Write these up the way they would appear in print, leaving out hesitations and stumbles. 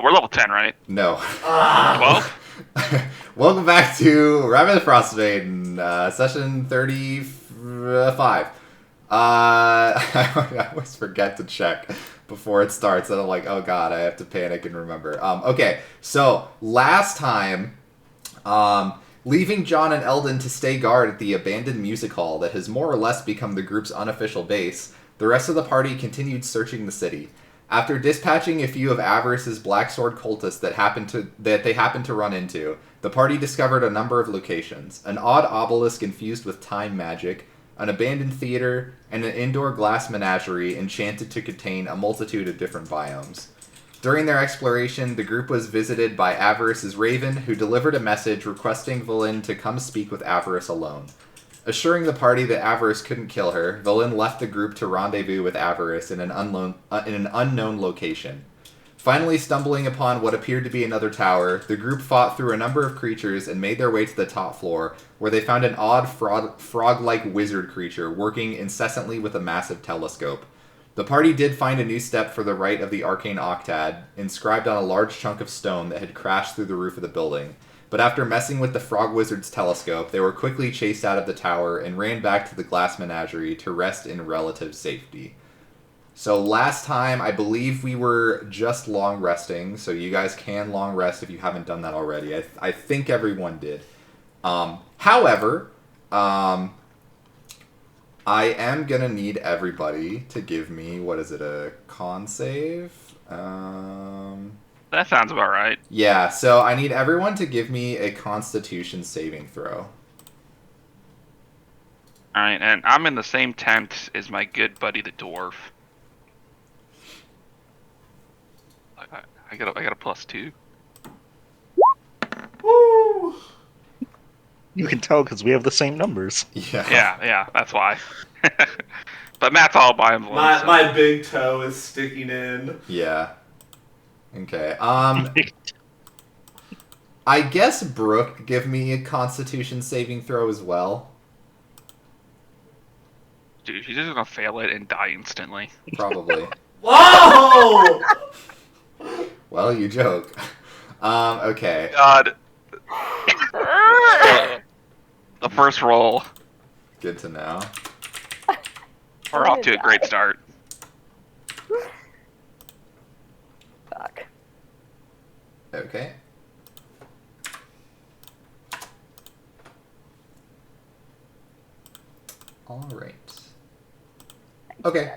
We're level 10, right? No. 12? Welcome back to Rime the Frostmaiden, session 35. I always forget to check before it starts, and I'm like, oh god, I have to panic and remember. Okay, so last time, leaving John and Eldon to stay guard at the abandoned music hall that has more or less become the group's unofficial base, the rest of the party continued searching the city. After dispatching a few of Avarice's Black Sword cultists that they happened to run into, the party discovered a number of locations: an odd obelisk infused with time magic, an abandoned theater, and an indoor glass menagerie enchanted to contain a multitude of different biomes. During their exploration, the group was visited by Avarice's Raven, who delivered a message requesting Valen to come speak with Avarice alone. Assuring the party that Avarice couldn't kill her, Valen left the group to rendezvous with Avarice in an unknown location. Finally stumbling upon what appeared to be another tower, the group fought through a number of creatures and made their way to the top floor, where they found an odd frog-like wizard creature working incessantly with a massive telescope. The party did find a new step for the rite of the Arcane Octad, inscribed on a large chunk of stone that had crashed through the roof of the building. But after messing with the Frog Wizard's telescope, they were quickly chased out of the tower and ran back to the glass menagerie to rest in relative safety. So last time, I believe we were just long resting, so you guys can long rest if you haven't done that already. I think everyone did. However, I am going to need everybody to give me, what is it, a con save? That sounds about right. Yeah, so I need everyone to give me a Constitution saving throw. Alright, and I'm in the same tent as my good buddy the dwarf. I got a +2. Woo! You can tell because we have the same numbers. Yeah, that's why. But Matt's all by himself. My big toe is sticking in. Yeah. Okay. I guess Brooke give me a Constitution saving throw as well. Dude, she's just gonna fail it and die instantly. Probably. Whoa! Well, you joke. Okay. God. The first roll. Good to know. We're off to a great start. Fuck. Okay. All right. Okay.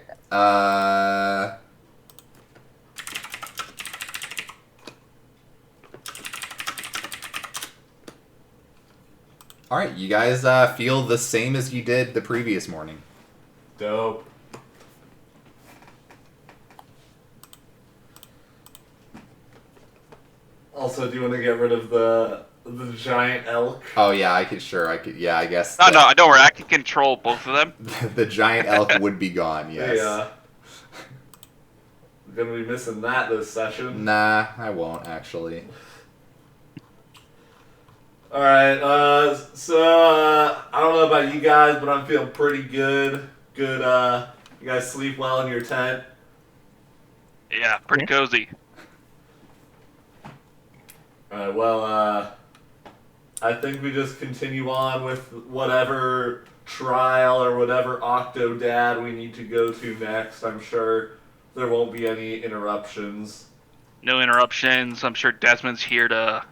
All right, you guys feel the same as you did the previous morning. Dope. Also, do you want to get rid of the giant elk? Oh yeah, I could. Yeah, I guess. No, don't worry. I can control both of them. The giant elk would be gone. Yes. Yeah. Gonna be missing that this session. Nah, I won't actually. Alright, so, I don't know about you guys, but I'm feeling pretty good. You guys sleep well in your tent? Yeah, pretty cozy. Alright, well, I think we just continue on with whatever trial or whatever Octodad we need to go to next. I'm sure there won't be any interruptions. No interruptions. I'm sure Desmond's here to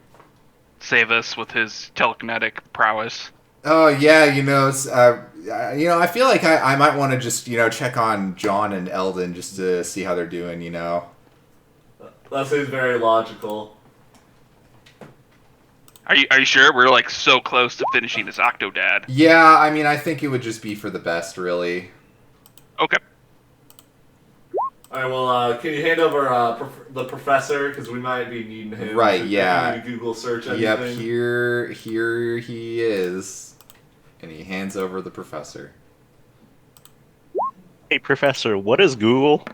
save us with his telekinetic prowess. Oh yeah, I feel like I might want to just check on John and Eldon just to see how they're doing. That seems very logical. Are you sure? We're like so close to finishing this Octodad. Yeah, I mean, I think it would just be for the best, really. Okay. Alright, well, can you hand over the professor, because we might be needing him. Right, yeah. If you need to Google search anything. Yep, here he is. And he hands over the professor. Hey, Professor, what is Google?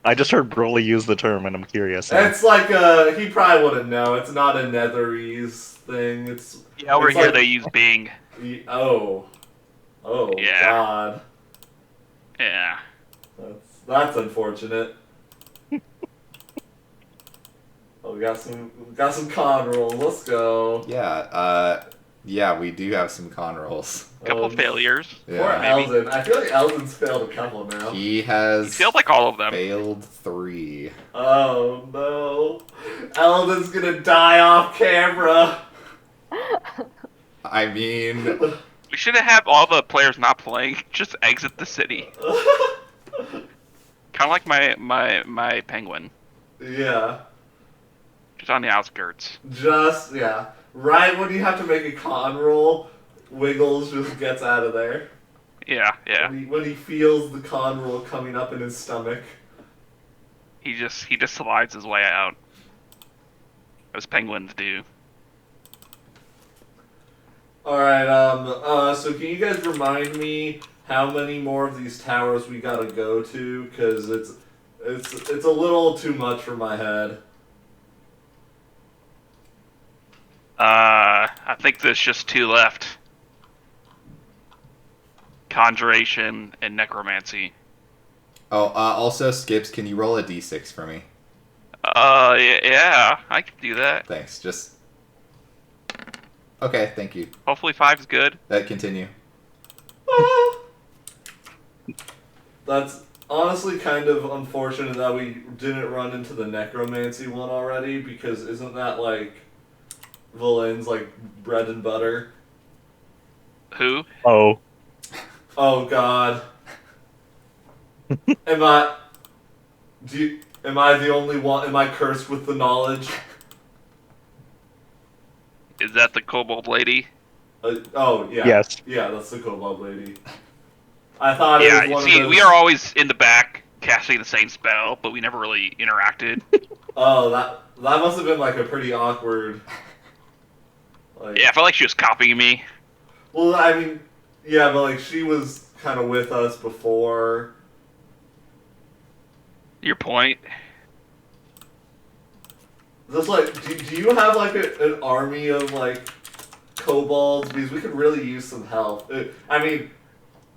I just heard Broly use the term, and I'm curious. It's like, he probably wouldn't know. It's not a Netherese thing. Yeah, over it's here like, they use Bing. Oh, Yeah. God. Yeah. That's unfortunate. Oh, we got some con rolls. Let's go. Yeah, we do have some con rolls. Couple failures. Poor Yeah. maybe. Eldon. I feel like Eldon's failed a couple now. He has It feels like all of them. failed 3. Oh no. Eldon's gonna die off camera. I mean, We should have all the players not playing just exit the city. Kind of like my penguin, Yeah. just on the outskirts. Yeah. Right when you have to make a con roll, Wiggles just gets out of there. Yeah, yeah. When he feels the con roll coming up in his stomach. He just slides his way out, as penguins do. Alright, so can you guys remind me how many more of these towers we gotta go to? Because it's a little too much for my head. I think there's just 2 left. Conjuration and Necromancy. oh, also, Skips, can you roll a d6 for me? Yeah, I can do that. Thanks. Just. Okay, thank you. Hopefully 5's good. Continue. That's honestly kind of unfortunate that we didn't run into the Necromancy one already, because isn't that like Valen's like bread and butter? Who? Oh. Oh god. Am I the only one? Am I cursed with the knowledge? Is that the kobold lady? Oh yeah. Yes. Yeah, that's the kobold lady. I thought it Yeah, was one see, of those... we are always in the back casting the same spell, but we never really interacted. Oh, that must have been like a pretty awkward. Like, Yeah, I felt like she was copying me. well, I mean, yeah, but like she was kind of with us before. Your point. Just like, do you have like an army of like kobolds? Because we could really use some help. I mean,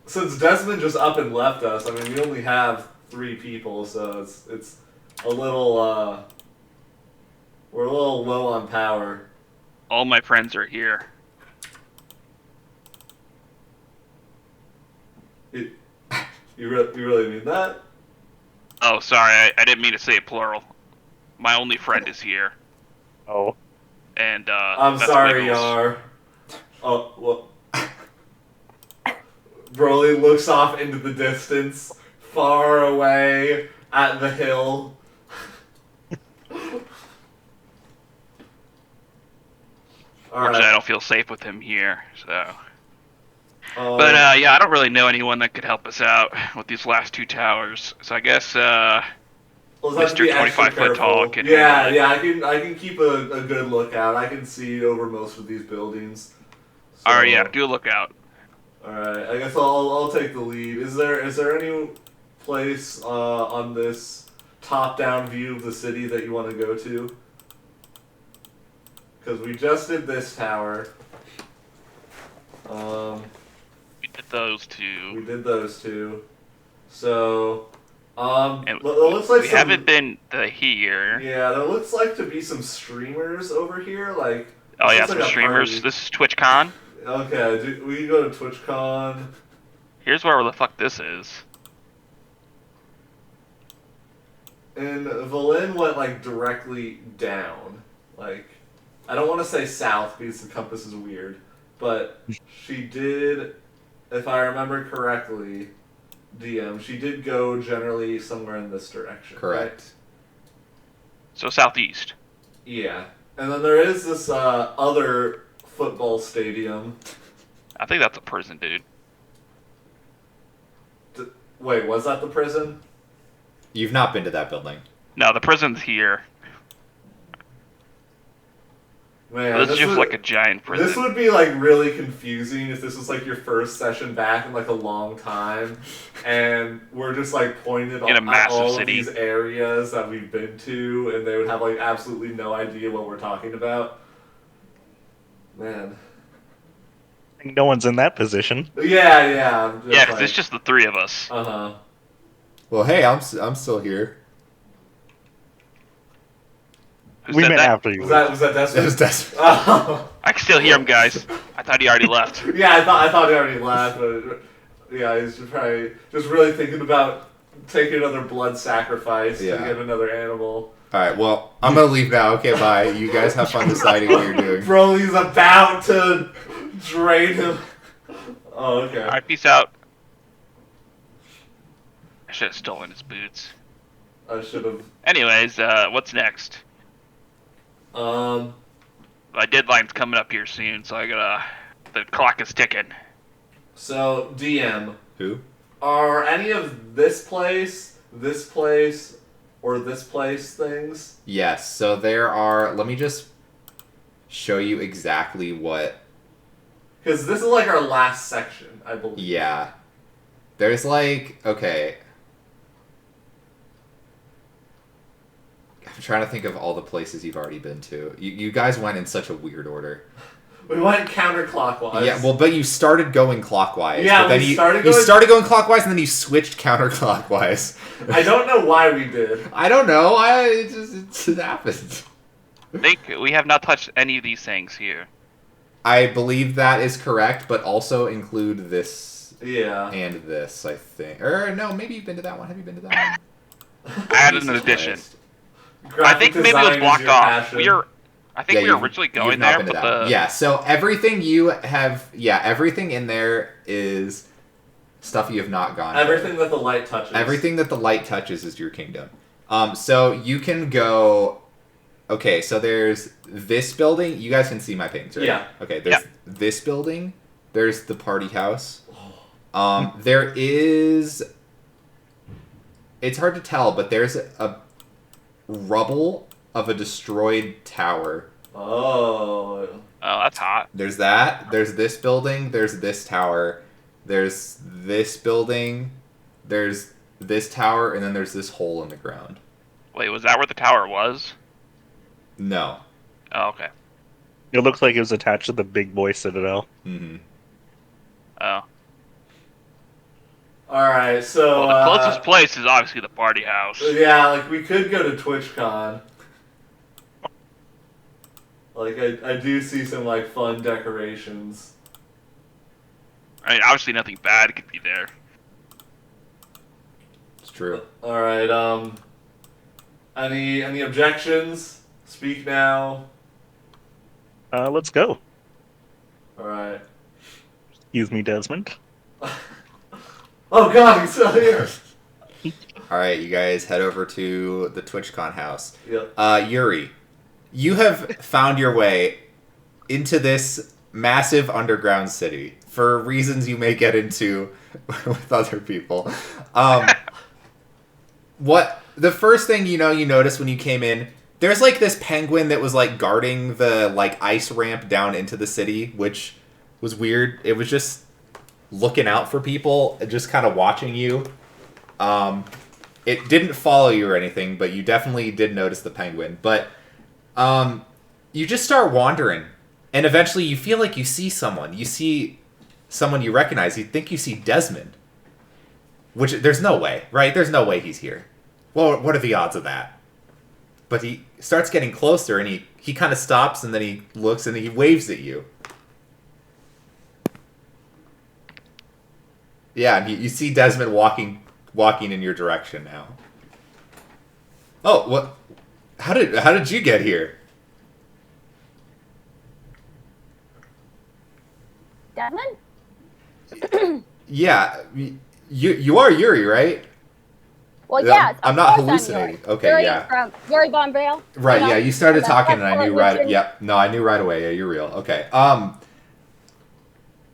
since Desmond just up and left us, I mean, we only have 3 people, so it's a little we're a little low on power. All my friends are here. You really mean that? Oh, sorry, I didn't mean to say it plural. My only friend is here, Oh. and I'm that's sorry, Wiggles. Yar. Oh, well. Broly looks off into the distance, far away at the hill. Unfortunately, I don't feel safe with him here, so. But yeah, I don't really know anyone that could help us out with these last 2 towers. So I guess well, let's Mr. be extra 25-foot tall careful. can Yeah, handle it. yeah, I can keep a good lookout. I can see over most of these buildings. So, Alright, yeah, do a lookout. Alright, I guess I'll take the lead. Is there any place on this top-down view of the city that you want to go to? Because we just did this tower. We did those 2. We did those 2. So, And it looks like we some, haven't been to here. Yeah, there looks like to be some streamers over here. Like, Oh this yeah, looks some like a streamers. party. This is TwitchCon. Okay, we can go to TwitchCon. Here's where the fuck this is. And Valen went like directly down. Like, I don't want to say south because the compass is weird, but she did, if I remember correctly, DM, she did go generally somewhere in this direction. Correct. Right? So southeast. Yeah. And then there is this other football stadium. I think that's a prison, dude. Wait, was that the prison? You've not been to that building. No, the prison's here. Man, This is just like a giant prison. This would be like really confusing if this was like your first session back in like a long time, and we're just like pointed In a at massive all of city. these areas that we've been to, and they would have like absolutely no idea what we're talking about. Man. No one's in that position. Yeah. Yeah, because it's just the 3 of us. Uh huh. Well, hey, I'm still here. Who We said meant that? after you. Was that It Desmond? was Desmond. Oh. I can still hear him, guys. I thought he already left. Yeah, I thought he already left, but yeah, he's just probably just really thinking about taking another blood sacrifice to Yeah. get another animal. Alright, well, I'm gonna leave now. Okay, bye. You guys have fun deciding what you're doing. Broly's about to drain him. Oh, okay. All right, peace out. I should have stolen his boots. I should have. Anyways, what's next? My deadline's coming up here soon, so I gotta. The clock is ticking. So DM, Who? are any of this place, or this place things? Yes, so there are... Let me just show you exactly what... Because this is like our last section, I believe. Yeah. There's like... Okay. I'm trying to think of all the places you've already been to. You guys went in such a weird order. We went counterclockwise. Yeah, well, but you started going clockwise. Yeah, but then we you started you going- started going clockwise, and then you switched counterclockwise. I don't know why we did. I don't know. It happened. I think we have not touched any of these things here. I believe that is correct, but also include this Yeah. and this, I think. Or, no, maybe you've been to that one. Have you been to that one? I added an Jesus addition. Christ. I Graphic think maybe it design was is blocked your off. passion. I think we were originally you've going not there, been to but that one. Yeah, so everything you have... Yeah, everything in there is stuff you have not gone to. Everything that the light touches. Everything that the light touches is your kingdom. So you can go... Okay, so there's this building. You guys can see my pings, right? Yeah. Okay, there's this building. There's the party house. There is... It's hard to tell, but there's a rubble of a destroyed tower. Oh. oh, that's hot. There's that. There's this building. There's this tower. There's this building. There's this tower, and then there's this hole in the ground. Wait, was that where the tower was? No. Oh, okay. It looks like it was attached to the big boy citadel. Mm-hmm. Oh. Alright, so. Well, the closest place is obviously the party house. Yeah, like we could go to TwitchCon. Like I do see some like fun decorations. I mean, obviously nothing bad could be there. It's true. Alright, any objections? Speak now. Let's go. Alright. Excuse me, Desmond. Oh god, he's still here! All right, you guys head over to the TwitchCon house. Yep. Yuri, you have found your way into this massive underground city for reasons you may get into with other people. What the first thing you notice when you came in, there's like this penguin that was like guarding the like ice ramp down into the city, which was weird. It was just looking out for people, just kind of watching you. It didn't follow you or anything, but you definitely did notice the penguin. But you just start wandering, and eventually you feel like you see someone. You see someone you recognize. You think you see Desmond. Which, there's no way, right? There's no way he's here. Well, what are the odds of that? But he starts getting closer, and he kind of stops, and then he looks, and he waves at you. Yeah, and you see Desmond walking in your direction now. Oh, what? How did you get here? Desmond? Yeah, you are Yuri, right? Well, yes. I'm of not course hallucinating. Yuri. Okay, Yuri yeah. From Yuri Von Braille. Right, You know, yeah, you started from the talking and I knew right. Western- Yep, no, I knew right away. Yeah, you're real. Okay.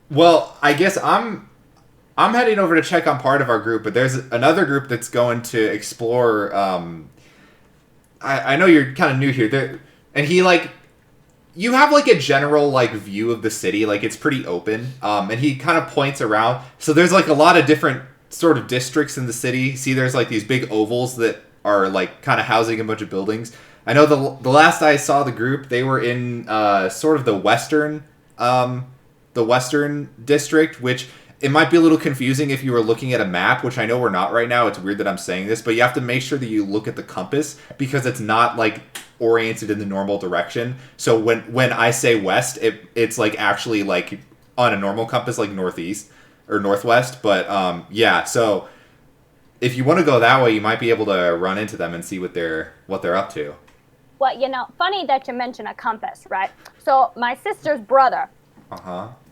Well, I guess I'm heading over to check on part of our group, but there's another group that's going to explore. I know you're kind of new here, and you have like a general like view of the city, like it's pretty open, and he kind of points around. So there's like a lot of different sort of districts in the city. See, there's like these big ovals that are like kind of housing a bunch of buildings. I know the last I saw the group, they were in sort of the western district, which it might be a little confusing if you were looking at a map, which I know we're not right now. It's weird that I'm saying this, but you have to make sure that you look at the compass because it's not like oriented in the normal direction. So when I say west, it's like actually like on a normal compass, like northeast or northwest. But yeah, so if you want to go that way, you might be able to run into them and see what they're up to. Well, funny that you mention a compass, right? So my sister's brother,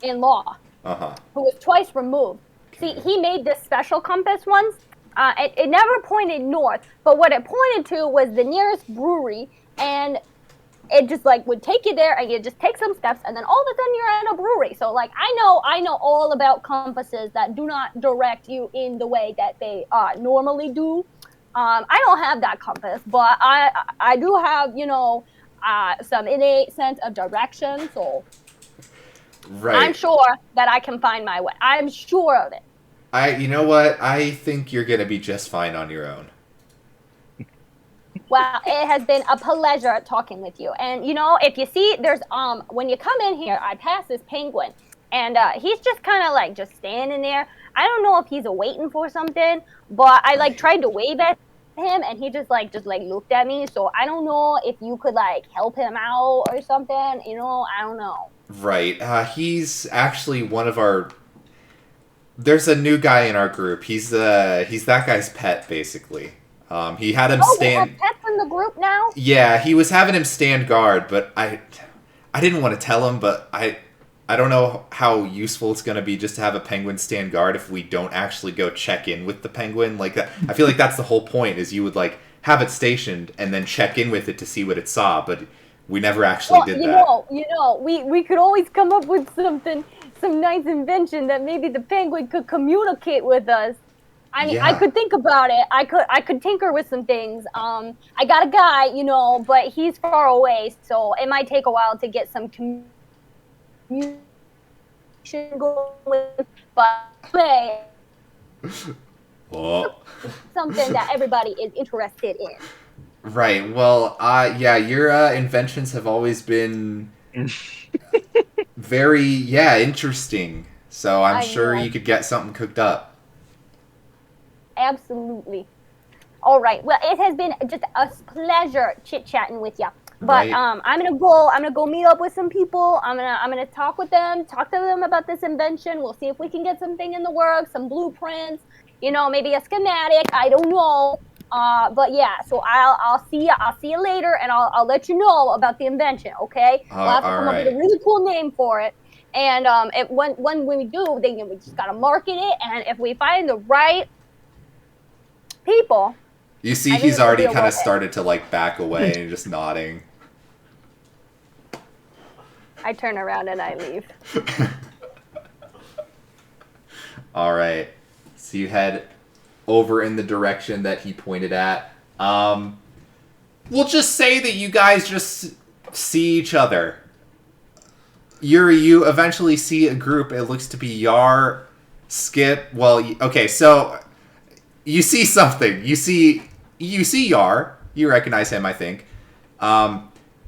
in-law, who was twice removed. See, he made this special compass once. It never pointed north, but what it pointed to was the nearest brewery, and it just like would take you there, and you just take some steps, and then all of a sudden you're at a brewery. So like I know all about compasses that do not direct you in the way that they normally do. I don't have that compass, but I do have some innate sense of direction. So right. I'm sure that I can find my way. I'm sure of it. You know what? I think you're gonna be just fine on your own. Well, it has been a pleasure talking with you. And if you see, there's when you come in here, I pass this penguin, and he's just kind of like just standing there. I don't know if he's waiting for something, but I like tried to wave at him, and he just looked at me. So I don't know if you could like help him out or something. I don't know. Right. He's actually one of our. There's a new guy in our group. He's that guy's pet, basically. He had him stand. We have pets in the group now? Yeah, he was having him stand guard, but I didn't want to tell him, but I don't know how useful it's going to be just to have a penguin stand guard if we don't actually go check in with the penguin like that. I feel like that's the whole point, is you would like have it stationed and then check in with it to see what it saw, but we never actually did that. We could always come up with some nice invention that maybe the penguin could communicate with us. I mean, yeah. I could think about it. I could tinker with some things. I got a guy, but he's far away, so it might take a while to get some communication going. But something that everybody is interested in. Right. Well, yeah, your inventions have always been very, interesting. So I'm sure you could get something cooked up. Absolutely. All right. Well, it has been just a pleasure chit-chatting with you. But right. I'm gonna go meet up with some people. I'm gonna talk to them about this invention. We'll see if we can get something in the works, some blueprints, maybe a schematic. I don't know. But yeah, so I'll see you later, and I'll let you know about the invention. Okay? We'll have to come up with a really cool name for it. And when we do, then we just gotta market it. And if we find the right people, you see, he's already kind of started to like back away and just nodding. I turn around and I leave. All right, so you head over in the direction that he pointed at. We'll just say that you guys just see each other. You eventually see a group. It looks to be Yar, Skip. Well, okay, so you see something. You see Yar. You recognize him, I think.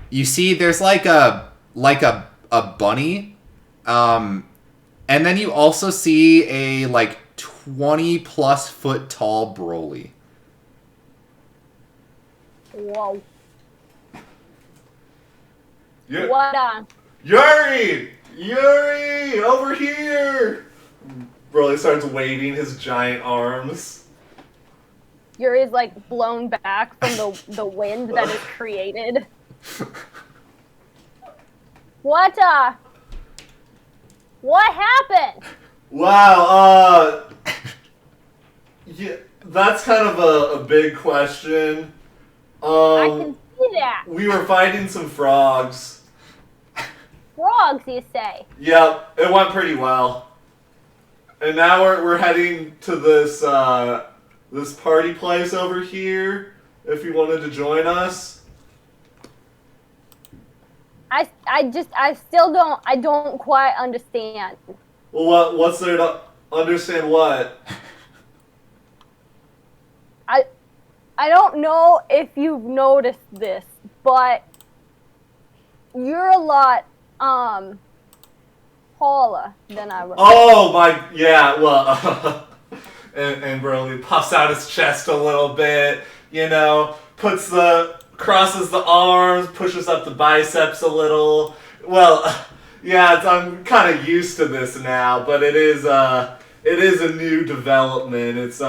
You see there's like a bunny. And then you also see a like 20+ foot tall Broly. Whoa. Yeah. What on? Yuri! Over here! Broly starts waving his giant arms. Yuri's like blown back from the wind that is created. What happened? Wow, yeah, that's kind of a big question. I can see that. We were fighting some frogs. Frogs, you say? Yep, it went pretty well. And now we're heading to this this party place over here. If you wanted to join us. I still don't quite understand. Well, what's there to understand what? I don't know if you've noticed this, but you're a lot taller than I remember. Oh my, yeah, well, and Broly puffs out his chest a little bit, puts the crosses the arms, pushes up the biceps a little. Well, yeah, I'm kind of used to this now, but it is a new development. It's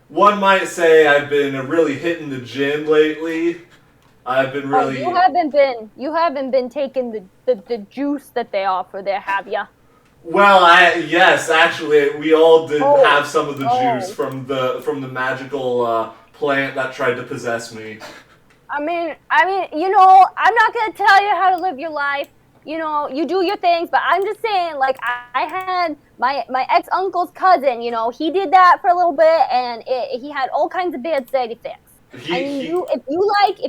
one might say I've been really hitting the gym lately. I've been really. Oh, you haven't been taking the juice that they offer there, have ya? Well, yes, actually, we all did have some of the juice from the magical plant that tried to possess me. I mean, you know, I'm not gonna tell you how to live your life. You know, you do your things, but I'm just saying, like, I had my ex-uncle's cousin, you know, he did that for a little bit, and he had all kinds of bad side effects. If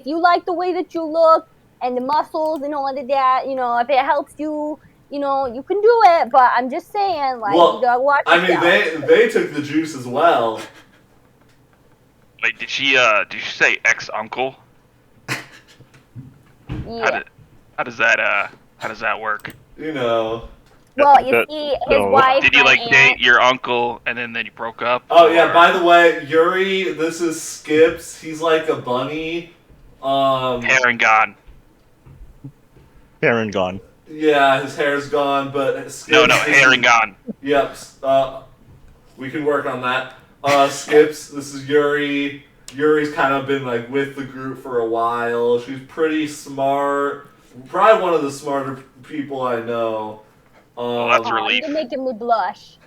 you like the way that you look and the muscles and all of that, you know, if it helps you, you know, you can do it. But I'm just saying, like, you gotta watch yourself. I mean, they took the juice as well. Wait, did she say ex-uncle? Yeah. How does that work? You know. Well, you see, his wife. Did you like date your uncle and then you broke up? Oh yeah. By the way, Yuri, this is Skips. He's like a bunny. Hair and gone. Hair and gone. Yeah, his hair's gone, but Skips. No, hair and gone. Yep. We can work on that. Skips. This is Yuri. Yuri's kind of been like with the group for a while. She's pretty smart. Probably one of the smarter people I know. Well, that's a relief. You're making me blush.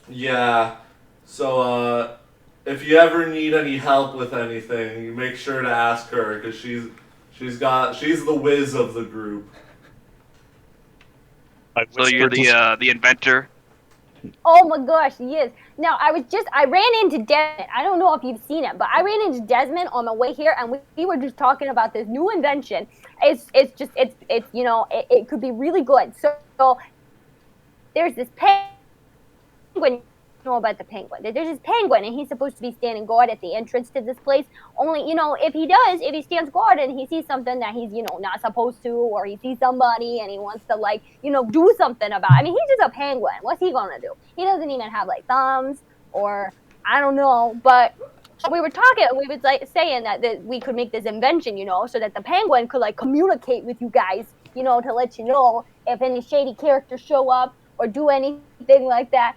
Yeah. So, if you ever need any help with anything, you make sure to ask her because she's the whiz of the group. So you're the inventor. Oh my gosh, yes. Now, I ran into Desmond. I don't know if you've seen it, but I ran into Desmond on my way here, and we were just talking about this new invention. It's you know, it could be really good. So there's this penguin. You know about the penguin. There's this penguin, and he's supposed to be standing guard at the entrance to this place. Only, you know, if he stands guard and he sees something that he's, you know, not supposed to, or he sees somebody and he wants to, like, you know, do something about it. I mean, he's just a penguin. What's he gonna do? He doesn't even have, like, thumbs, or I don't know. But we were talking, we was like saying that we could make this invention, you know, so that the penguin could, like, communicate with you guys, you know, to let you know if any shady characters show up or do anything like that.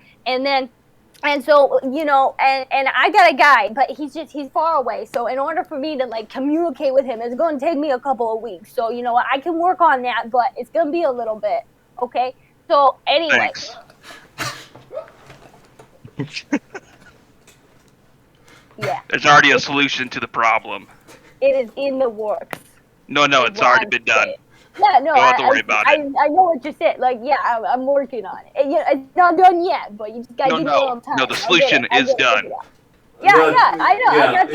And so, you know, and I got a guy, but he's far away. So in order for me to, like, communicate with him, it's going to take me a couple of weeks. So, you know, I can work on that, but it's going to be a little bit. Okay? So, anyway. Yeah. There's already a solution to the problem. It is in the works. No, it's already been done. Yeah, no, Don't have to worry about it. I know what you said. Like, yeah, I'm working on it. It's not done yet, but you just gotta give me a little time. No, the solution is done. Yeah, I know. I got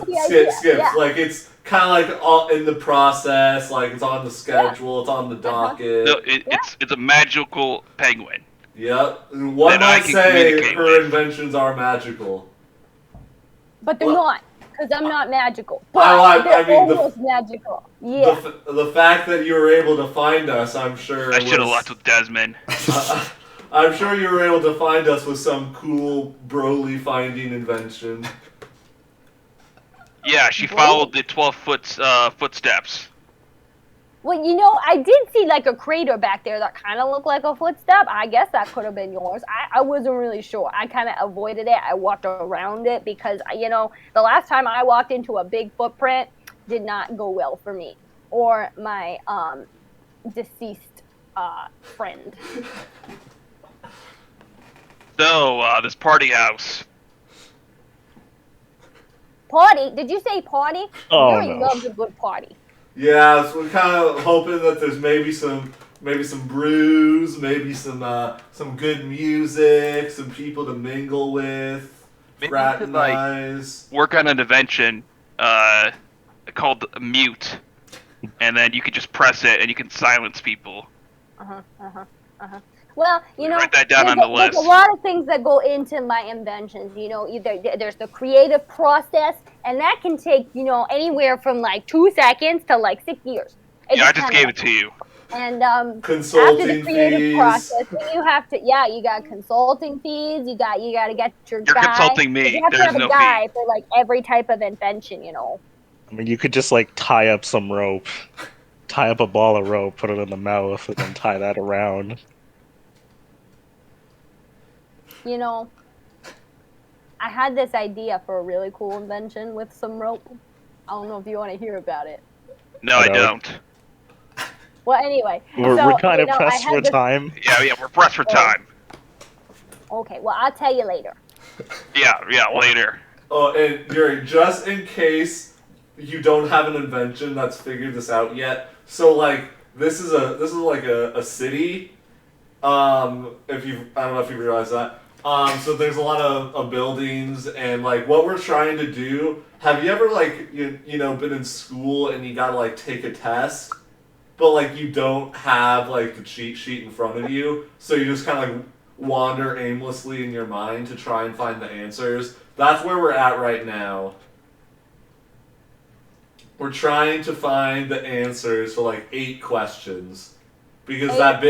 the idea. Skips. Yeah. Like, it's kind of like all in the process. Like, it's on the schedule. It's on the docket. No, it's a magical penguin. Yep. One might say her inventions are magical. But they're not. Because I'm not magical. But they're almost magical. Yeah. The fact that you were able to find us, I'm sure. I should have left with Desmond. I'm sure you were able to find us with some cool Broly finding invention. Yeah, she followed the 12-foot footsteps. Well, you know, I did see, like, a crater back there that kind of looked like a footstep. I guess that could have been yours. I wasn't really sure. I kind of avoided it. I walked around it because, you know, the last time I walked into a big footprint did not go well for me or my deceased friend. So, this party house. Party? Did you say party? Oh, Yuri loves a good party. Yeah, so we're kind of hoping that there's maybe some brews, maybe some good music, some people to mingle with, fraternize. Work on an invention called mute, and then you can just press it and you can silence people. Well, you know, write that down on the list. There's a lot of things that go into my inventions. You know, there's the creative process, and that can take, you know, anywhere from like 2 seconds to like 6 years. I just gave it to you. And consulting after the creative fees. process, you have to, you got consulting fees. You got to get your guy. You're consulting me. You have to have a guy for like every type of invention, you know. I mean, you could just like tie up some rope, tie up a ball of rope, put it in the mouth, and then tie that around. You know, I had this idea for a really cool invention with some rope. I don't know if you want to hear about it. No, I don't. Well, anyway, we're kind of I pressed for had this... time. Yeah, we're pressed for time. Okay, well, I'll tell you later. Yeah, later. Oh, and Yuri, just in case you don't have an invention that's figured this out yet, so like this is like a city. I don't know if you realize that. So there's a lot of buildings, and like what we're trying to do. Have you ever like you know been in school and you gotta like take a test, but like you don't have like the cheat sheet in front of you, so you just kind of like wander aimlessly in your mind to try and find the answers. That's where we're at right now. We're trying to find the answers for like 8 questions, because that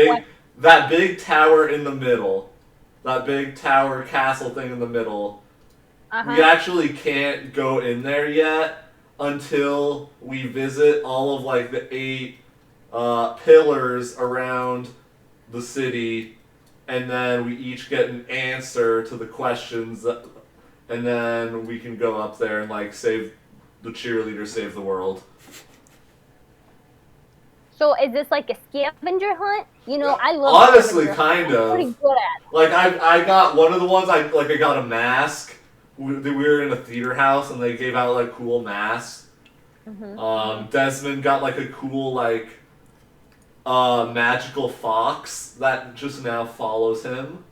big tower in the middle, that big tower castle thing in the middle, we actually can't go in there yet until we visit all of like the 8 pillars around the city, and then we each get an answer to the questions, and then we can go up there and like save the cheerleader, save the world. So is this like a scavenger hunt? You know, I love honestly kind of. I'm pretty good at it. Like I got one of the ones I got a mask. We were in a theater house and they gave out like cool masks. Desmond got like a cool like magical fox that just now follows him.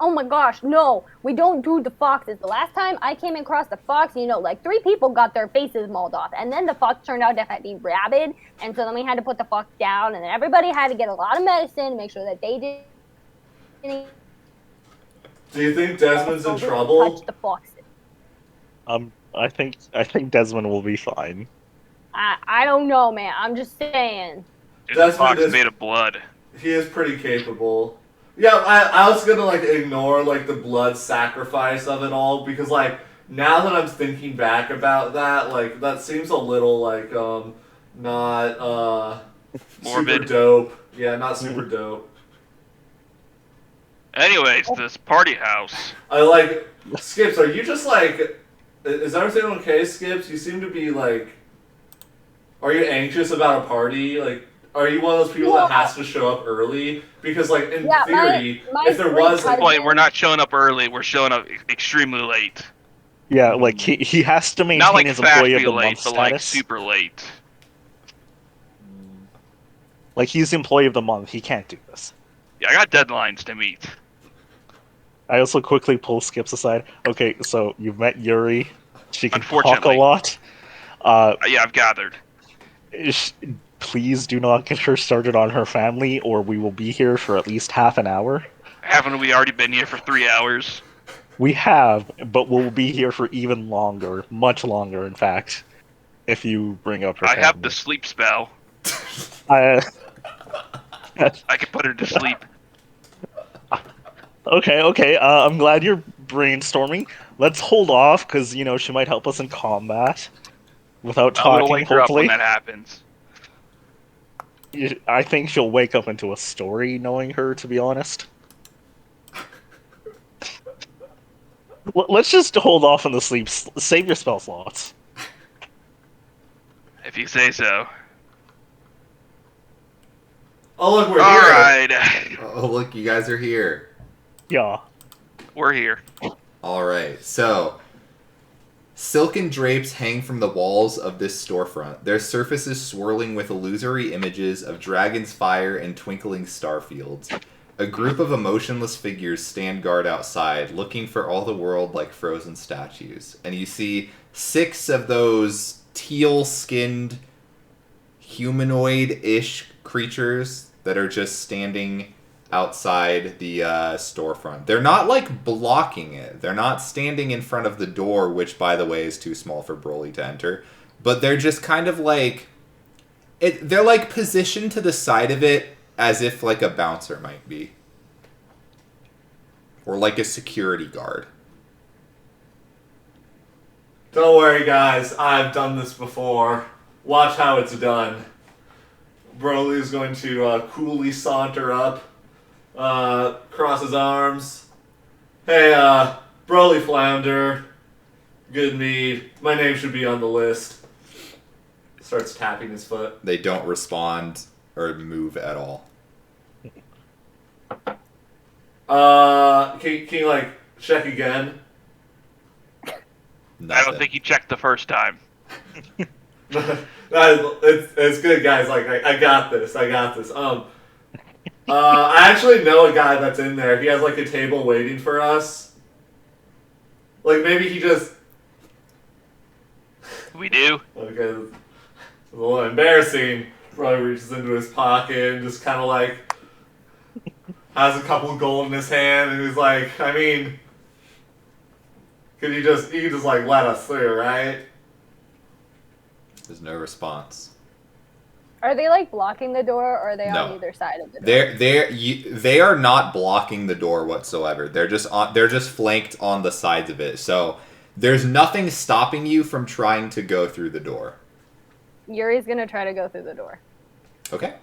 Oh my gosh, no, we don't do the foxes. The last time I came across the fox, you know, like 3 people got their faces mauled off, and then the fox turned out to be rabid, and so then we had to put the fox down, and then everybody had to get a lot of medicine to make sure that they didn't. Do you think Desmond's in trouble? Touch the foxes. I think Desmond will be fine. I don't know, man. I'm just saying. The fox is made of blood. He is pretty capable. Yeah, I was gonna like ignore like the blood sacrifice of it all, because like now that I'm thinking back about that, like that seems a little like not morbid. Super dope. Yeah, not super dope. Anyways, this party house. I like Skips. Are you just like? Is everything okay, Skips? You seem to be like. Are you anxious about a party? Like, are you one of those people that has to show up early? Because, like, in theory, if there was... Wait, we're not showing up early, we're showing up extremely late. Yeah, like, he has to maintain like his employee of the late, month but status. like super late. Like, he's the employee of the month, he can't do this. Yeah, I got deadlines to meet. I also quickly pull Skips aside. Okay, so you've met Yuri. She can talk a lot. Yeah, I've gathered. Please do not get her started on her family, or we will be here for at least half an hour. Haven't we already been here for 3 hours? We have, but we'll be here for even longer. Much longer, in fact. If you bring up her family. I have the sleep spell. I can put her to sleep. Okay, I'm glad you're brainstorming. Let's hold off, because, you know, she might help us in combat. Without talking, wake her hopefully. up when that happens. I think she'll wake up into a story knowing her, to be honest. Let's just hold off on the sleep. Save your spell slots. If you say so. Oh, look, we're here. Alright. Oh, look, you guys are here. Yeah. We're here. Alright, so... Silken drapes hang from the walls of this storefront, their surfaces swirling with illusory images of dragon's fire and twinkling star fields. A group of emotionless figures stand guard outside, looking for all the world like frozen statues. And you see 6 of those teal-skinned, humanoid-ish creatures that are just standing outside the storefront. They're not, like, blocking it. They're not standing in front of the door, which, by the way, is too small for Broly to enter. But they're just kind of, like... they're, like, positioned to the side of it as if, like, a bouncer might be. Or, like, a security guard. Don't worry, guys. I've done this before. Watch how it's done. Broly's going to coolly saunter up, cross his arms. Hey, Broly Flounder. Good mead. My name should be on the list. Starts tapping his foot. They don't respond or move at all. Can you, like, check again? Nothing. I don't think he checked the first time. It's good, guys. Like, I got this. I got this. I actually know a guy that's in there. He has, like, a table waiting for us. Like, maybe he just... We do. Okay, it's a little embarrassing. Probably reaches into his pocket and just kind of, like, has a couple gold in his hand, and he's like, I mean... you can just, like, let us through, right? There's no response. Are they like blocking the door, or are they No. on either side of the door? They are not blocking the door whatsoever. They're just flanked on the sides of it. So there's nothing stopping you from trying to go through the door. Yuri's gonna try to go through the door. Okay.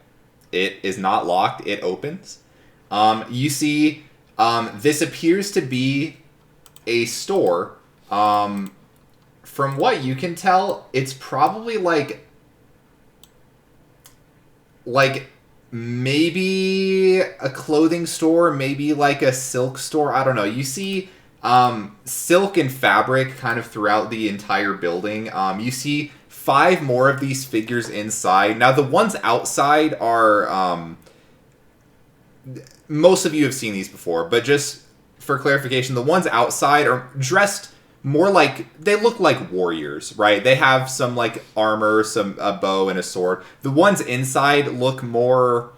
It is not locked. It opens. You see, this appears to be a store. From what you can tell, it's probably like maybe a clothing store, maybe like a silk store. I don't know. You see silk and fabric kind of throughout the entire building. You see 5 more of these figures inside. Now, the ones outside are... most of you have seen these before, but just for clarification, the ones outside are dressed more like... They look like warriors, right? They have some, like, armor, a bow, and a sword. The ones inside look more...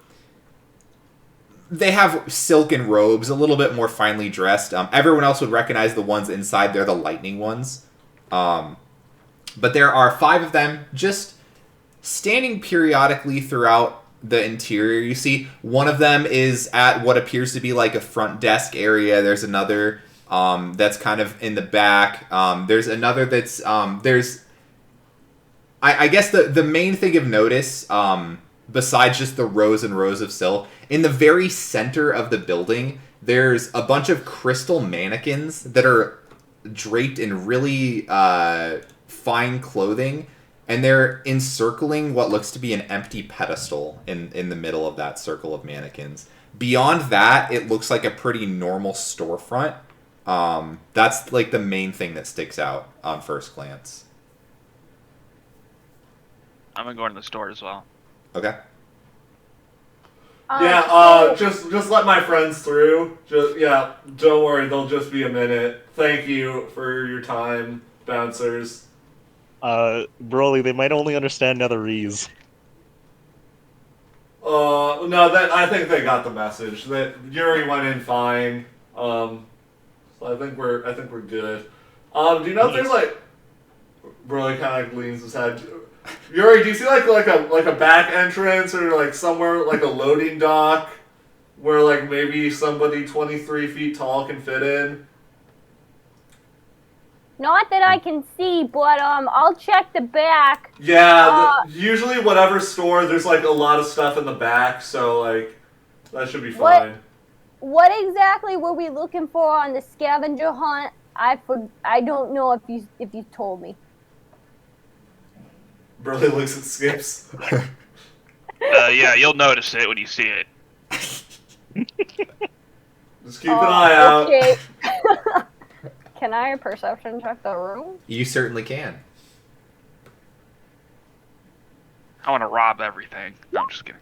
They have silken robes, a little bit more finely dressed. Everyone else would recognize the ones inside. They're the lightning ones. But there are 5 of them just standing periodically throughout the interior. You see one of them is at what appears to be like a front desk area. There's another that's kind of in the back. There's another that's... I guess the main thing of notice, besides just the rows and rows of silk, in the very center of the building, there's a bunch of crystal mannequins that are draped in really fine clothing, and they're encircling what looks to be an empty pedestal in the middle of that circle of mannequins. Beyond that, it looks like a pretty normal storefront. That's like the main thing that sticks out on first glance. I'm gonna go into the store as well. Okay. Just let my friends through. Don't worry, they'll just be a minute. Thank you for your time, bouncers. Broly, they might only understand Netherese. No, I think they got the message. That Yuri went in fine. So I think we're good. Do you know if there's like... Broly kind of leans his head. Yuri, do you see like a back entrance or like somewhere like a loading dock where like maybe somebody 23 feet tall can fit in? Not that I can see, but I'll check the back. Yeah, usually whatever store, there's like a lot of stuff in the back, so like that should be fine. What exactly were we looking for on the scavenger hunt? I don't know if you told me. Broly looks at Skips. Yeah, you'll notice it when you see it. Just keep an eye out. Okay. Can I perception check the room? You certainly can. I want to rob everything. No, I'm just kidding.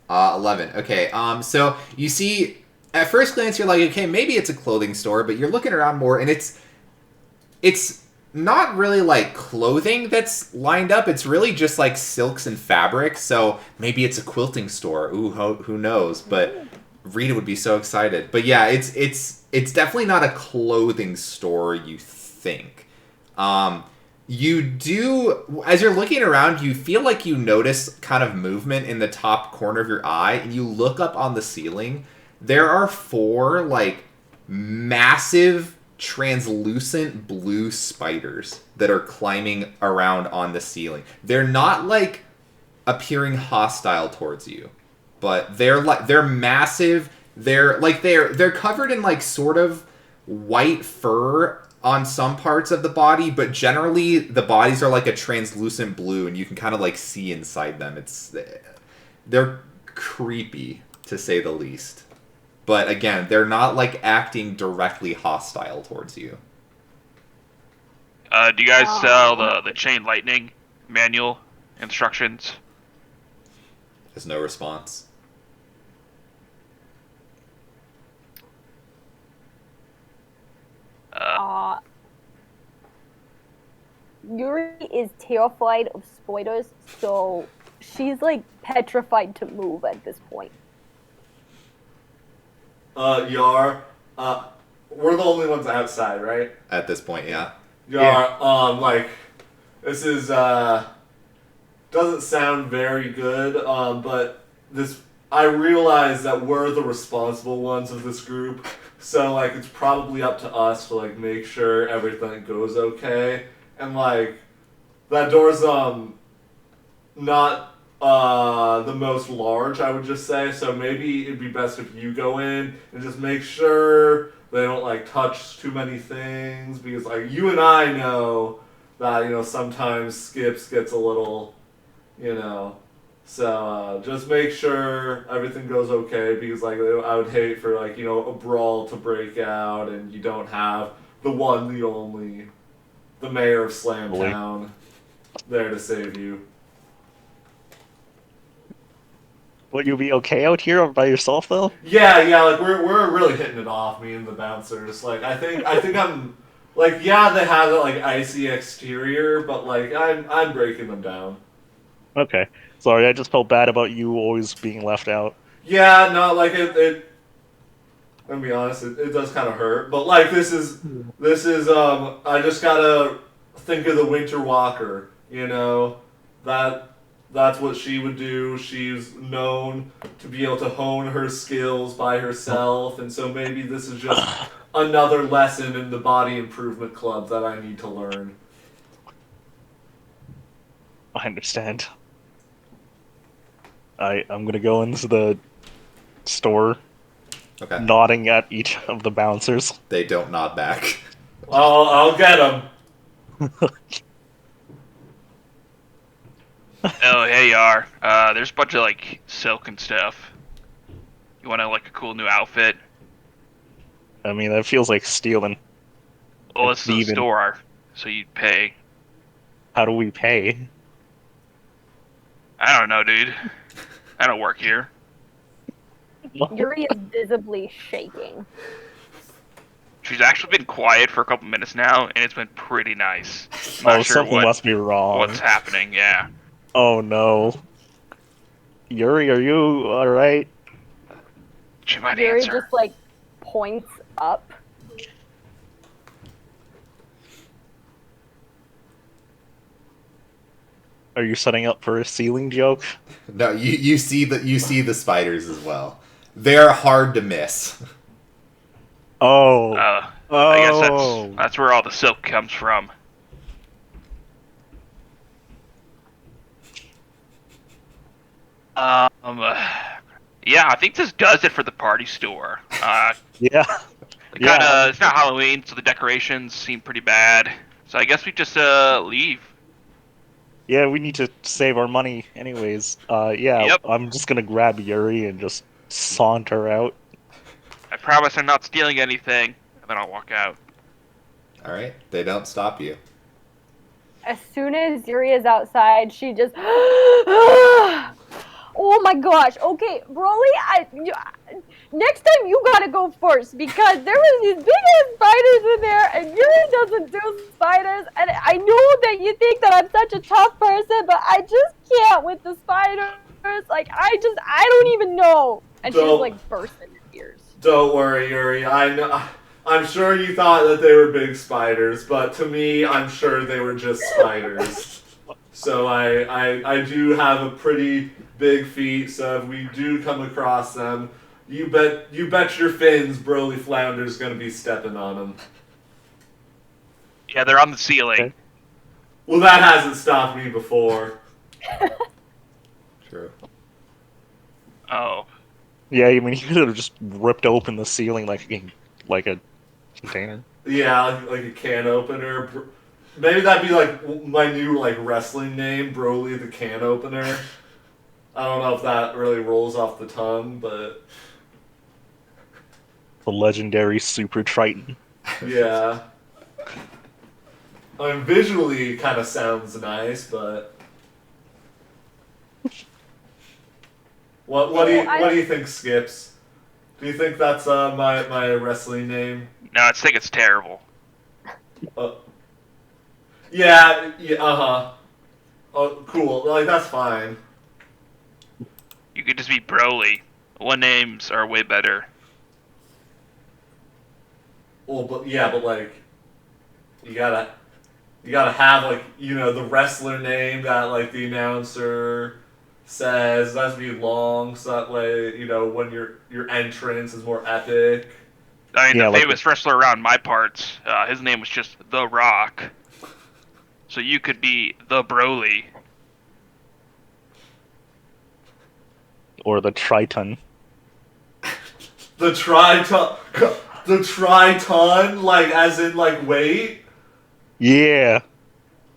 11. Okay, so you see, at first glance, you're like, okay, maybe it's a clothing store, but you're looking around more, and it's not really like clothing that's lined up. It's really just like silks and fabrics. So maybe it's a quilting store. Ooh, who knows? But Rita would be so excited. But yeah, it's definitely not a clothing store, you think. You do, as you're looking around, you feel like you notice kind of movement in the top corner of your eye, and you look up on the ceiling. There are 4 like massive translucent blue spiders that are climbing around on the ceiling. They're not like appearing hostile towards you, but they're massive. They're covered in like sort of white fur on some parts of the body, but generally the bodies are like a translucent blue, and you can kind of like see inside them. They're creepy to say the least. But again, they're not like acting directly hostile towards you. Do you guys sell the chain lightning manual instructions? There's no response. Yuri is terrified of spiders, so she's like petrified to move at this point. Yar, we're the only ones outside, right? At this point, yeah. Yar, like, this is, doesn't sound very good, but I realize that we're the responsible ones of this group, so, like, it's probably up to us to, like, make sure everything goes okay, and, like, that door's, not the most large, I would just say, so maybe it'd be best if you go in and just make sure they don't like touch too many things, because like you and I know that, you know, sometimes Skips gets a little, you know, so just make sure everything goes okay, because like I would hate for like, you know, a brawl to break out and you don't have the one, the only, the mayor of Slamtown there to save you. Will you be okay out here by yourself though? Yeah, like we're really hitting it off, me and the bouncers. Like I think I'm like, yeah, they have that like icy exterior, but like I'm breaking them down. Okay. Sorry, I just felt bad about you always being left out. Yeah, no, like it let me be honest, it does kind of hurt, but like this is I just gotta think of the Winter Walker, you know, that's what she would do. She's known to be able to hone her skills by herself, and so maybe this is just another lesson in the body improvement club that I need to learn. I understand. I'm gonna go into the store, nodding at each of the bouncers. They don't nod back. I'll get them. Oh, hey, Yar. There's a bunch of, like, silk and stuff. You want, like, a cool new outfit? I mean, that feels like stealing. Well, it's the store, so you'd pay. How do we pay? I don't know, dude. I don't work here. Yuri is visibly shaking. She's actually been quiet for a couple minutes now, and it's been pretty nice. I'm not sure something must be wrong. What's happening, yeah. Oh no. Yuri, are you alright? She might Yuri answer. just like points up. Are you setting up for a ceiling joke? No, you see the spiders as well. They're hard to miss. Oh. I guess that's where all the silk comes from. Yeah, I think this does it for the party store. Yeah. It's not Halloween, so the decorations seem pretty bad. So I guess we just leave. Yeah, we need to save our money anyways. Yep. I'm just gonna grab Yuri and just saunter out. I promise I'm not stealing anything, and then I'll walk out. Alright, they don't stop you. As soon as Yuri is outside, she just oh my gosh. Okay, Broly, next time you gotta go first, because there was these big ass spiders in there, and Yuri doesn't do spiders, and I know that you think that I'm such a tough person, but I just can't with the spiders. Like, I don't even know. And she's like bursting in tears. Don't worry, Yuri. I know. I'm sure you thought that they were big spiders, but to me, I'm sure they were just spiders. So I do have a pretty big feet, so if we do come across them, you bet your fins Broly Flounder's gonna be stepping on them. Yeah, they're on the ceiling. Okay. Well, that hasn't stopped me before. True. Oh. Yeah, I mean, he could have just ripped open the ceiling like a container. Yeah, like a can opener. Maybe that'd be like my new like wrestling name, Broly the Can Opener. I don't know if that really rolls off the tongue, but The legendary Super Triton. yeah. I mean, visually, kind of sounds nice, but what do you think, Skips? Do you think that's my wrestling name? No, I think it's terrible. Yeah, uh-huh. Oh, cool. Like, that's fine. You could just be Broly. One names are way better. Well, but like, you gotta have, like, you know, the wrestler name that, like, the announcer says. It has to be long, so that way, you know, when your entrance is more epic. I mean, Yeah, the like famous wrestler around my parts, his name was just The Rock. So you could be The Broly. Or the Triton. The Triton, like, as in, like, weight? Yeah,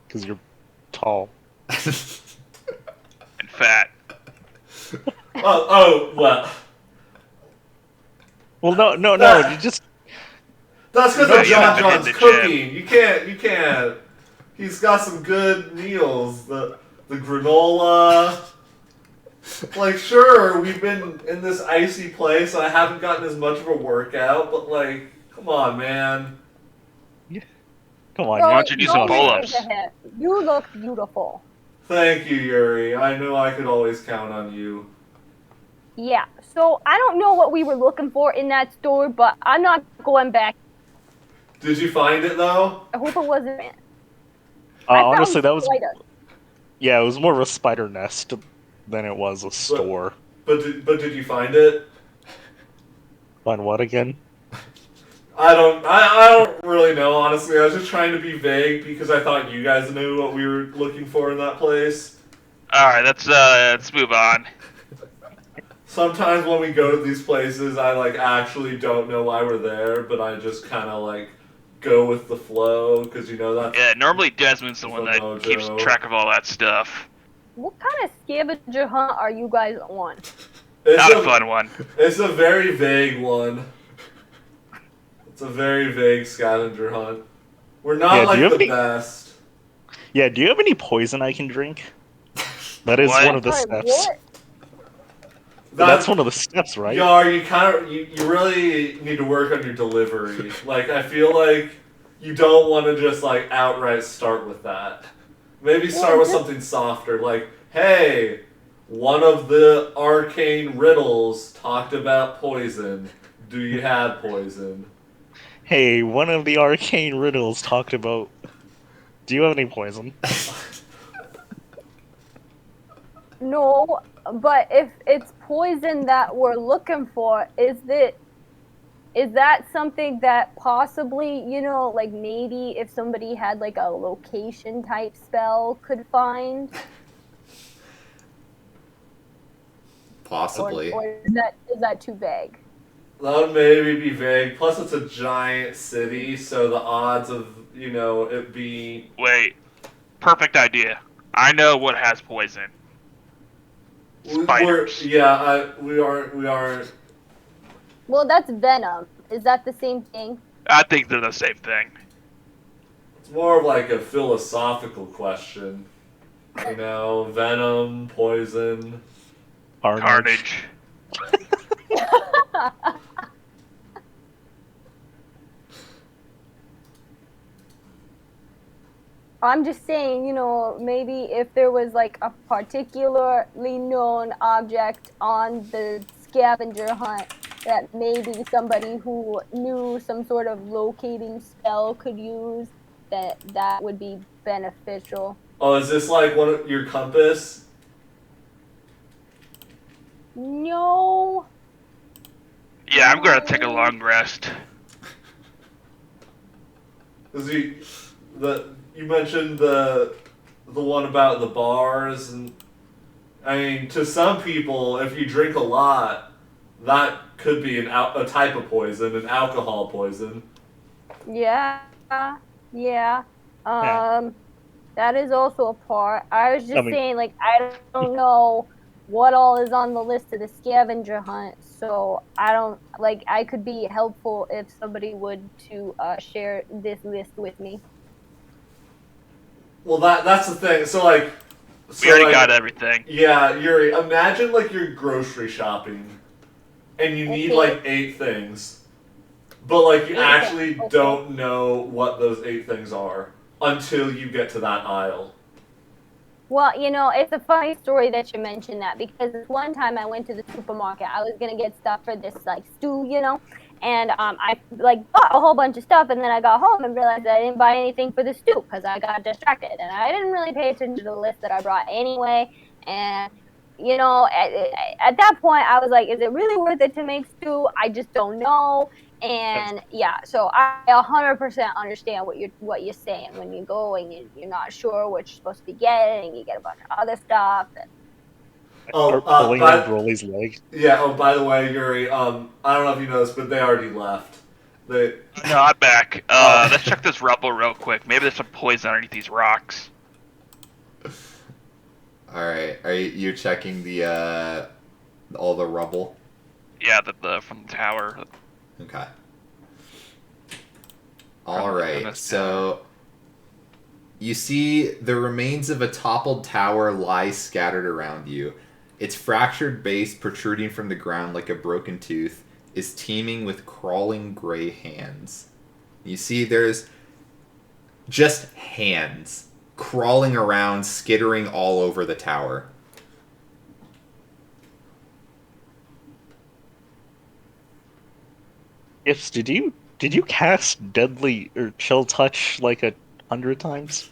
because you're tall. And fat. Well. Well, no, That- you just That's because No, of you John haven't been John's in the gym. cooking. You can't. He's got some good meals. The granola. Like, sure, we've been in this icy place. I haven't gotten as much of a workout, but like, come on, man. come on. Bro, Why don't you do some no pull-ups? reason to hit. You look beautiful. Thank you, Yuri. I knew I could always count on you. Yeah. So I don't know what we were looking for in that store, but I'm not going back. Did you find it though? I hope it wasn't. I found Honestly, that was spiders. yeah, it was more of a spider nest than it was a store. But did you find it? Find what again? I don't really know, honestly. I was just trying to be vague because I thought you guys knew what we were looking for in that place. Alright, let's move on. Sometimes when we go to these places, I like actually don't know why we're there, but I just kind of like go with the flow because you know that's Yeah, normally Desmond's the one that Mojo. keeps track of all that stuff. What kind of scavenger hunt are you guys on? it's Not a fun one. It's a very vague one. It's a very vague scavenger hunt. We're not Yeah, do like you have the any- best. Yeah, do you have any poison I can drink? That is What? one of the Sorry, steps. what? That's one of the steps, right? Yar, you kind of you really need to work on your delivery. Like I feel like you don't want to just like outright start with that. Maybe start with something softer, like, hey, one of the arcane riddles talked about poison. Do you have poison? Hey, one of the arcane riddles talked about. Do you have any poison? No, but if it's poison that we're looking for, is that something that possibly, you know, like maybe if somebody had like a location type spell could find? Possibly. Or is that too vague? That would maybe be vague. Plus, it's a giant city, so the odds of, you know, it being... Wait. Perfect idea. I know what has poison. Spiders. We aren't... Well, that's venom. Is that the same thing? I think they're the same thing. It's more of like a philosophical question. You know, venom, poison... Carnage. I'm just saying, you know, maybe if there was like a particularly known object on the scavenger hunt that maybe somebody who knew some sort of locating spell could use, that would be beneficial. Oh, is this like one of your compass? No. Yeah, I'm gonna take a long rest. Is he... you mentioned the one about the bars, and I mean, to some people, if you drink a lot, that could be a type of poison, an alcohol poison. Yeah, yeah. That is also a part. I was just saying, like, I don't know what all is on the list of the scavenger hunt, so I don't like. I could be helpful if somebody would to share this list with me. Well, that's the thing. So like, we already got everything. Yeah, Yuri. Imagine like you're grocery shopping, and you need like 8 things, but like you actually don't know what those 8 things are until you get to that aisle. Well, you know, it's a funny story that you mentioned that, because one time I went to the supermarket. I was gonna get stuff for this like stew, you know, and I like bought a whole bunch of stuff, and then I got home and realized I didn't buy anything for the stew because I got distracted, and I didn't really pay attention to the list that I brought anyway. And you know, at that point, I was like, is it really worth it to make stew? I just don't know. And yeah, so I 100% understand what you're saying when you go and you're not sure what you're supposed to be getting, and you get a bunch of other stuff. And... pulling on Broly's leg. Yeah. Oh, by the way, Yuri. I don't know if you noticed, but they already left. No, I'm back. Let's check this rubble real quick. Maybe there's some poison underneath these rocks. All right. Are you checking the all the rubble? Yeah, the from the tower. Okay. All right. So you see the remains of a toppled tower lie scattered around you. Its fractured base, protruding from the ground like a broken tooth, is teeming with crawling gray hands. You see there's just hands crawling around, skittering all over the tower. Ifs, did you cast Deadly or Chill Touch like 100 times?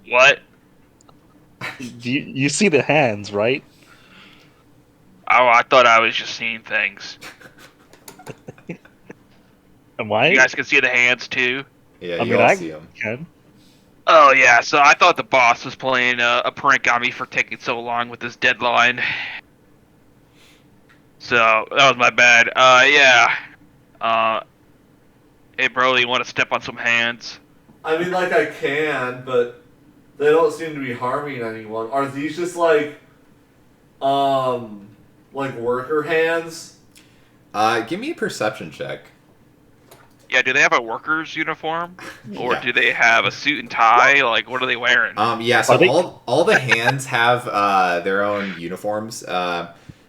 What? You see the hands, right? Oh, I thought I was just seeing things. Am I? You guys can see the hands too? Yeah, you all see them. Can. Oh yeah, so I thought the boss was playing a prank on me for taking so long with this deadline. So, that was my bad. Yeah. Hey, Broly, you want to step on some hands? I mean, like, I can, but they don't seem to be harming anyone. Are these just, like worker hands? Give me a perception check. Yeah, do they have a worker's uniform? Or do they have a suit and tie? Like, what are they wearing? Yeah, so all the hands have their own uniforms.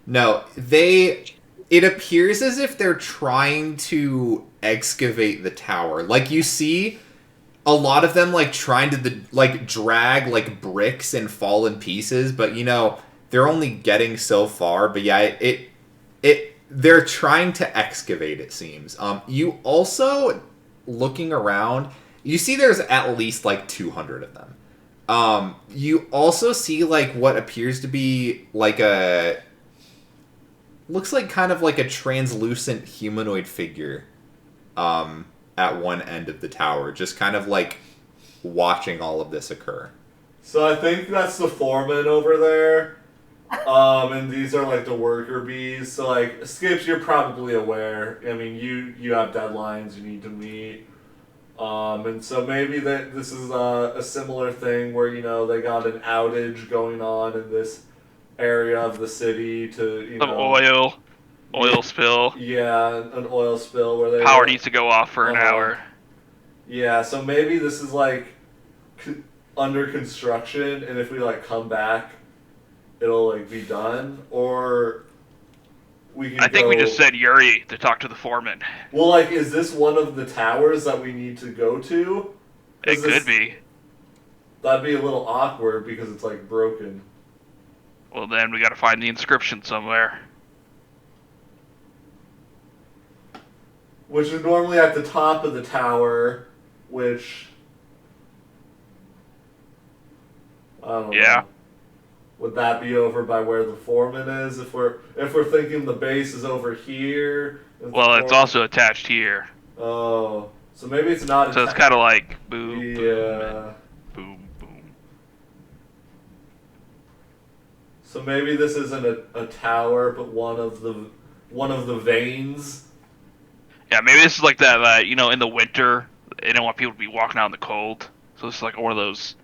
No, it appears as if they're trying to excavate the tower. Like, you see a lot of them, like, trying to, like, drag, like, bricks and fallen pieces, but, you know, they're only getting so far. But, yeah, they're trying to excavate, it seems. You also, looking around, you see there's at least, like, 200 of them. You also see, like, what appears to be, like, looks like kind of like a translucent humanoid figure at one end of the tower, just kind of like watching all of this occur. So I think that's the foreman over there. And these are like the worker bees. So like, Skips, you're probably aware. I mean, you have deadlines you need to meet. And so maybe this is a similar thing where, you know, they got an outage going on in this area of the city to, you know... oil spill. Yeah, an oil spill where they... Power needs to go off for an hour. Yeah, so maybe this is, like, under construction, and if we, like, come back, it'll, like, be done, or we can I think we just said Yuri to talk to the foreman. Well, like, is this one of the towers that we need to go to? It could be. That'd be a little awkward because it's, like, broken. Well, then we gotta find the inscription somewhere. Which is normally at the top of the tower, which... I don't know. Would that be over by where the foreman is? If we're thinking the base is over here... Well, it's also attached here. Oh, so maybe it's not. So it's kind of like boom, Yeah. boom, boom. So maybe this isn't a tower, but one of the veins. Yeah, maybe this is like that. In the winter, they don't want people to be walking out in the cold. So it's like one of those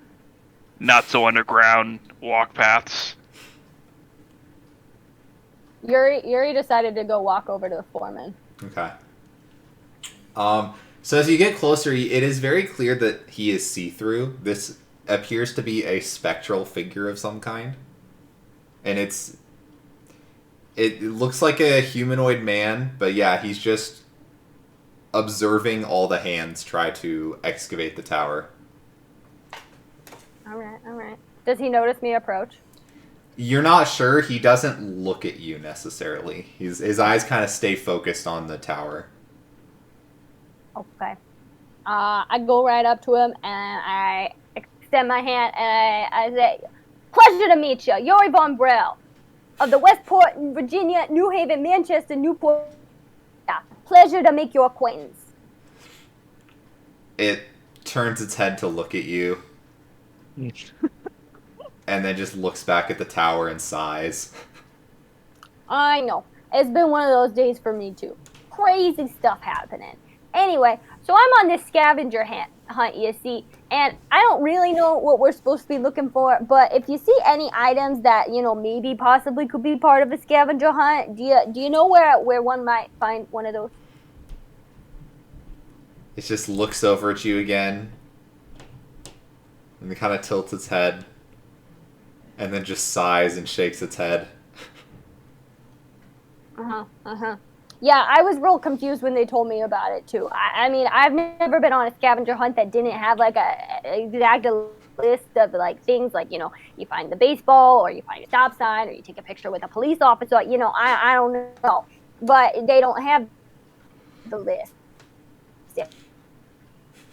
not so underground walk paths. Yuri decided to go walk over to the foreman. Okay. So as you get closer, it is very clear that he is see-through. This appears to be a spectral figure of some kind. And it looks like a humanoid man, but yeah, he's just observing all the hands try to excavate the tower. Alright. Does he notice me approach? You're not sure. He doesn't look at you necessarily. His eyes kind of stay focused on the tower. Okay. I go right up to him and I extend my hand and I say, "Pleasure to meet you, Yuri Von Braille, of the Westport, Virginia, New Haven, Manchester, Newport. Yeah, pleasure to make your acquaintance." It turns its head to look at you. And then just looks back at the tower and sighs. I know. It's been one of those days for me too. Crazy stuff happening. Anyway, so I'm on this scavenger hunt, you see, and I don't really know what we're supposed to be looking for, but if you see any items that, maybe possibly could be part of a scavenger hunt, do you know where one might find one of those? It just looks over at you again. And it kind of tilts its head. And then just sighs and shakes its head. Yeah, I was real confused when they told me about it too. I mean, I've never been on a scavenger hunt that didn't have like a exact list of like things like, you find the baseball or you find a stop sign or you take a picture with a police officer. I don't know, but they don't have the list.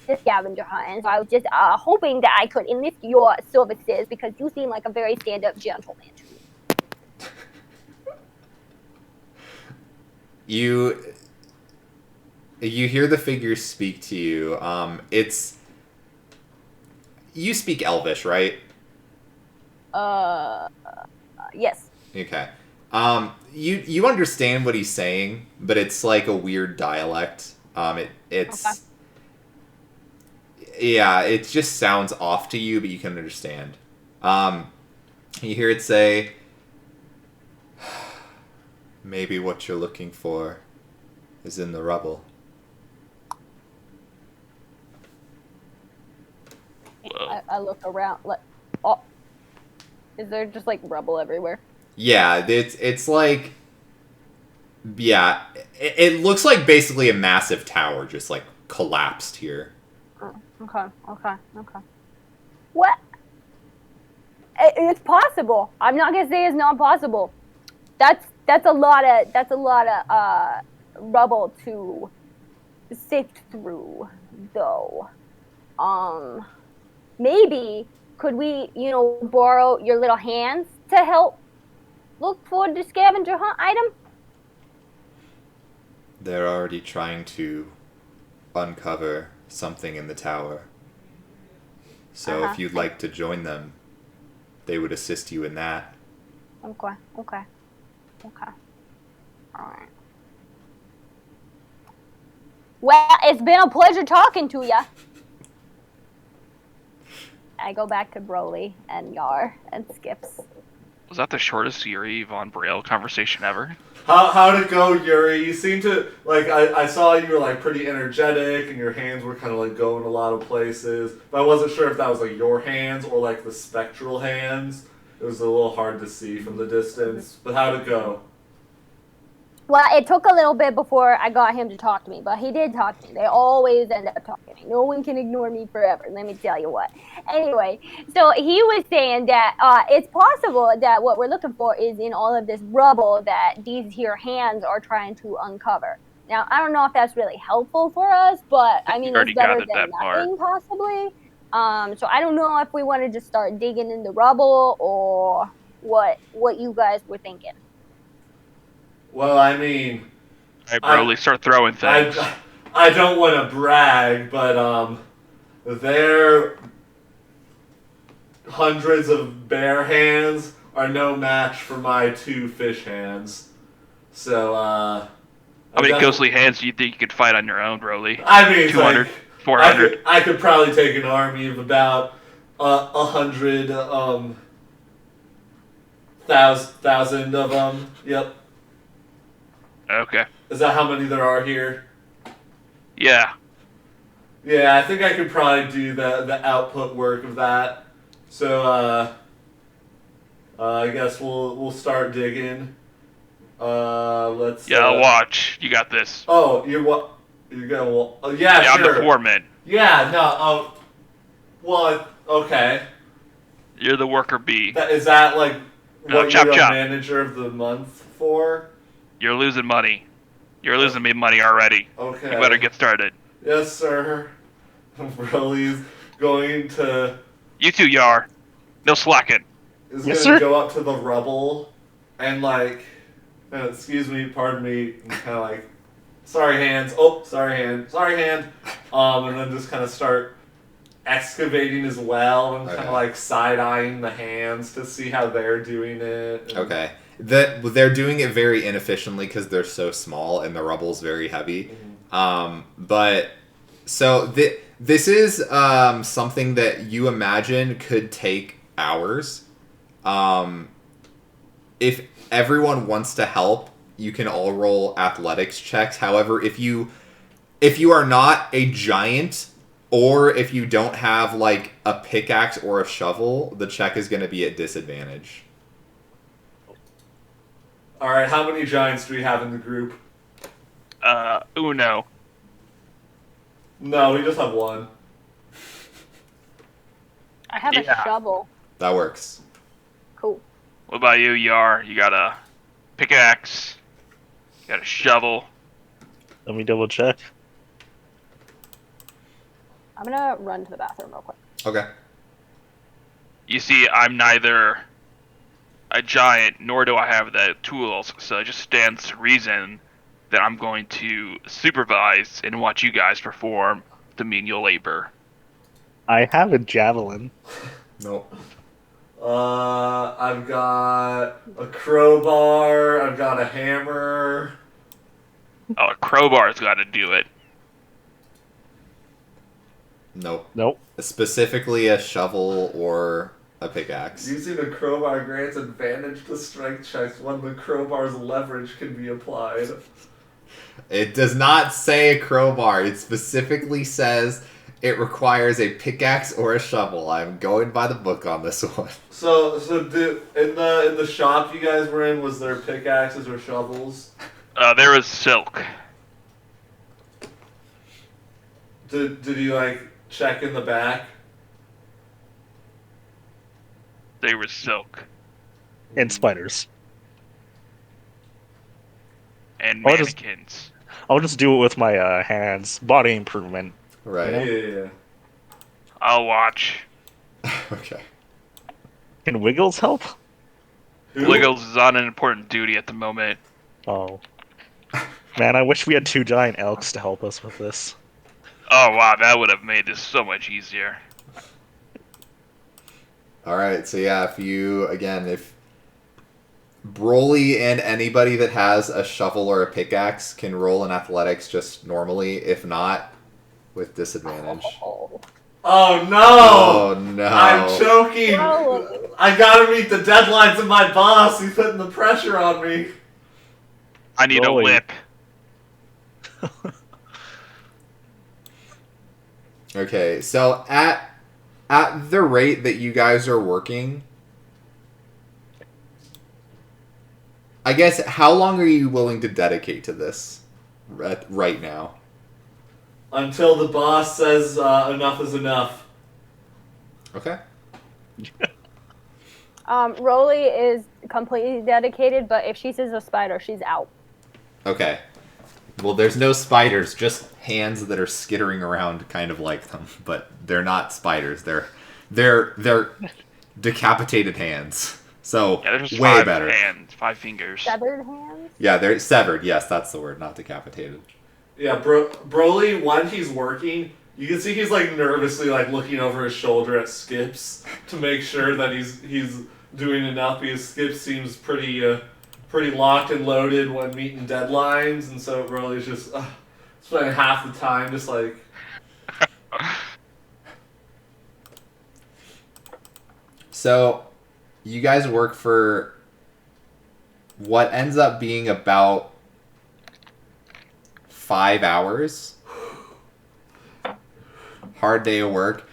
The scavenger hunt, and so I was just hoping that I could enlist your services because you seem like a very stand-up gentleman to me. You hear the figure speak to you. You speak Elvish, right? Yes. Okay. You understand what he's saying, but it's like a weird dialect. It's okay. Yeah, it just sounds off to you, but you can understand. You hear it say, "Maybe what you're looking for is in the rubble." I look around. Is there just like rubble everywhere? Yeah, it's like, yeah, it looks like basically a massive tower just like collapsed here. Okay. What? It's possible. I'm not gonna say it's not possible. That's a lot of rubble to sift through, though. Maybe could we, borrow your little hands to help look for the scavenger hunt item? They're already trying to uncover something in the tower. So if you'd like to join them, they would assist you in that. Okay. Alright. Well, it's been a pleasure talking to ya. I go back to Broly and Yar and Skips. Was that the shortest Yuri Von Braille conversation ever? How'd it go, Yuri? You seem to, I saw you were, pretty energetic, and your hands were kind of, going a lot of places. But I wasn't sure if that was, your hands or, the spectral hands. It was a little hard to see from the distance. But how'd it go? Well, it took a little bit before I got him to talk to me, but he did talk to me. They always end up talking to me. No one can ignore me forever, let me tell you what. Anyway, so he was saying that it's possible that what we're looking for is in all of this rubble that these here hands are trying to uncover. Now, I don't know if that's really helpful for us, but I mean, it's better than nothing, possibly. So I don't know if we want to just start digging in the rubble or what you guys were thinking. Well, I mean... Alright, Broly, start throwing things. I don't want to brag, but their hundreds of bear hands are no match for my 2 fish hands. So, How many ghostly hands do you think you could fight on your own, Broly? I mean, 200, like, 400? I could probably take an army of about 100, thousand of them. Yep. Okay. Is that how many there are here? Yeah. Yeah, I think I could probably do the output work of that. So, I guess we'll start digging. Let's. Yeah, I'll watch. You got this. Oh, you're what? You're gonna. Yeah, Yeah, sure. I'm the foreman. Yeah, no. Well, okay. You're the worker bee. Is that like what chop, you're chop. a manager of the month for? You're losing money. You're losing me money already. Okay. You better get started. Yes, sir. Broly's going to. You too, Yar. No slacking. Is Yes, gonna sir. go up to the rubble and like, excuse me, pardon me, and kind of like, sorry hands. Oh, sorry hand. And then just kind of start excavating as well and kind of like side-eyeing the hands to see how they're doing it. Okay. They're doing it very inefficiently because they're so small and the rubble's very heavy. But so this is something that you imagine could take hours. If everyone wants to help, you can all roll athletics checks. However, if you are not a giant, or if you don't have like a pickaxe or a shovel, the check is going to be at disadvantage. All right, how many giants do we have in the group? Uno. No, we just have one. I have a shovel. That works. Cool. What about you, Yar? You got a pickaxe. You got a shovel. Let me double check. I'm gonna run to the bathroom real quick. Okay. You see, I'm neither a giant, nor do I have the tools, so it just stands to reason that I'm going to supervise and watch you guys perform the menial labor. I have a javelin. Nope. I've got a crowbar. I've got a hammer. Oh, a crowbar's got to do it. Nope. Nope. Specifically a shovel or a pickaxe. Using a crowbar grants advantage to strength checks when the crowbar's leverage can be applied. It does not say a crowbar. It specifically says it requires a pickaxe or a shovel. I'm going by the book on this one. So in the shop you guys were in, was there pickaxes or shovels? There was silk. Did you like check in the back? There was silk. And spiders. And I'll just- mannequins. I'll just do it with my hands. Body improvement. Right. Yeah. I'll watch. Okay. Can Wiggles help? Who? Wiggles is on an important duty at the moment. Oh. Man, I wish we had 2 giant elks to help us with this. Oh wow, that would have made this so much easier. Alright, so yeah, if Broly and anybody that has a shovel or a pickaxe can roll in athletics just normally, if not, with disadvantage. Oh no! Oh no. I'm choking! No. I gotta meet the deadlines of my boss. He's putting the pressure on me. I need Rolly. a whip. Okay, so at the rate that you guys are working, I guess, how long are you willing to dedicate to this right now? Until the boss says enough is enough. Okay. Rolly is completely dedicated, but if she sees a spider, she's out. Okay. Well, there's no spiders, just hands that are skittering around kind of like them, but they're not spiders. They're decapitated hands. So, Yeah, there's just way 5 better. hands, 5 fingers. Severed hands? Yeah, they're severed. Yes, that's the word, not decapitated. Yeah, Broly, when he's working, you can see he's like nervously like looking over his shoulder at Skips to make sure that he's doing enough, because Skips seems pretty locked and loaded when meeting deadlines, and so Broly's just spending half the time just like. So, you guys work for what ends up being about 5 hours. Hard day of work.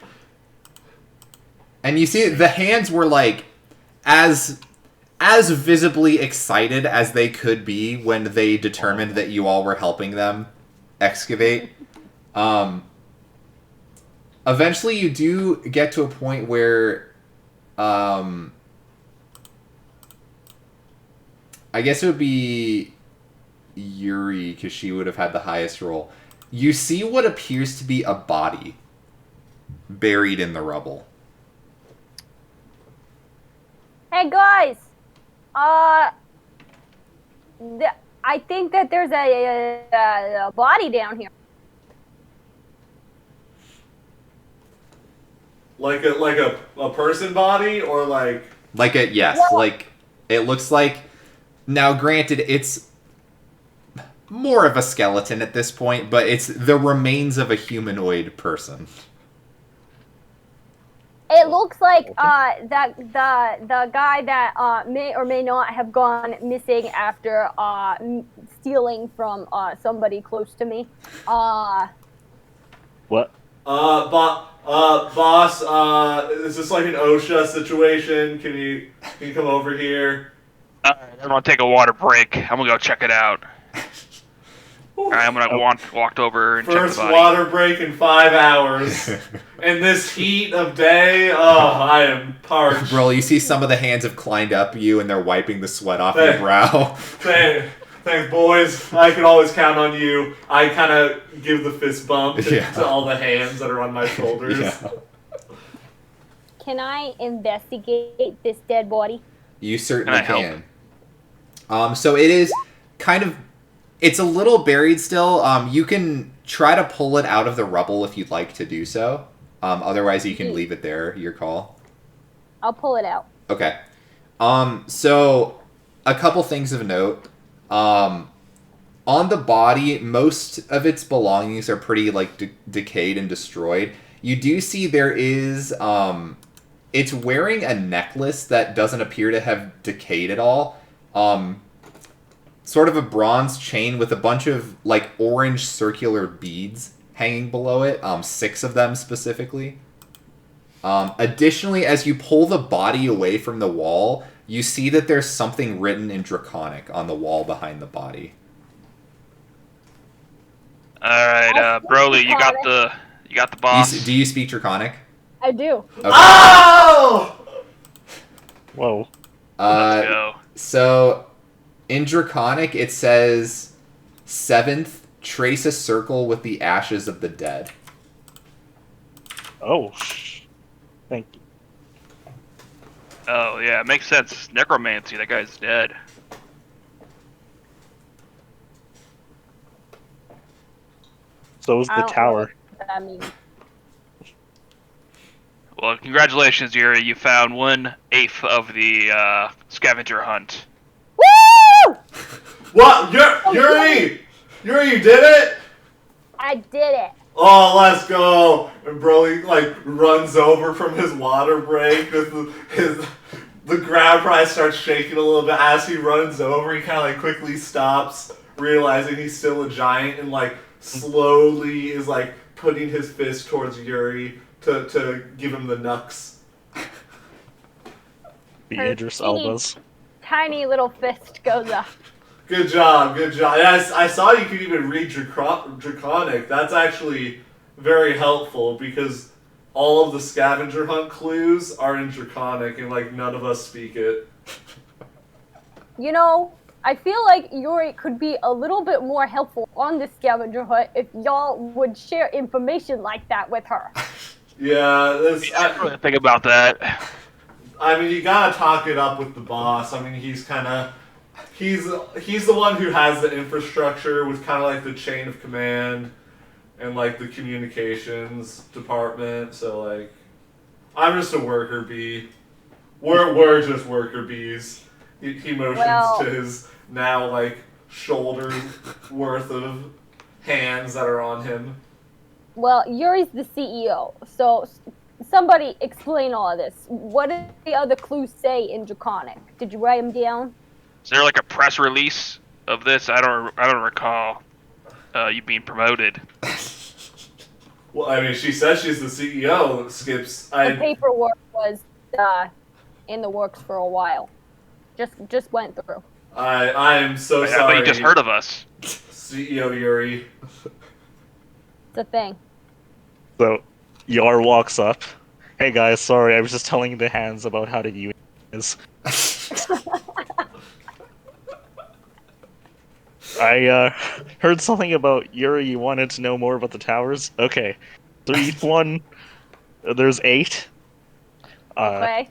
And you see the hands were like as visibly excited as they could be when they determined that you all were helping them excavate. Eventually you do get to a point where I guess it would be Yuri, because she would have had the highest roll. You see what appears to be a body buried in the rubble. Hey guys, I think that there's a body down here. Like a person body, or like a yes, Well, like it looks like. Now, granted, it's more of a skeleton at this point, but it's the remains of a humanoid person. It looks like that the guy that may or may not have gone missing after stealing from somebody close to me. What? Boss, is this like an OSHA situation? Can you come over here? I'm gonna take a water break. I'm gonna go check it out. Alright, I'm gonna walk over and check the First body. water break in 5 hours. In this heat of day, I am parched. Bro, you see some of the hands have climbed up you and they're wiping the sweat off your brow. Thanks, boys. I can always count on you. I kind of give the fist bump to all the hands that are on my shoulders. Yeah. Can I investigate this dead body? You certainly Can I can. So it is kind of... It's a little buried still. You can try to pull it out of the rubble if you'd like to do so. Otherwise, you can leave it there. Your call. I'll pull it out. Okay. So a couple things of note. On the body, most of its belongings are pretty like decayed and destroyed. You do see there is it's wearing a necklace that doesn't appear to have decayed at all. Sort of a bronze chain with a bunch of like orange circular beads hanging below it. 6 of them specifically. Additionally, as you pull the body away from the wall, you see that there's something written in Draconic on the wall behind the body. Alright, Broly, you got the boss. Do you speak Draconic? I do. Okay. Oh! Whoa. Let's go. So, in Draconic, it says, 7th, trace a circle with the ashes of the dead. Oh. Thank you. Oh, yeah, it makes sense. Necromancy, that guy's dead. So is I the don't know tower. what that means. Well, congratulations, Yuri. You found 1/8 of the scavenger hunt. Woo! What? Yuri, you did it! I did it. Oh, let's go! And Broly like runs over from his water break. The ground probably starts shaking a little bit as he runs over. He kind of like quickly stops, realizing he's still a giant, and like slowly is like putting his fist towards Yuri to give him the knucks. The Idris Elbas. Tiny little fist goes up. Good job. Yes, I saw you could even read Draconic. That's actually very helpful because all of the scavenger hunt clues are in Draconic and like none of us speak it. You know, I feel like Yuri could be a little bit more helpful on the scavenger hunt if y'all would share information like that with her. Yeah, I didn't really think about that. I mean, you gotta talk it up with the boss. I mean, he's kind of he's the one who has the infrastructure with kind of like the chain of command and like the communications department. So like, I'm just a worker bee. We're just worker bees. He motions to his now like shoulder worth of hands that are on him. Well, Yuri's the CEO, so somebody explain all of this. What did the other clues say in Draconic? Did you write them down? Is there like a press release of this? I don't recall you being promoted. Well, I mean, she says she's the CEO. Skips. The paperwork was in the works for a while. Just went through. I am so I sorry. thought you just heard of us. CEO Yuri. It's a thing. So, Yar walks up. Hey guys, sorry, I was just telling the hands about how to use this. I heard something about Yuri. You wanted to know more about the towers? Okay. So each one, there's 8. Okay.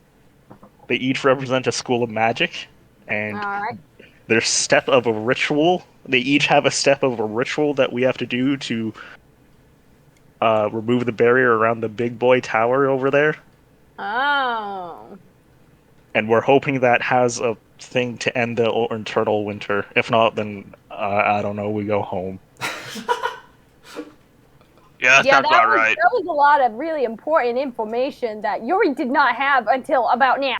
They each represent a school of magic, and Alright. their step of a ritual. They each have a step of a ritual that we have to do to remove the barrier around the big boy tower over there. Oh. And we're hoping that has a thing to end the eternal winter. If not, then I don't know. We go home. Yeah, that sounds about right. That was a lot of really important information that Yuri did not have until about now.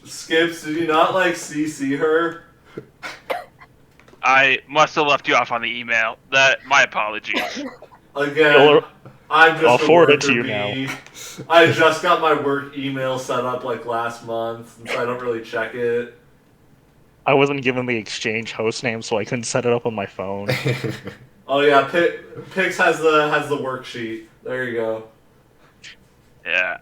Skips, did you not like CC her? I must have left you off on the email. My apologies. Again, I'm just I'll a forward worker it to you bee. now. I just got my work email set up like last month, so I don't really check it. I wasn't given the exchange host name, so I couldn't set it up on my phone. Oh yeah, Pix has the worksheet. There you go. Yeah.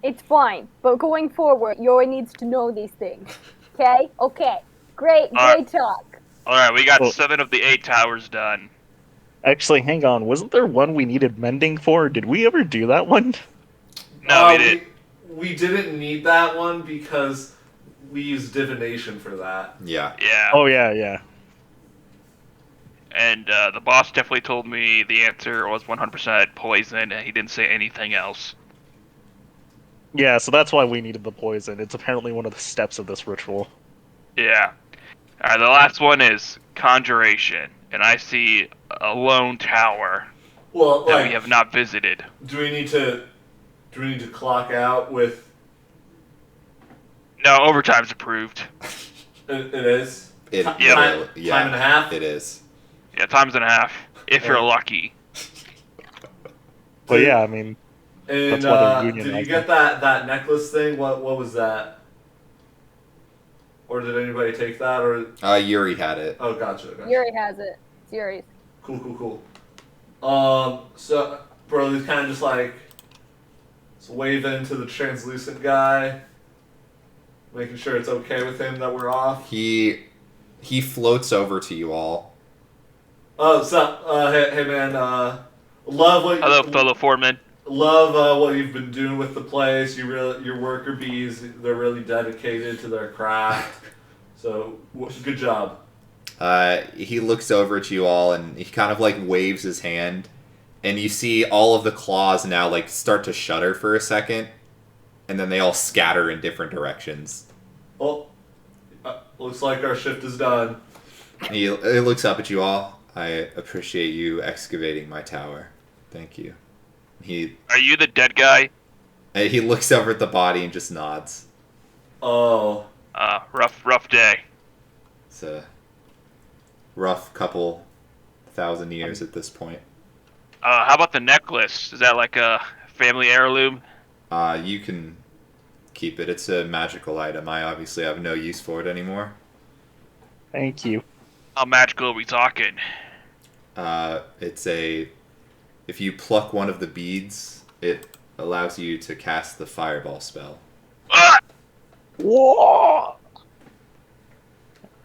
It's fine, but going forward, Yuri needs to know these things. Okay? Okay. Great talk. Alright, we got 7 of the 8 towers done. Actually, hang on. Wasn't there one we needed mending for? Did we ever do that one? No, we didn't. We didn't need that one because we used divination for that. Yeah. Yeah. Oh, yeah. And the boss definitely told me the answer was 100% poison, and he didn't say anything else. Yeah, so that's why we needed the poison. It's apparently one of the steps of this ritual. Yeah. Alright, the last one is conjuration, and I see a lone tower that we have not visited. Do we need to clock out with? No, overtime's approved. It is. Yeah. Time and a half. It is. Yeah, times and a half, if you're lucky. But yeah, I mean, And that's why they're did you unionized. get that necklace thing? What was that? Or did anybody take that? Or Yuri had it. oh, gotcha. Yuri has it. It's Yuri's. Cool. So Broly's kind of just like waving to the translucent guy, making sure it's okay with him that we're off. He floats over to you all. Oh, so hey man, love what Hello, fellow foreman. Love what you've been doing with the place. Your worker bees, they're really dedicated to their craft. So good job. He looks over at you all and he kind of like waves his hand, and you see all of the claws now like start to shudder for a second, and then they all scatter in different directions. Well, looks like our shift is done. He looks up at you all. I appreciate you excavating my tower. Thank you. Are you the dead guy? He looks over at the body and just nods. Oh. Rough day. It's a rough couple thousand years at this point. How about the necklace? Is that like a family heirloom? You can keep it. It's a magical item. I obviously have no use for it anymore. Thank you. How magical are we talking? If you pluck one of the beads, it allows you to cast the fireball spell. Ah! Whoa!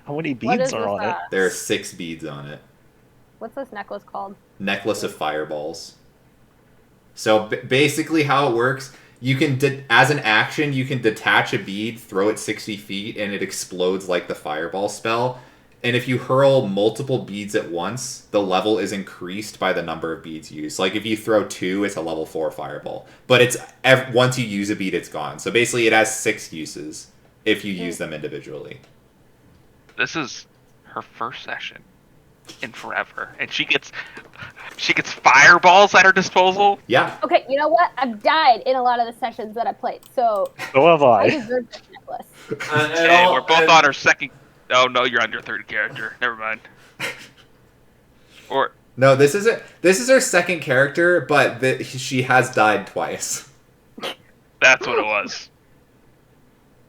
How many beads are on it? There are 6 beads on it. What's this necklace called? Necklace of fireballs. So basically how it works You can, as an action, you can detach a bead, throw it 60 feet, and it explodes like the fireball spell. And if you hurl multiple beads at once, the level is increased by the number of beads used. Like if you throw 2, it's a level 4 fireball. But it's once you use a bead, it's gone. So basically, it has 6 uses if you use them individually. This is her first session in forever, and she gets fireballs at her disposal. Yeah. Okay, you know what? I've died in a lot of the sessions that I played, so So have I I. deserve this necklace. Hey, we're both on our second. Oh no, you're on your third character. Never mind. Or No, this is her second character, but she has died twice. that's what it was.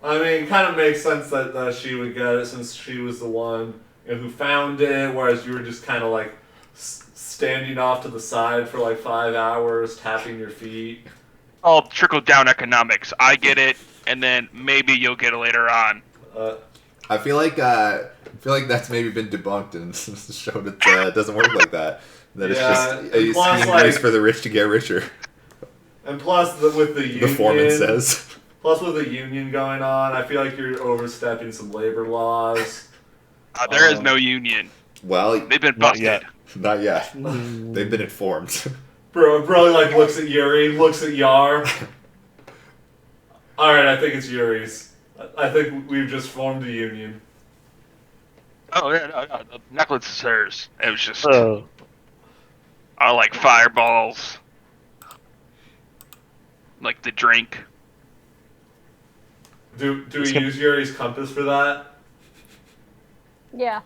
I mean, it kind of makes sense that she would get it since she was the one who found it, whereas you were just kind of like standing off to the side for like 5 hours, tapping your feet. All trickle down economics. I get it, and then maybe you'll get it later on. I feel like that's maybe been debunked and shown it doesn't work like that. That it's just a scheme used for the rich to get richer. And plus, with the union, the foreman says. Plus, with the union going on, I feel like you're overstepping some labor laws. There is no union. Well, they've been busted. Not yet. They've been informed. Bro like looks at Yuri, looks at Yar. All right, I think it's Yuri's. I think we've just formed a union. Oh yeah, no, the necklace is hers. It was just I like fireballs, like the drink. Do we use Yuri's compass for that? Yeah.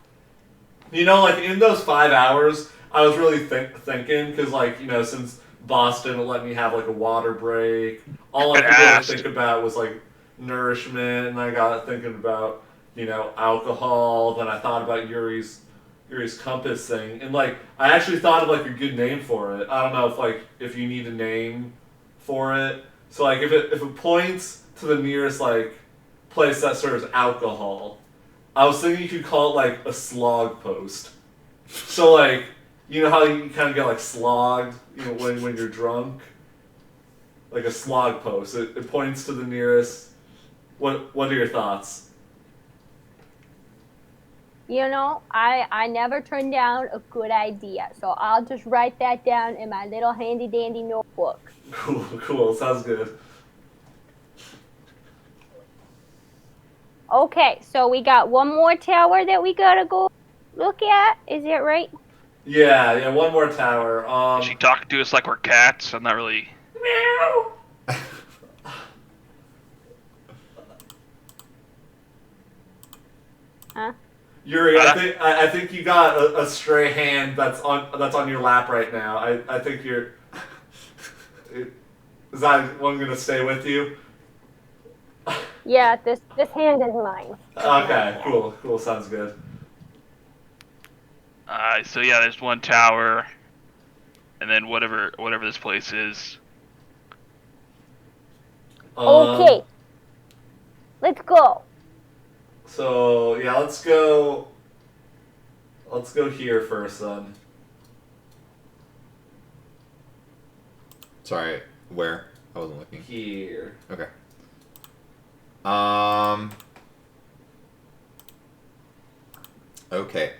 You know, like in those 5 hours, I was really thinking because, like, you know, since Boston would let me have like a water break, all I could really think about was like nourishment, and I got thinking about, you know, alcohol. Then I thought about Yuri's compass thing, and like I actually thought of like a good name for it. I don't know if you need a name for it. So like if it points to the nearest like place that serves alcohol, I was thinking you could call it like a slog post. So like, you know how you kind of get like slogged, you know, when you're drunk? Like a slog post. It points to the nearest. What are your thoughts? You know, I never turn down a good idea, so I'll just write that down in my little handy dandy notebook. Cool. Sounds good. Okay, so we got one more tower that we gotta go look at. Is that right? Yeah, one more tower. Is she talking to us like we're cats? I'm not really. Meow. Huh? Yuri, I think you got a stray hand that's on your lap right now. I think you're. Is that one gonna stay with you? Yeah, this hand is mine. Okay, cool. Sounds good. So yeah, there's one tower, and then whatever this place is. Okay. Let's go. So yeah, let's go. Let's go here first then. Sorry, where? I wasn't looking. Here. Okay. Okay.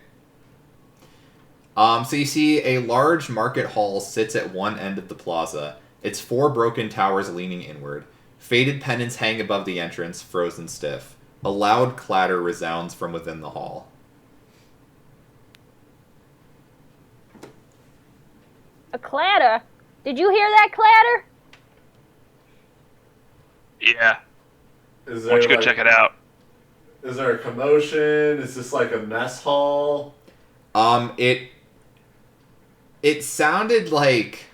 So you see a large market hall sits at one end of the plaza. Its 4 broken towers leaning inward. Faded pennants hang above the entrance, frozen stiff. A loud clatter resounds from within the hall. A clatter? Did you hear that clatter? Yeah. Why don't you go check it out? Is there a commotion? Is this like a mess hall? It sounded like...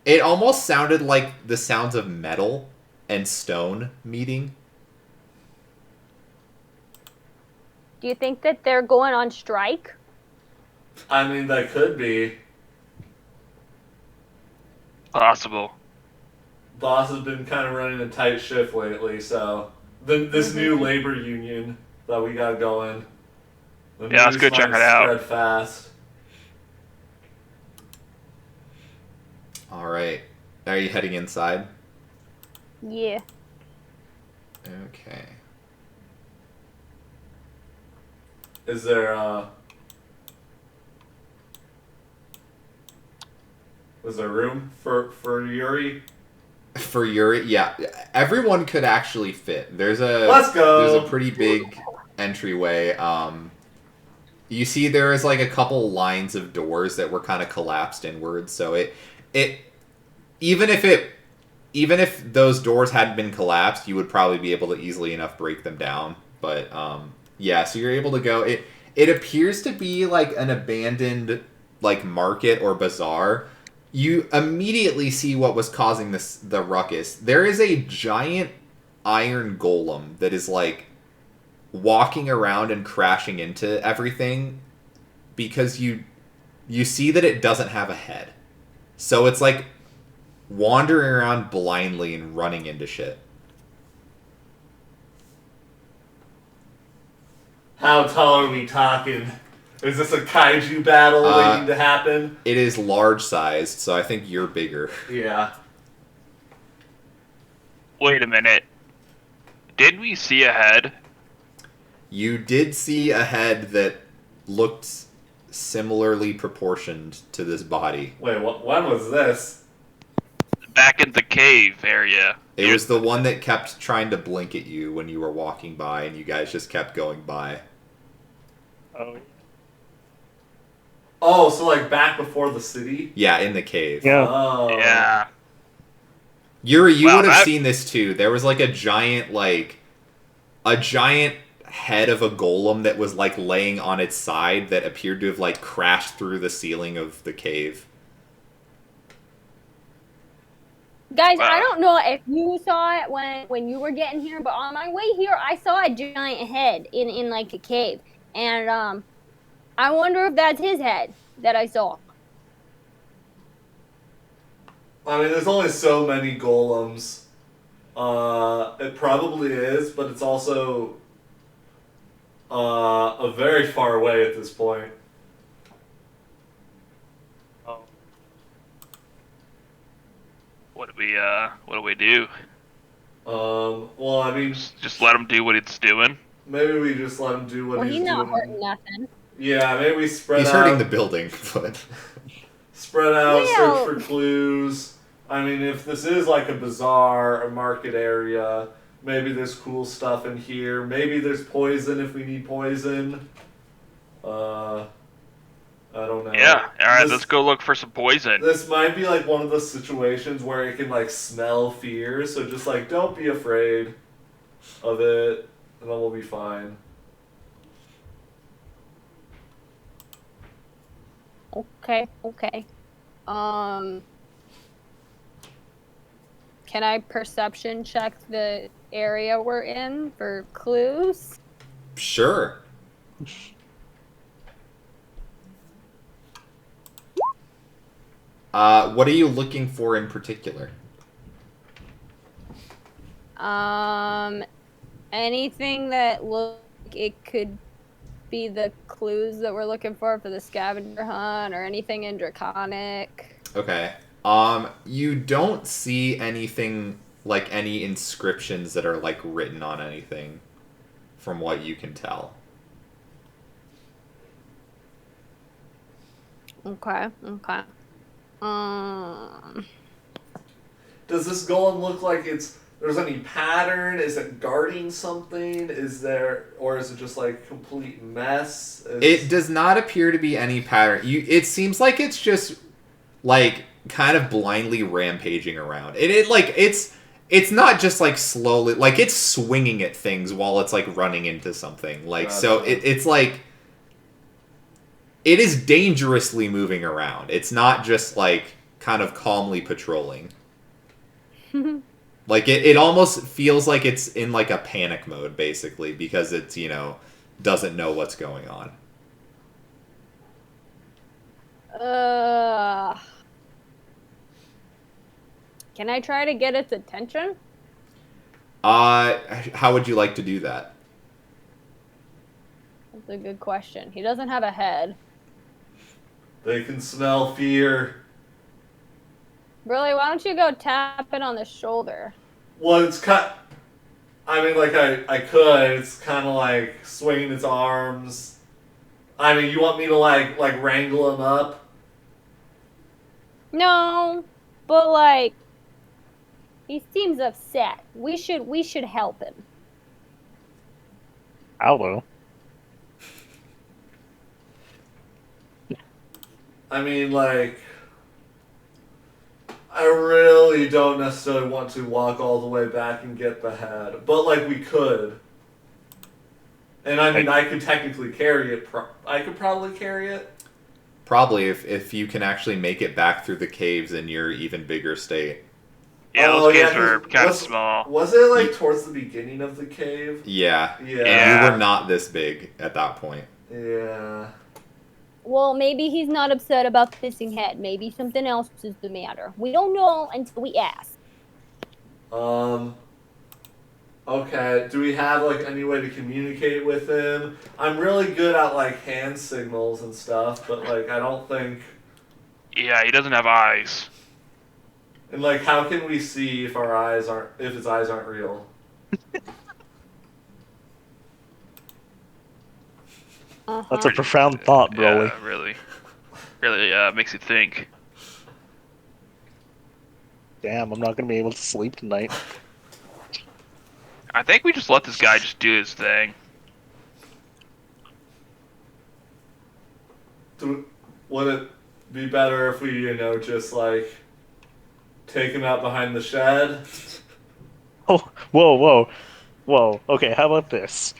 It almost sounded like the sounds of metal and stone meeting. Do you think that they're going on strike? I mean, that could be. Possible. Boss has been kind of running a tight shift lately, so this new labor union that we got going. Yeah, let's go check it out. Spread fast. All right. Are you heading inside? Yeah. Okay. Is there was there room for Yuri? For Yuri, yeah, everyone could actually fit. Let's go. There's a pretty big entryway. You see, there is like a couple lines of doors that were kind of collapsed inwards. So it even if those doors hadn't been collapsed, you would probably be able to easily enough break them down. But yeah, so you're able to go. It appears to be like an abandoned like market or bazaar. You immediately see what was causing the ruckus. There is a giant iron golem that is like walking around and crashing into everything because you see that it doesn't have a head. So it's like wandering around blindly and running into shit. How tall are we talking? Is this a kaiju battle waiting to happen? It is large sized, so I think you're bigger. Yeah. Wait a minute. Did we see a head? You did see a head that looked similarly proportioned to this body. Wait, when was this? Back in the cave area. It was the one that kept trying to blink at you when you were walking by, and you guys just kept going by. Oh. Oh, so like back before the city? Yeah, in the cave. Yeah. Oh. Yeah. Yuri, you Wow, would have that- seen this too. There was like a giant head of a golem that was like laying on its side that appeared to have like crashed through the ceiling of the cave. Guys, Wow. I don't know if you saw it when you were getting here, but on my way here, I saw a giant head in like a cave, and I wonder if that's his head that I saw. I mean, there's only so many golems. It probably is, but it's also a very far away at this point. Oh. What do we do? Well, I mean, Just let him do what it's doing. maybe we just let him do what Well, he's he's not doing. hurting nothing. Yeah, maybe we spread He's out. hurting the building, but Spread out, Well- search for clues. I mean, if this is like a bazaar, a market area, maybe there's cool stuff in here. Maybe there's poison if we need poison. I don't know. Yeah. All right. This- Let's go look for some poison. This might be like one of those situations where it can like smell fear, so just like don't be afraid of it, and then we'll be fine. Okay. Can I perception check the area we're in for clues? sure. What are you looking for in particular? Anything that look like it could be the clues that we're looking for the scavenger hunt, or anything in Draconic. Okay. You don't see anything like any inscriptions that are like written on anything, from what you can tell. Okay. Does this golem look like there's any pattern? Is it guarding something? Or is it just like complete mess? It does not appear to be any pattern. It seems like it's just like kind of blindly rampaging around. It's not just like slowly, like it's swinging at things while it's like running into something. Like so Gotcha. it's like it is dangerously moving around. It's not just like kind of calmly patrolling. Like it almost feels like it's in like a panic mode basically because it's, doesn't know what's going on. Can I try to get its attention? How would you like to do that? That's a good question. He doesn't have a head. They can smell fear. Really? Why don't you go tap it on the shoulder? Well, it's cut. I mean, like, I could. It's kind of like swinging its arms. I mean, you want me to, like wrangle him up? No, but like, he seems upset. We should help him. Hello. I mean, like, I really don't necessarily want to walk all the way back and get the head. But, like, we could. And I mean, I could technically carry it. I could probably carry it. Probably if you can actually make it back through the caves in your even bigger state. Yeah, Oh, those caves yeah, were 'cause kind of small. Was it, like, towards the beginning of the cave? Yeah. Yeah. You were not this big at that point. Yeah. Well, maybe he's not upset about the missing head. Maybe something else is the matter. We don't know until we ask. Okay, do we have, like, any way to communicate with him? I'm really good at, like, hand signals and stuff, but, like, I don't think... Yeah, he doesn't have eyes. And, like, how can we see if his eyes aren't real? That's a profound thought, Broly. Yeah, really makes you think. Damn, I'm not gonna be able to sleep tonight. I think we just let this guy just do his thing. Would it be better if we, just, like, take him out behind the shed? Oh, whoa. Okay, how about this?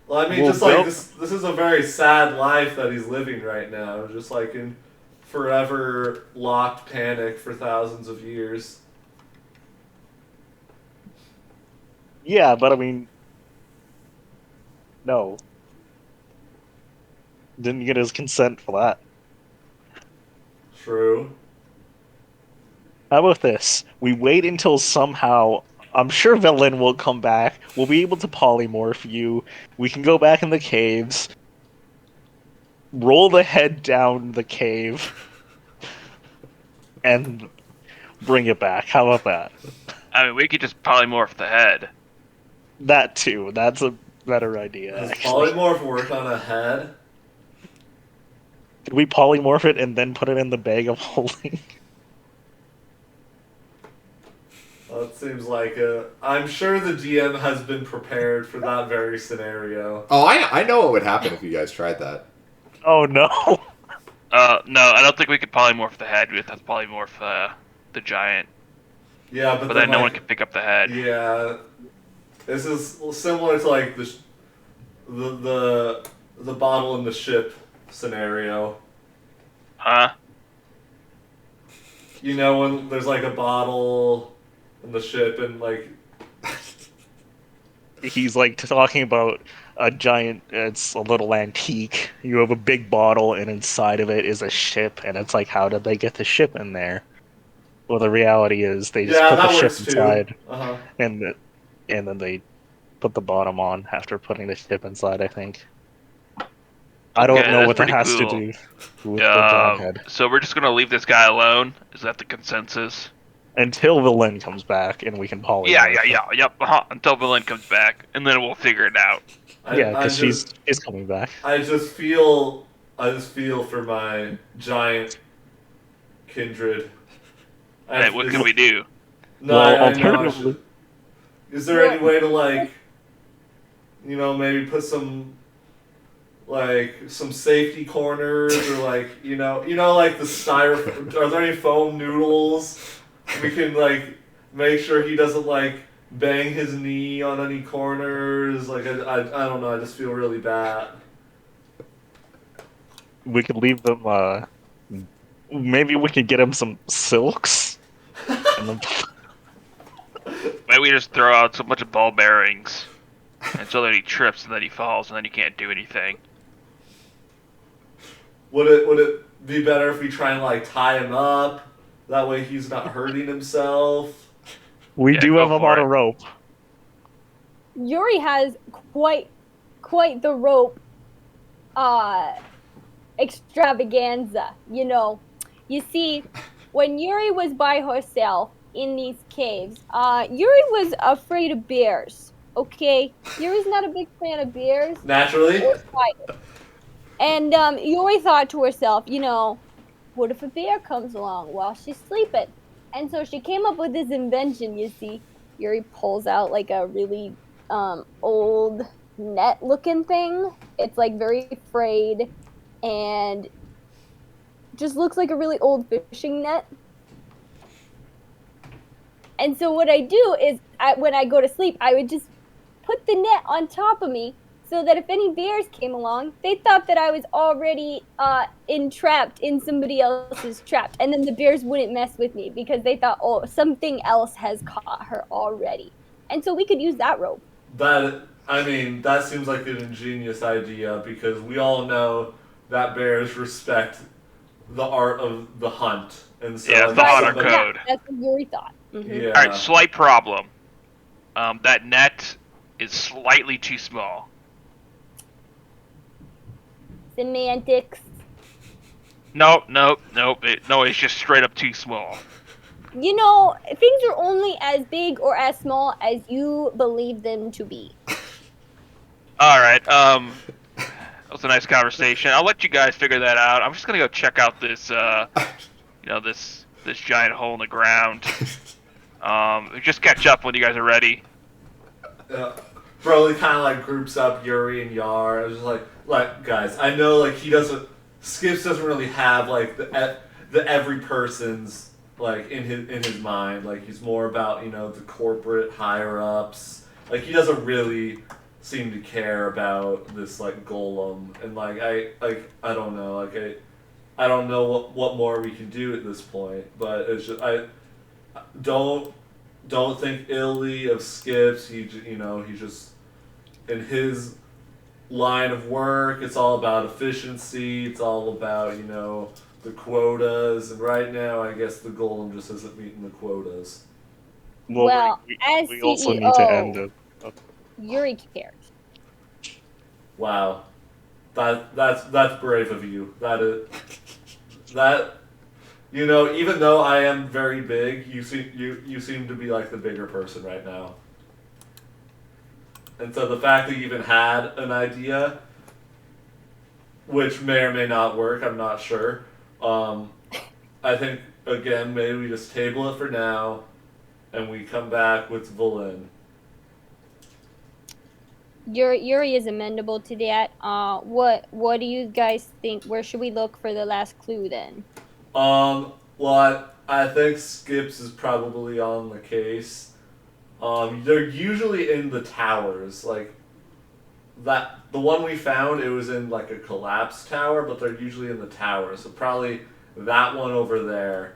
Well, I mean, Well, just like Bill- this is a very sad life that he's living right now. Just like in forever locked panic for thousands of years. Yeah, but I mean, no. Didn't get his consent for that. True. How about this? We wait until somehow, I'm sure Velen will come back. We'll be able to polymorph you. We can go back in the caves. Roll the head down the cave. And bring it back. How about that? I mean, we could just polymorph the head. That too. That's a better idea, Does actually. polymorph work on a head? Could we polymorph it and then put it in the bag of holding? Well, it seems like I'm sure the DM has been prepared for that very scenario. Oh, I know what would happen if you guys tried that. Oh no! No, I don't think we could polymorph the head. We'd have to polymorph the giant. Yeah, But then no one can pick up the head. Yeah, this is similar to like the bottle in the ship scenario. Huh? You know when there's like a bottle in the ship and like He's like talking about a giant, it's a little antique. You have a big bottle and inside of it is a ship, and it's like, how did they get the ship in there? Well, the reality is they just put the ship inside, Uh-huh. and then they put the bottom on after putting the ship inside, I think. I don't Okay, know that's what that pretty has cool. to do with the giant head. So we're just gonna leave this guy alone? Is that the consensus? Until Velen comes back and we can polymorph. Yep. Until Villain comes back, and then we'll figure it out. Yeah, because she's coming back. I just feel for my giant kindred. Hey, what can we do? No, Well, I know I alternatively- should. Is there any way to like, maybe put some safety corners or like like the styrofoam? Are there any foam noodles? We can like make sure he doesn't like bang his knee on any corners. Like I don't know. I just feel really bad. We could leave them, maybe we could get him some silks. And then Maybe we just throw out a bunch of ball bearings until that he trips and then he falls and then he can't do anything. Would it be better if we try and like tie him up? That way he's not hurting himself. we Yeah, do go have him for on it. a rope. Yuri has quite the rope extravaganza, You see, when Yuri was by herself in these caves, Yuri was afraid of bears. Okay, Yuri's not a big fan of bears. Naturally. Or spiders. And Yuri thought to herself, what if a bear comes along while she's sleeping? And so she came up with this invention, you see. Yuri pulls out like a really old net looking thing. It's like very frayed and just looks like a really old fishing net. And so what I do is when I go to sleep, I would just put the net on top of me so that if any bears came along, they thought that I was already entrapped in somebody else's trap. And then the bears wouldn't mess with me because they thought, oh, something else has caught her already. And so we could use that rope. That seems like an ingenious idea because we all know that bears respect the art of the hunt. And so yeah, the honor code. Yeah, that's what Yuri thought. Mm-hmm. Yeah. Alright, slight problem. That net is slightly too small. Semantics. Nope. It's just straight up too small. Things are only as big or as small as you believe them to be. Alright, that was a nice conversation. I'll let you guys figure that out. I'm just gonna go check out this, this giant hole in the ground. Just catch up when you guys are ready. Broly kind of like groups up Yuri and Yar. It's just like guys, I know like Skips doesn't really have like the every person's like in his mind. Like he's more about the corporate higher ups. Like he doesn't really seem to care about this like golem. And I don't know. I don't know what more we can do at this point. But it's just don't think illy of Skips. He's just in his line of work. It's all about efficiency. It's all about the quotas. And right now, I guess the golem just isn't meeting the quotas. Well, as we CEO, also need to end it. Yuri cares. Wow, that's brave of you. Even though I am very big, you seem to be like the bigger person right now. And so the fact that you even had an idea, which may or may not work, I'm not sure. I think again maybe we just table it for now, and we come back with Valen. Yuri is amendable to that. What do you guys think? Where should we look for the last clue then? Well, I think Skips is probably on the case. They're usually in the towers, like that. The one we found, it was in like a collapsed tower, but they're usually in the towers. So probably that one over there.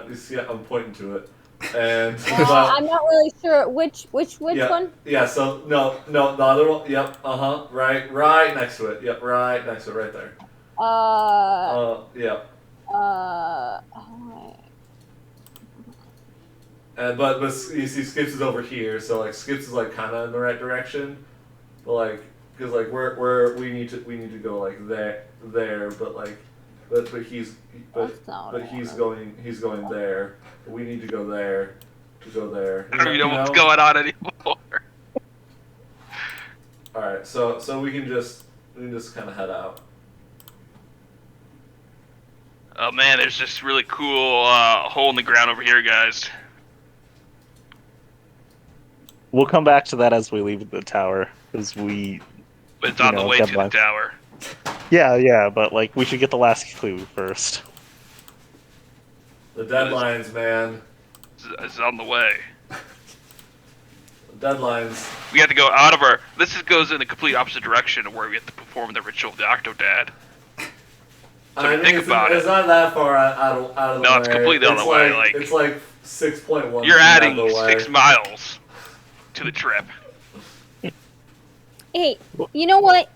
You see, I'm pointing to it, and I'm not really sure which one. Yeah. So no, the other one. Yep. Right next to it. Yep. Right next to it, right there. Yep. But you see, Skips is over here, so like Skips is like kind of in the right direction, but like because like we need to go like there, but he's going there. But we need to go there to go there. I don't even know what's going on anymore. All right, so we can just kind of head out. Oh man, there's this really cool hole in the ground over here, guys. We'll come back to that as we leave the tower, because It's on the way to the tower. Yeah, but like we should get the last clue first. The deadlines, man. It's on the way. The deadlines. We have to go out of our. Goes in the complete opposite direction of where we have to perform the ritual of the Octodad. So think about it. It's not that far out of the way. No, it's completely on the way. Like it's like 6.1. You're adding 6 miles to the trip. Hey, you know what?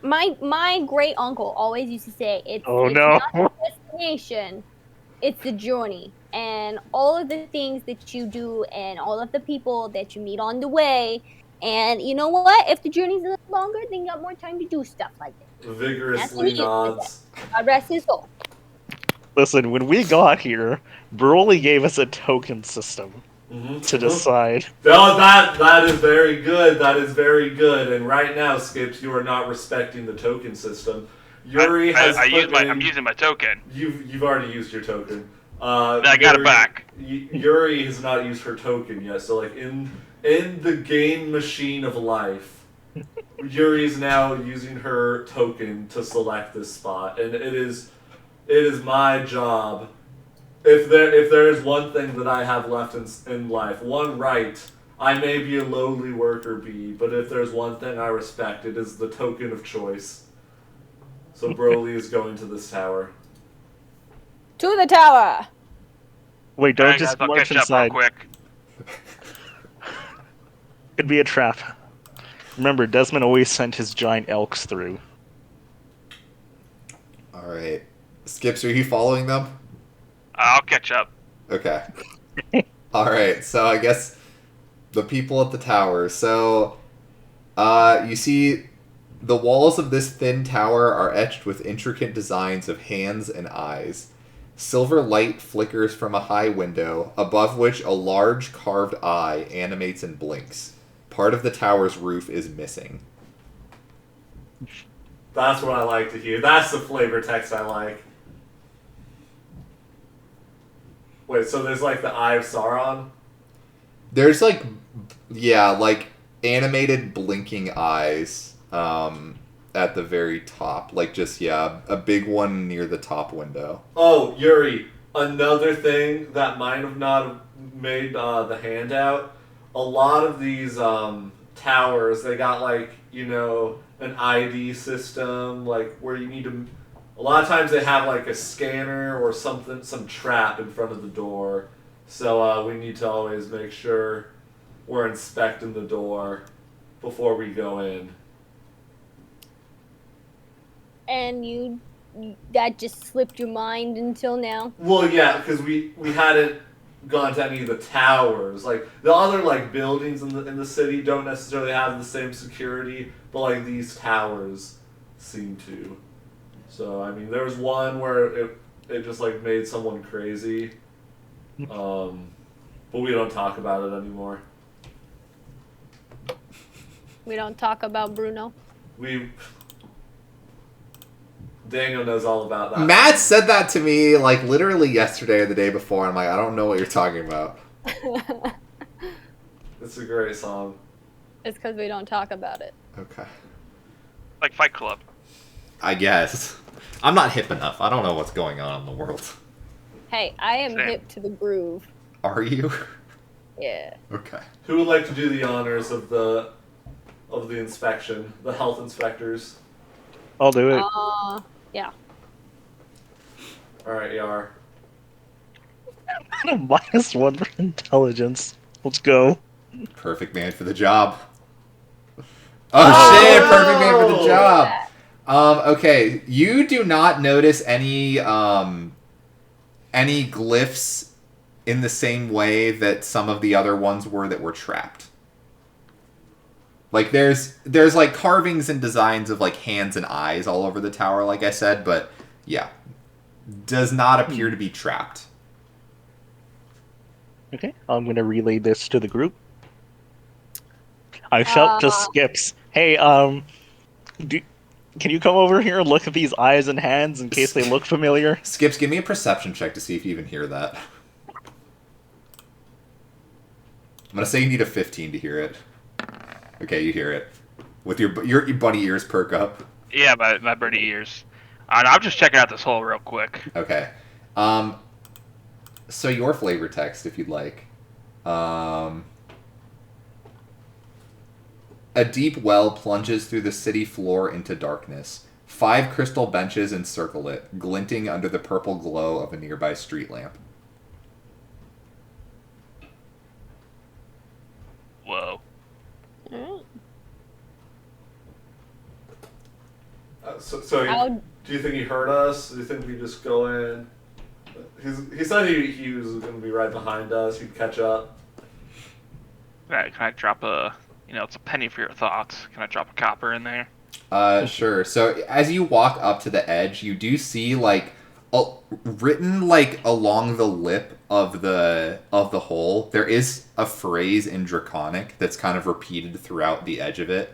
My great uncle always used to say, it's not the destination, it's the journey. And all of the things that you do and all of the people that you meet on the way. And you know what? If the journey's a little longer, then you got more time to do stuff like this. Vigorously nods. God rest his soul. Listen, when we got here, Broly gave us a token system to decide. No, that is very good. That is very good. And right now, Skips, you are not respecting the token system. Yuri I'm using my token. You've already used your token. I got it back. Yuri has not used her token yet. So like in the game machine of life, Yuri is now using her token to select this spot, and it is my job. If there is one thing that I have left in life, one right, I may be a lowly worker bee, but if there's one thing I respect, it is the token of choice. So Broly is going to this tower. To the tower! Wait, don't Alright, just guys, I'll march catch up inside. real quick. Could be a trap. Remember, Desmond always sent his giant elks through. Alright. Skips, are you following them? I'll catch up. Okay. Alright, so I guess the people at the tower. So, you see the walls of this thin tower are etched with intricate designs of hands and eyes. Silver light flickers from a high window, above which a large carved eye animates and blinks. Part of the tower's roof is missing. That's what I like to hear. That's the flavor text I like. Wait, so there's like the Eye of Sauron? There's like animated blinking eyes at the very top. Like just, a big one near the top window. Oh, Yuri, another thing that might have not made the handout, a lot of these towers, they got like, an ID system, like where you need to... A lot of times they have like a scanner or something, some trap in front of the door. So we need to always make sure we're inspecting the door before we go in. And that just slipped your mind until now? Well, yeah, because we hadn't gone to any of the towers. Like the other like buildings in the city don't necessarily have the same security, but like these towers seem to. So I mean, there was one where it just like made someone crazy, but we don't talk about it anymore. We don't talk about Bruno? Daniel knows all about that. Matt said that to me like literally yesterday or the day before. I'm like, I don't know what you're talking about. It's a great song. It's because we don't talk about it. Okay. Like Fight Club. I guess. I'm not hip enough. I don't know what's going on in the world. Hey, I am Same. hip to the groove. Are you? Yeah. Okay. Who would like to do the honors of the inspection? The health inspectors. I'll do it. Yeah. All right, Yar. -1 for intelligence. Let's go. Perfect man for the job. Oh shit! Perfect man for the job. Okay, you do not notice any glyphs in the same way that some of the other ones were that were trapped. Like there's like carvings and designs of like hands and eyes all over the tower, like I said, but yeah, does not appear to be trapped. Okay, I'm gonna relay this to the group. I shout to Skips. Hey, can you come over here and look at these eyes and hands in case they look familiar? Skips, give me a perception check to see if you even hear that. I'm gonna say you need a 15 to hear it. Okay, you hear it. With your bunny ears perk up. Yeah, my birdie ears. I'm just checking out this hole real quick. Okay. So your flavor text, if you'd like. A deep well plunges through the city floor into darkness. 5 crystal benches encircle it, glinting under the purple glow of a nearby street lamp. Whoa. So do you think he heard us? Do you think we just go in? He said he was going to be right behind us. He'd catch up. Can I drop it's a penny for your thoughts. Can I drop a copper in there? Sure. So as you walk up to the edge, you do see like written like along the lip of the hole, there is a phrase in Draconic that's kind of repeated throughout the edge of it.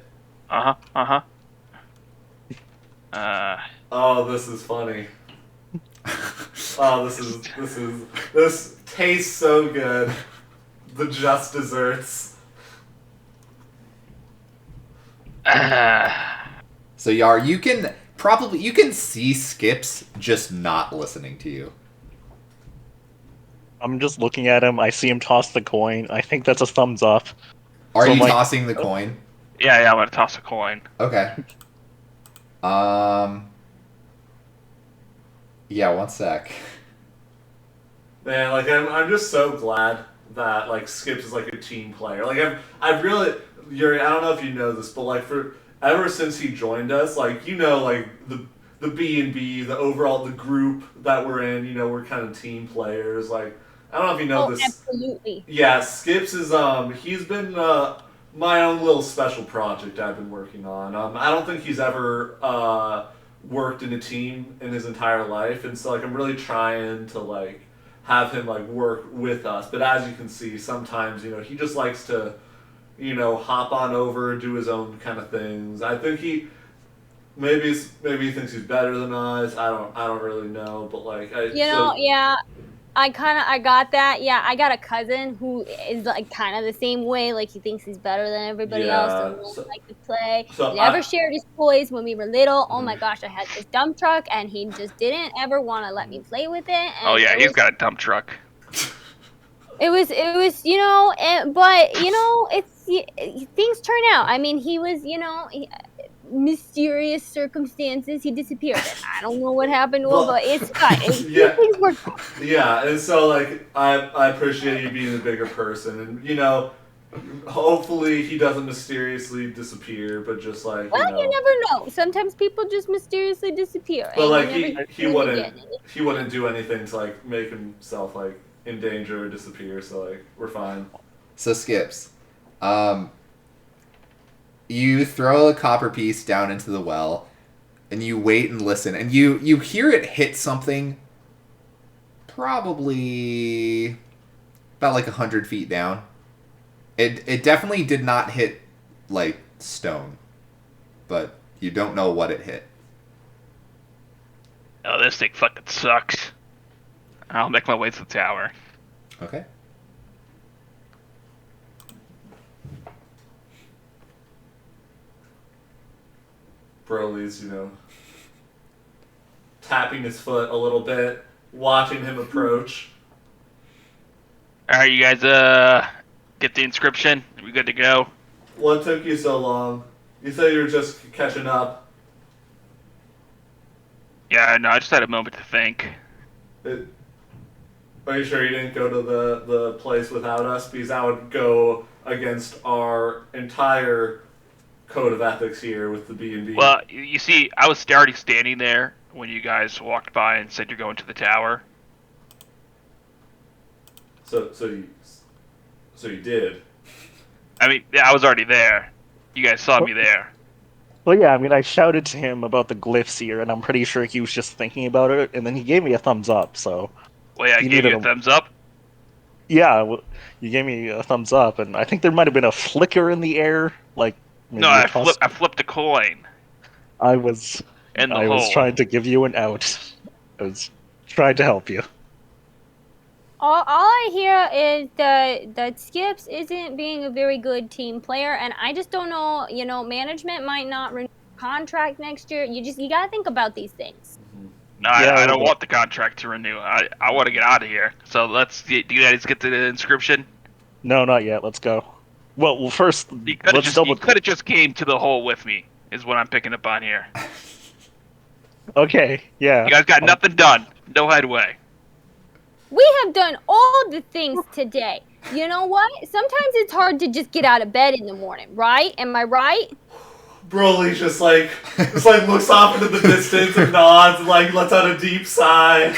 Oh, this is funny. Oh, this tastes so good. The just desserts. So Yar, you can see Skips just not listening to you. I'm just looking at him. I see him toss the coin. I think that's a thumbs up. Are So you I'm like, tossing the coin? Yeah, I'm gonna toss a coin. Okay. Yeah, one sec. Man, like I'm just so glad that like Skips is like a team player. Like I've really, Yuri, I don't know if you know this, but like for ever since he joined us, like like the B&B, the overall the group that we're in, we're kind of team players. Like I don't know if you know this. Absolutely. Yeah, Skips is he's been my own little special project I've been working on. I don't think he's ever worked in a team in his entire life, and so like I'm really trying to like have him like work with us. But as you can see, sometimes he just likes to hop on over, do his own kind of things. I think he maybe he thinks he's better than us. I don't really know, but like yeah. I got that. Yeah, I got a cousin who is like kind of the same way. Like he thinks he's better than everybody else. Doesn't like to play. He never shared his toys when we were little. Oh my gosh, I had this dump truck, and he just didn't ever want to let me play with it. And oh yeah, he's got a dump truck. It was but it's things turn out. I mean, he was mysterious circumstances, he disappeared. I don't know what happened to him, but it's fine. Things work out. Yeah, and so like I appreciate you being the bigger person, and hopefully he doesn't mysteriously disappear, but just like you never know. Sometimes people just mysteriously disappear. But like he wouldn't do anything to like make himself like in danger or disappear. So like we're fine. So Skips, you throw a copper piece down into the well, and you wait and listen, and you hear it hit something probably about like 100 feet down. It definitely did not hit like stone, but you don't know what it hit. Oh, this thing fucking sucks. I'll make my way to the tower. Okay. Broly's, tapping his foot a little bit, watching him approach. Alright, you guys, get the inscription? Are we good to go? What took you so long? You said you were just catching up. Yeah, no, I just had a moment to think. Are you sure you didn't go to the place without us? Because that would go against our entire code of ethics here with the B&B. Well, you see, I was already standing there when you guys walked by and said you're going to the tower. So you did. I mean, yeah, I was already there. You guys saw me there. Well, yeah, I mean, I shouted to him about the glyphs here, and I'm pretty sure he was just thinking about it, and then he gave me a thumbs up, so... Well, yeah, I gave you a thumbs up? Yeah, you gave me a thumbs up, and I think there might have been a flicker in the air, like... No, I flipped a coin. I was trying to give you an out. I was trying to help you. All I hear is that Skips isn't being a very good team player, and I just don't know. Management might not renew the contract next year. You gotta think about these things. No, yeah, I don't want the contract to renew. I want to get out of here. So do you guys get to the inscription? No, not yet. Let's go. Well, first, you could have just came to the hole with me, is what I'm picking up on here. Okay, yeah. You guys got nothing done. No headway. We have done all the things today. You know what? Sometimes it's hard to just get out of bed in the morning, right? Am I right? Broly just looks off into the distance and nods and lets out a deep sigh.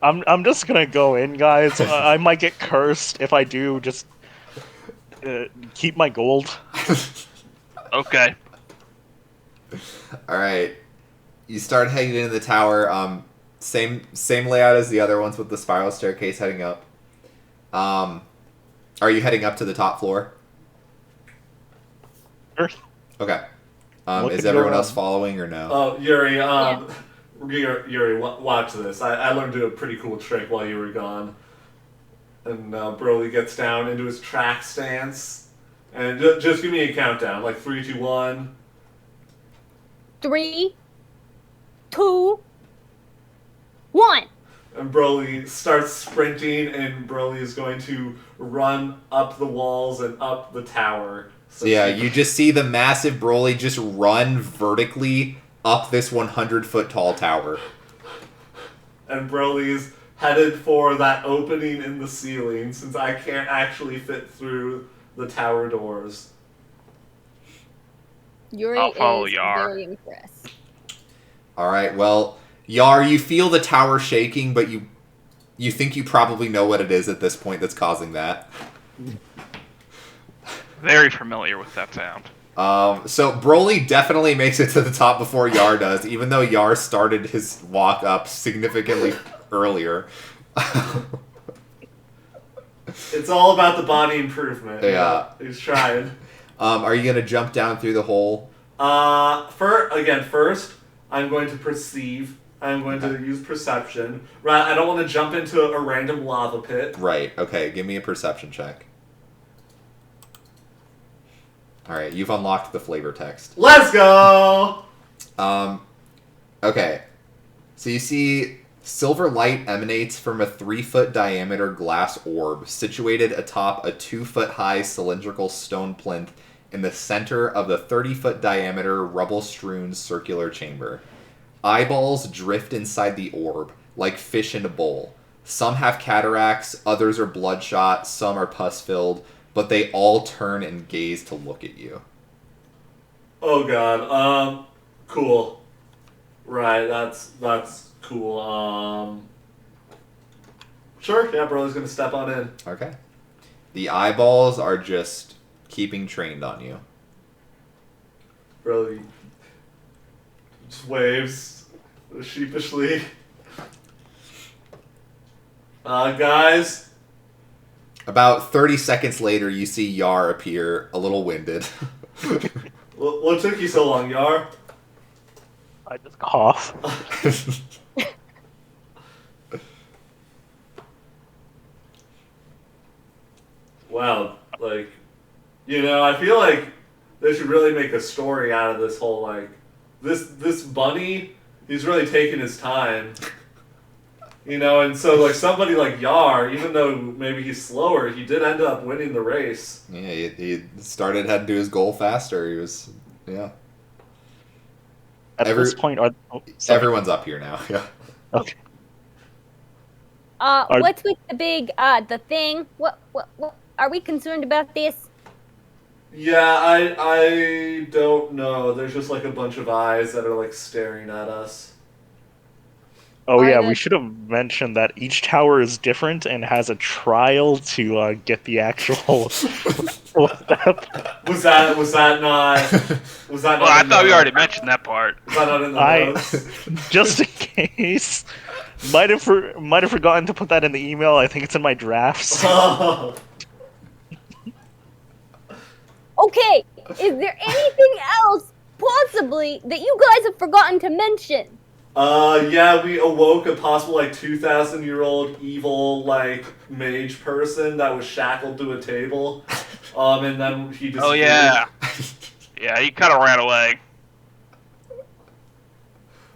I'm just gonna go in, guys. I might get cursed if I do. Just keep my gold. Okay. All right. You start heading into the tower. Same layout as the other ones with the spiral staircase heading up. Are you heading up to the top floor? Sure. Okay. Look Is at everyone your, else following or no? Oh, Yuri, Yuri, watch this. I learned to do a pretty cool trick while you were gone. And Broly gets down into his track stance. And just give me a countdown, like 3, 2, 1. 3, 2, 1. And Broly starts sprinting, and Broly is going to run up the walls and up the tower. So yeah, you just see the massive Broly just run vertically up this 100-foot tall tower. And Broly's headed for that opening in the ceiling, since I can't actually fit through the tower doors. Yuri I'll follow is Yar. very impressed. Alright, well, Yar, you feel the tower shaking, but you think you probably know what it is at this point that's causing that. Very familiar with that sound. So Broly definitely makes it to the top before Yar does, even though Yar started his walk up significantly earlier. It's all about the body improvement. Yeah. He's trying. Are you gonna jump down through the hole? First, I'm going to perceive. I'm going to use perception. Right, I don't want to jump into a random lava pit. Right, okay, give me a perception check. Alright, you've unlocked the flavor text. Let's go! Okay. So you see silver light emanates from a 3-foot diameter glass orb situated atop a 2-foot high cylindrical stone plinth in the center of the 30-foot diameter rubble-strewn circular chamber. Eyeballs drift inside the orb, like fish in a bowl. Some have cataracts, others are bloodshot, some are pus-filled, but they all turn and gaze to look at you. Oh god, cool. Right, that's cool. Sure, yeah, Broly's gonna step on in. Okay. The eyeballs are just keeping trained on you. Broly just waves sheepishly. Guys. About 30 seconds later, you see Yar appear, a little winded. What took you so long, Yar? I just cough. Wow, like, I feel like they should really make a story out of this whole, like, this bunny, he's really taking his time. And so, like, somebody like Yar, even though maybe he's slower, he did end up winning the race. Yeah, he started heading to his goal faster. He was, yeah. At this point, everyone's up here now, yeah. Okay. What's with the big, the thing? What, are we concerned about this? Yeah, I don't know. There's just, like, a bunch of eyes that are, like, staring at us. Oh yeah, we should have mentioned that each tower is different and has a trial to get the actual step. Was that not? Well, I thought we already mentioned that part. Was that not in the notes? Just in case, might have forgotten to put that in the email. I think it's in my drafts. Oh. Okay, is there anything else possibly that you guys have forgotten to mention? Yeah, we awoke a possible, like, 2,000-year-old evil, like, mage person that was shackled to a table. And then he disappeared. Oh, yeah. Yeah, he kind of ran away.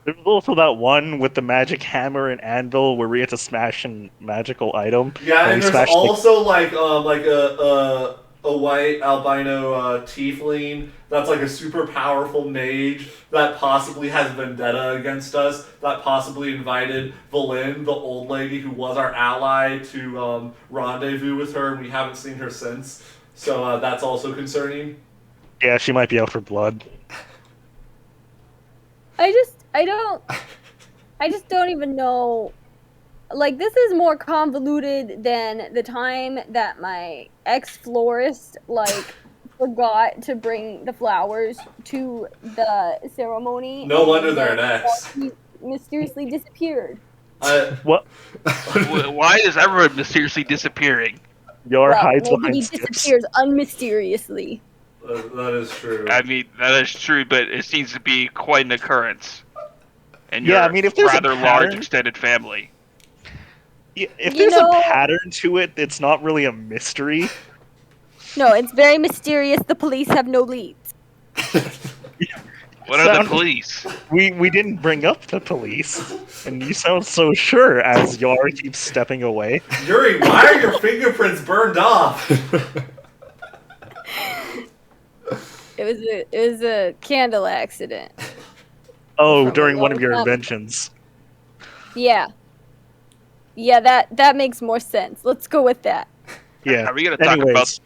There's also that one with the magic hammer and anvil where we had to smash a magical item. Yeah, and there's also, like a white albino tiefling that's like a super powerful mage that possibly has vendetta against us, that possibly invited Valin, the old lady who was our ally, to rendezvous with her, and we haven't seen her since. So that's also concerning. Yeah, she might be out for blood. I just don't even know. Like, this is more convoluted than the time that my ex-florist, like, forgot to bring the flowers to the ceremony. No wonder they're an X. He mysteriously disappeared. What? Why is everyone mysteriously disappearing? Yar Well, hides maybe behind he skips. disappears unmysteriously. That is true. I mean, that is true, but it seems to be quite an occurrence. And Yeah, your I mean, if there's a rather large pattern- extended family. Yeah, if You there's know- a pattern to it, it's not really a mystery. No, it's very mysterious. The police have no leads. What are the Sound- police? We didn't bring up the police, and you sound so sure as Yar keeps stepping away. Yuri, why are your fingerprints burned off? It was a candle accident. Oh, From during a one of your long time. inventions. Yeah. Yeah, that makes more sense. Let's go with that. Yeah. Are we going to talk about Anyways,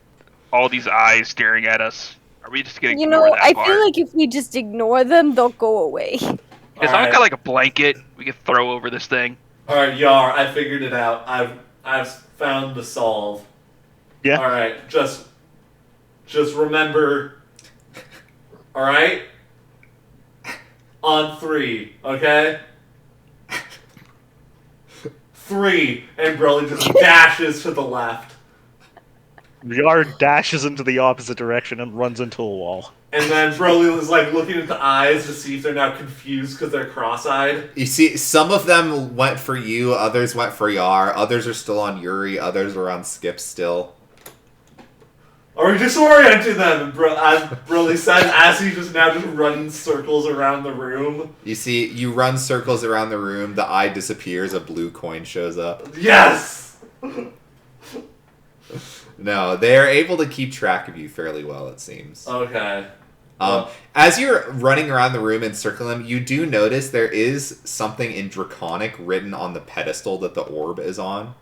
all these eyes staring at us? Are we just going to You ignore know, that I part? feel like if we just ignore them, they'll go away. Is someone Alright. got like a blanket we could throw over this thing? Alright, Yar, I figured it out. I've found the solve. Yeah. Alright, just remember. Alright? On 3, okay? 3, and Broly just dashes to the left. Yar dashes into the opposite direction and runs into a wall. And then Broly was like looking at the eyes to see if they're now confused because they're cross-eyed. You see, some of them went for you, others went for Yar, others are still on Yuri, others are on Skip still. Are we disorienting them? As Broly said, as he just now just runs circles around the room. You see, you run circles around the room, the eye disappears, a blue coin shows up. Yes! No, they are able to keep track of you fairly well, it seems. Okay. As you're running around the room and circling them, you do notice there is something in Draconic written on the pedestal that the orb is on.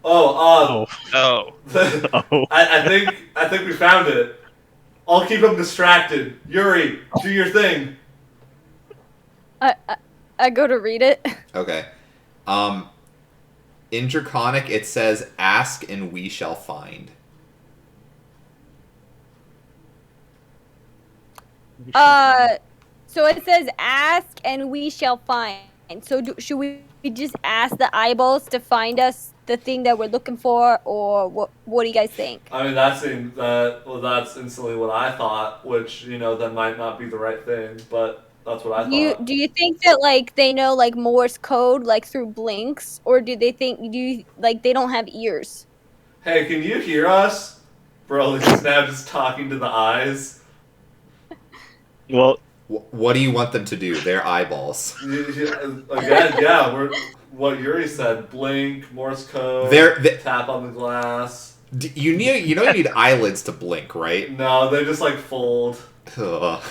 Oh, Oh. Oh. I think we found it. I'll keep him distracted. Yuri, do your thing. I go to read it. Okay. In Draconic, it says, "Ask and we shall find." So it says, "Ask and we shall find." So should we just ask the eyeballs to find us the thing that we're looking for, or what? What do you guys think? I mean, that's instantly what I thought, which, that might not be the right thing, but that's what I thought. Do you think that like they know like Morse code like through blinks, or do they they don't have ears? Hey, can you hear us? Broly's just now just talking to the eyes. Well, What do you want them to do? Their eyeballs. Again, yeah, what Yuri said, blink, Morse code, They- tap on the glass. You need eyelids to blink, right? No, they just like fold. Ugh.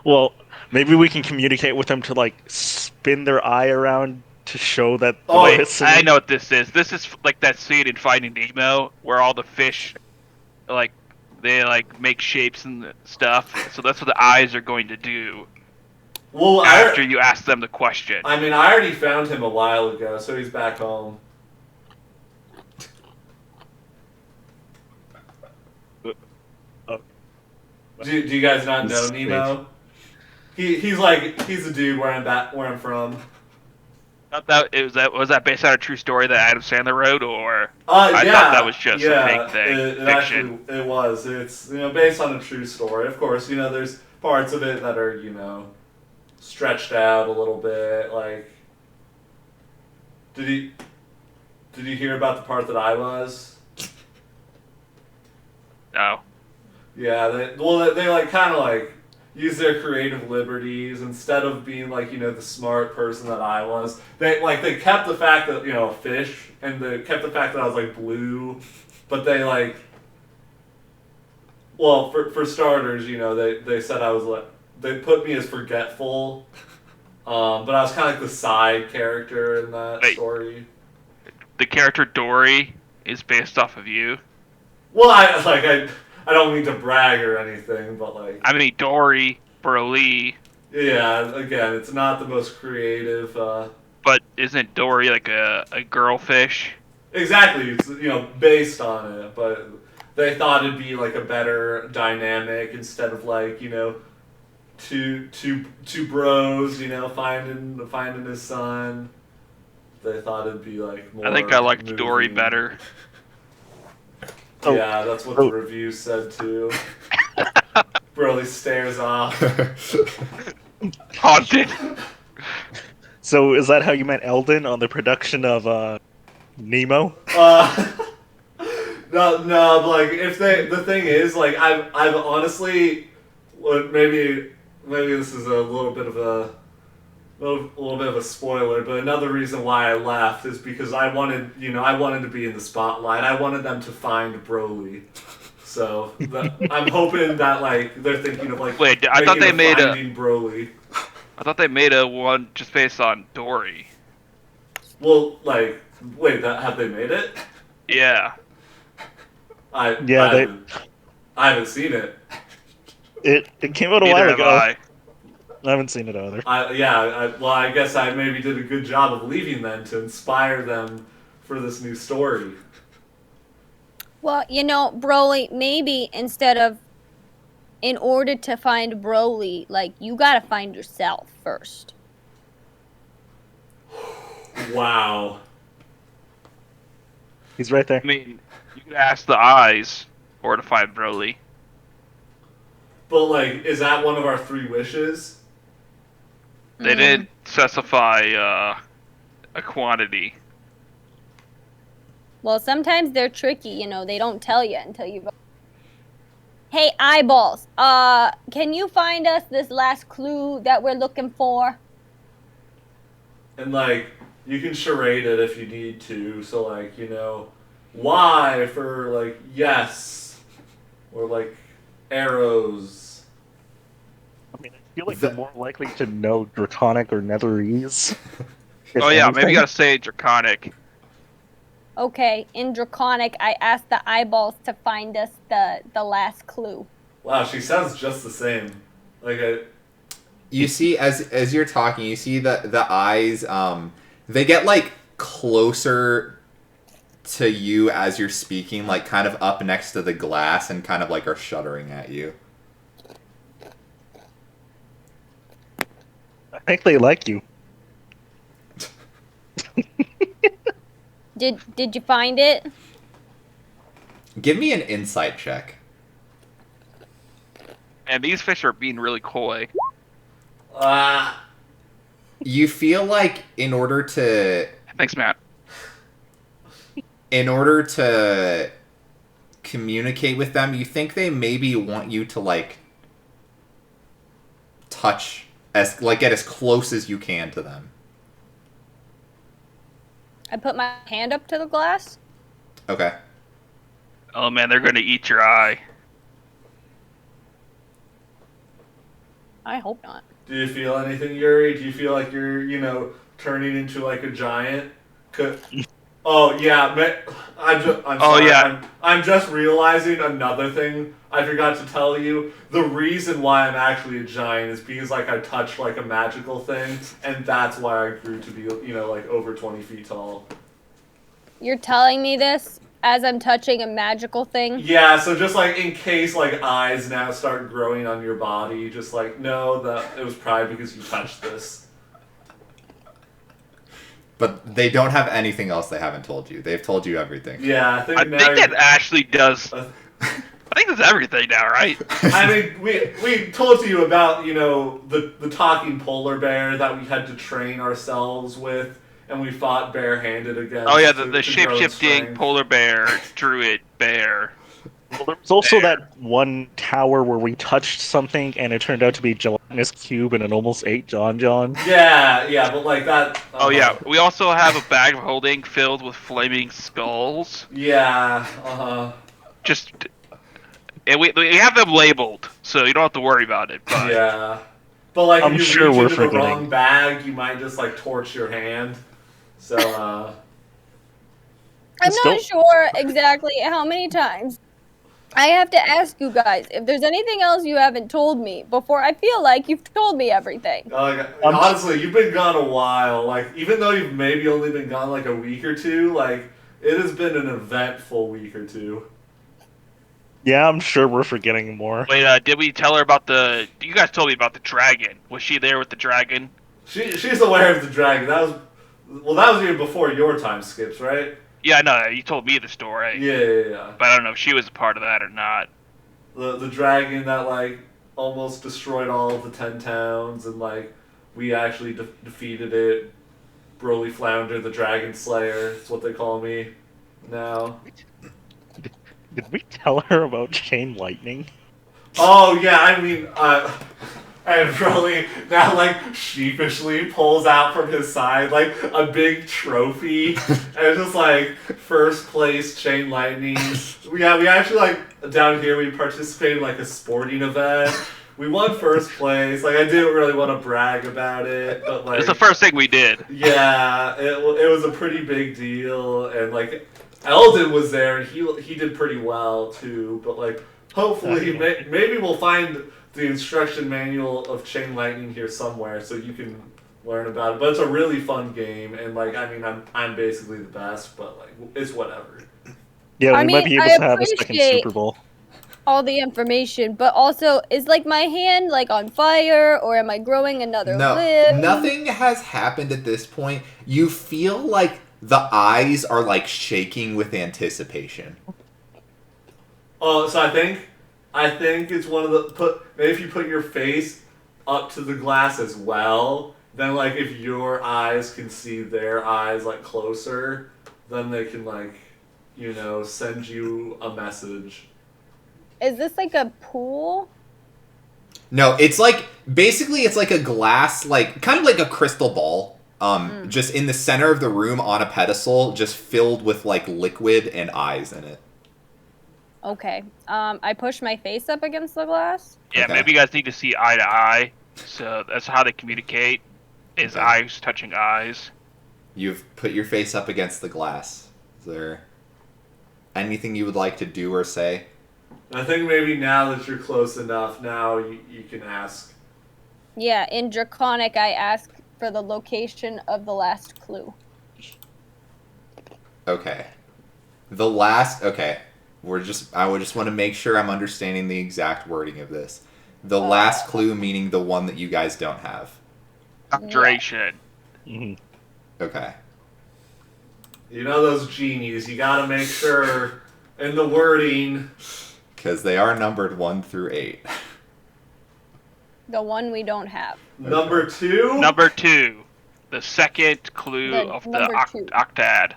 well, maybe we can communicate with them to like spin their eye around to show that. Oh, they're Wait, singing. I know what this is. This is like that scene in Finding Nemo where all the fish, like, they like make shapes and stuff. So that's what the eyes are going to do Well, after you ask them the question. I mean, I already found him a while ago, so he's back home. Do you guys not know This Nemo? He's a dude where I'm from. Thought that was that based on a true story that Adam Sandler wrote, or I Yeah, thought that was just yeah, a fake thing, It fiction. actually it was. It's based on a true story. Of course, there's parts of it that are stretched out a little bit. Like, did you hear about the part that I was? No. Yeah, they like kind of like use their creative liberties instead of being like the smart person that I was. They kept the fact that a fish, and they kept the fact that I was like blue, but they like, well, for starters, they said I was like, they put me as forgetful, but I was kind of like the side character in that Wait. story. The character Dory is based off of you. Well, I don't mean to brag or anything, but like, I mean, Dory, Broly, yeah, again, it's not the most creative. but isn't Dory like a girl fish? Exactly, it's based on it, but they thought it'd be like a better dynamic instead of like two bros finding his son. They thought it'd be like more. I think I liked moving. Dory better. Yeah, that's what the review said too. Broly stares off. Haunted. So is that how you met Eldon on the production of Nemo? No, like the thing is, like I've honestly, maybe this is a little bit of a spoiler, but another reason why I left is because I wanted to be in the spotlight. I wanted them to find Broly. So I'm hoping that like they're thinking of like wait, I thought they made finding Broly. I thought they made a one just based on Dory. Well, like, wait, have they made it? Yeah. I haven't seen it. It came out a Neither while have ago. I. I haven't seen it either. I guess I maybe did a good job of leaving then to inspire them for this new story. Well, Broly, maybe in order to find Broly, like, you gotta find yourself first. Wow. He's right there. I mean, you could ask the eyes or to find Broly. But, like, is that one of our 3 wishes? They didn't specify a quantity. Well, sometimes they're tricky, they don't tell you until you go. Hey, eyeballs, can you find us this last clue that we're looking for? And, like, you can charade it if you need to. So, like, Y for, like, yes. Or, like, arrows. I mean, I feel like they're more likely to know Draconic or Netherese. Oh yeah, maybe you gotta say Draconic. Okay, in Draconic, I asked the eyeballs to find us the last clue. Wow, she sounds just the same. Like You see, as you're talking, you see the eyes, they get, like, closer to you as you're speaking, like, kind of up next to the glass and kind of, like, are shuddering at you. I think they like you. Did you find it? Give me an insight check. And these fish are being really coy. You feel like in order to communicate with them, you think they maybe want you to, like, touch get as close as you can to them. I put my hand up to the glass. Okay. Oh man, they're gonna eat your eye. I hope not. Do you feel anything, Yuri? Do you feel like you're, turning into like a giant? Oh yeah, I'm sorry. Yeah. I'm just realizing another thing I forgot to tell you. The reason why I'm actually a giant is because like I touched like a magical thing, and that's why I grew to be like over 20 feet tall. You're telling me this as I'm touching a magical thing? Yeah, so just like in case like eyes now start growing on your body, just like know that it was probably because you touched this. But they don't have anything else they haven't told you. They've told you everything. Yeah, I think that Ashley does. I think that's everything now, right? I mean, we told you about, the talking polar bear that we had to train ourselves with, and we fought barehanded against. Oh yeah, the shape-shifting polar bear, druid bear. Well, there was also that one tower where we touched something and it turned out to be a gelatinous cube and it almost ate John. Yeah, but like that... Oh yeah, we also have a bag of holding filled with flaming skulls. Yeah, And we have them labeled, so you don't have to worry about it. But... Yeah. But like I'm if you sure reach we're into the forgetting. wrong bag, you might just like torch your hand. So, I'm not sure exactly how many times I have to ask you guys if there's anything else you haven't told me before I feel like you've told me everything. Honestly, you've been gone a while. Like, even though you've maybe only been gone like a week or two, like, it has been an eventful week or two. Yeah, I'm sure we're forgetting more. Wait, did we tell her about the? You guys told me about the dragon. Was she there with the dragon? She's aware of the dragon. That was even before your time skips, right? Yeah, I know. You told me the story. Yeah. But I don't know if she was a part of that or not. The dragon that like almost destroyed all of the 10 towns, and like we actually defeated it. Broly Flounder, the Dragon Slayer. That's what they call me now. Did we tell her about Chain Lightning? Oh yeah, I mean, and Broly now like sheepishly pulls out from his side like a big trophy, and it's just like first place Chain Lightning. We actually like down here we participated in like a sporting event. We won first place. Like I didn't really want to brag about it, but like It's the first thing we did. yeah, it was a pretty big deal, and like Eldon was there, and he did pretty well too. But like hopefully maybe we'll find the instruction manual of Chain Lightning here somewhere, so you can learn about it. But it's a really fun game, and like I mean I'm basically the best, but like it's whatever. Yeah, I we might mean, be able I to have a second appreciate- Super Bowl. all the information, but also is like my hand like on fire, or am I growing another No, limb? nothing has happened at this point. You feel like the eyes are like shaking with anticipation. Oh, so I think it's one of the maybe if you put your face up to the glass as well, then like if your eyes can see their eyes like closer, then they can like, you know, send you a message. Is this like a pool? No, it's like basically it's like a glass, like kind of like a crystal ball, just in the center of the room on a pedestal, just filled with like liquid and eyes in it. Okay. I push my face up against the glass. Yeah, Okay. maybe you guys need to see eye to eye. So that's how they communicate. Is Okay. eyes touching eyes. You've put your face up against the glass. Is there anything you would like to do or say? I think maybe now that you're close enough, now you can ask. Yeah, in Draconic, I ask for the location of the last clue. Okay. Okay. I would just want to make sure I'm understanding the exact wording of this. The last clue meaning the one that you guys don't have. Duration. Mhm. Okay. You know those genies, you gotta make sure in the wording. Because they are numbered 1 through 8. The one we don't have. Number 2? Number 2. The second clue The of the number 2. octad.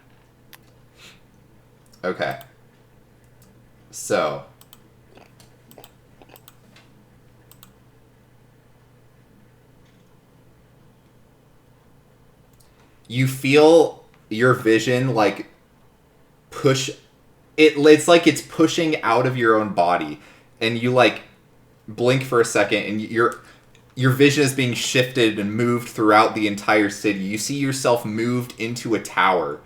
Okay. So. You feel your vision like push it's like it's pushing out of your own body, and you like blink for a second and your vision is being shifted and moved throughout the entire city. You see yourself moved into a tower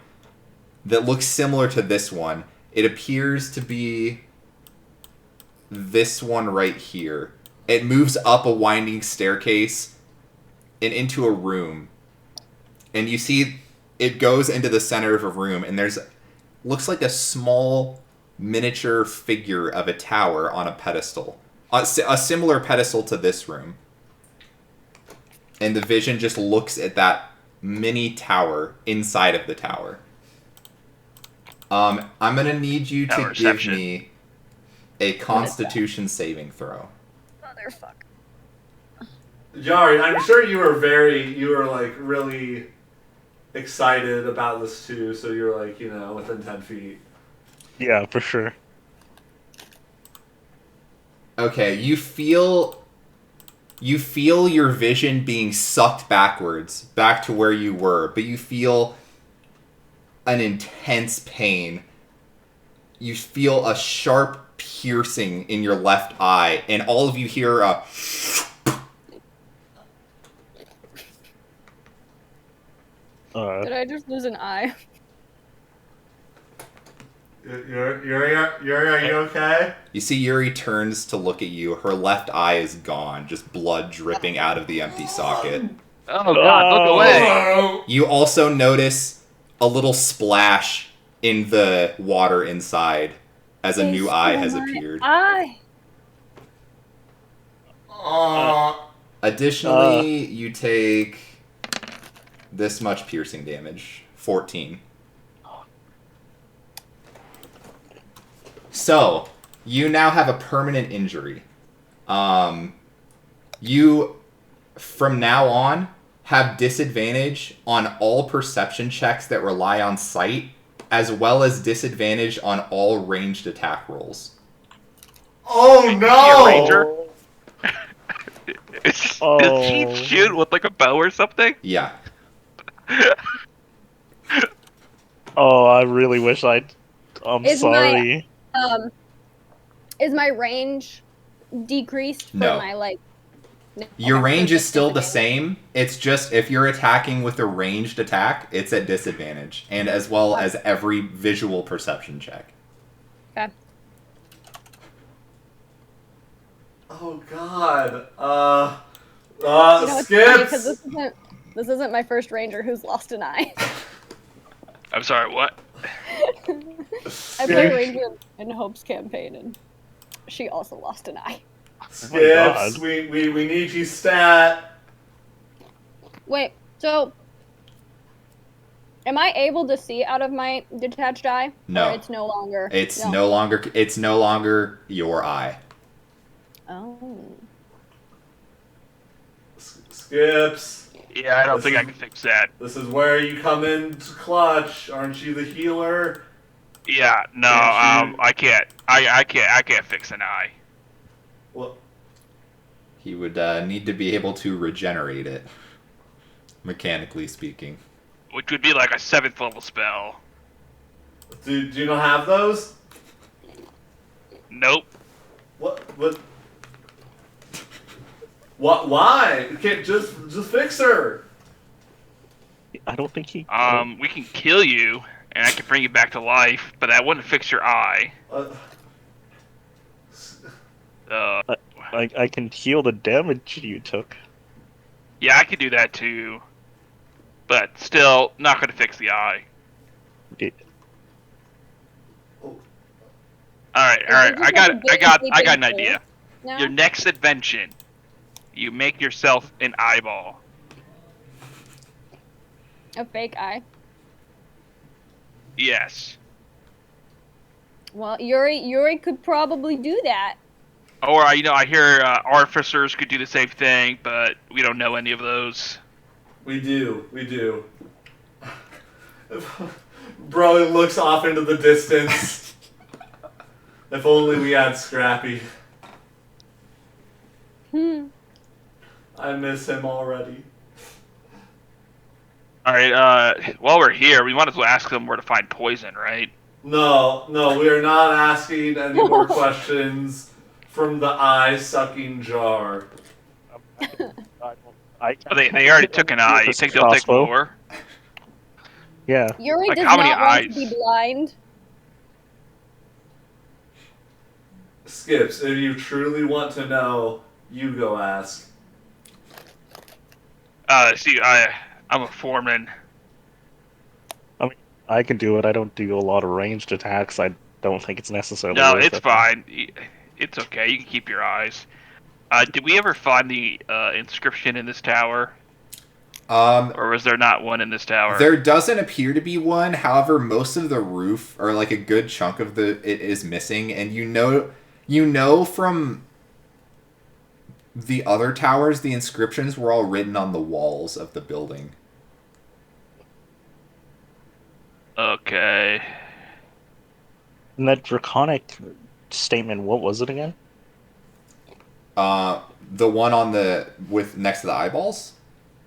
that looks similar to this one. It appears to be this one right here. It moves up a winding staircase and into a room. And you see it goes into the center of a room, and there's looks like a small miniature figure of a tower on a pedestal. A similar pedestal to this room. And the vision just looks at that mini tower inside of the tower. I'm gonna need you to give Reception. me a Constitution saving throw. Motherfucker. Yari, I'm sure you were like really excited about this too, so you were like, you know, within 10 feet. Yeah, for sure. Okay, you feel your vision being sucked backwards, back to where you were, but you feel an intense pain. You feel a sharp piercing in your left eye, and all of you hear a Did I just lose an eye? Yuri, are you okay? You see Yuri turns to look at you. Her left eye is gone, just blood dripping out of the empty socket. Oh god, look away! Oh. You also notice a little splash in the water inside. as a new eye has appeared. Additionally, you take this much piercing damage, 14. So, you now have a permanent injury. You, from now on, have disadvantage on all perception checks that rely on sight, as well as disadvantage on all ranged attack rolls. Oh no! Ranger? Does he shoot with like a bow or something? Yeah. Oh, I really wish I'd... I'm sorry. Is my range decreased for my, like... Your range is still the same. It's just if you're attacking with a ranged attack, it's at disadvantage. And as well as every visual perception check. Okay. Oh god. Skips! This isn't my first ranger who's lost an eye. I'm sorry, what? I play ranger in Hope's campaign, and she also lost an eye. Skips, we need you stat. Wait, so am I able to see out of my detached eye? No. Or it's no longer. It's no longer your eye. Oh. Skips. Yeah, I don't think I can fix that. This is where you come in to clutch. Aren't you the healer? Yeah, no, I can't. I can't fix an eye. What? He would need to be able to regenerate it, mechanically speaking. Which would be like a 7th level spell. Do you not have those? Nope. What? Why? You can't just fix her. I don't think he... We can kill you, and I can bring you back to life, but that wouldn't fix your eye. I can heal the damage you took. Yeah, I could do that too. But still, not going to fix the eye. Alright. I got an idea. No? Your next invention, you make yourself an eyeball. A fake eye. Yes. Well, Yuri could probably do that. Or, I hear artificers could do the same thing, but we don't know any of those. We do. Bro looks off into the distance. If only we had Scrappy. I miss him already. Alright, while we're here, we might as well ask them where to find poison, right? No, we are not asking any more questions from the eye-sucking jar. They already took an eye. You think they'll take more? Yeah. Yuri Like, does how many not want eyes? to be blind. Skips, if you truly want to know, you go ask. I'm a foreman. I can do it. I don't do a lot of ranged attacks. I don't think it's necessarily No, worth it's it. fine. It's okay. You can keep your eyes. Did we ever find the inscription in this tower? Or was there not one in this tower? There doesn't appear to be one. However, most of the roof, or like a good chunk of it, is missing. And you know from the other towers, the inscriptions were all written on the walls of the building. Okay. And that draconic statement, what was it again? The one on next to the eyeballs?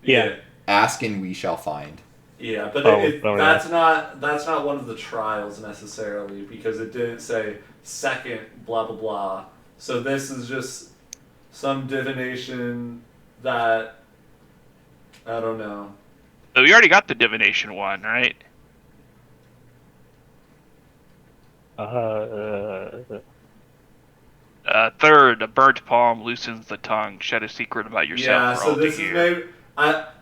Yeah. Ask and we shall find. Yeah, but that's not one of the trials necessarily, because it didn't say second blah blah blah. So this is just some divination that I don't know. So we already got the divination one, right? Third, a burnt palm loosens the tongue. Shed a secret about yourself for all to hear.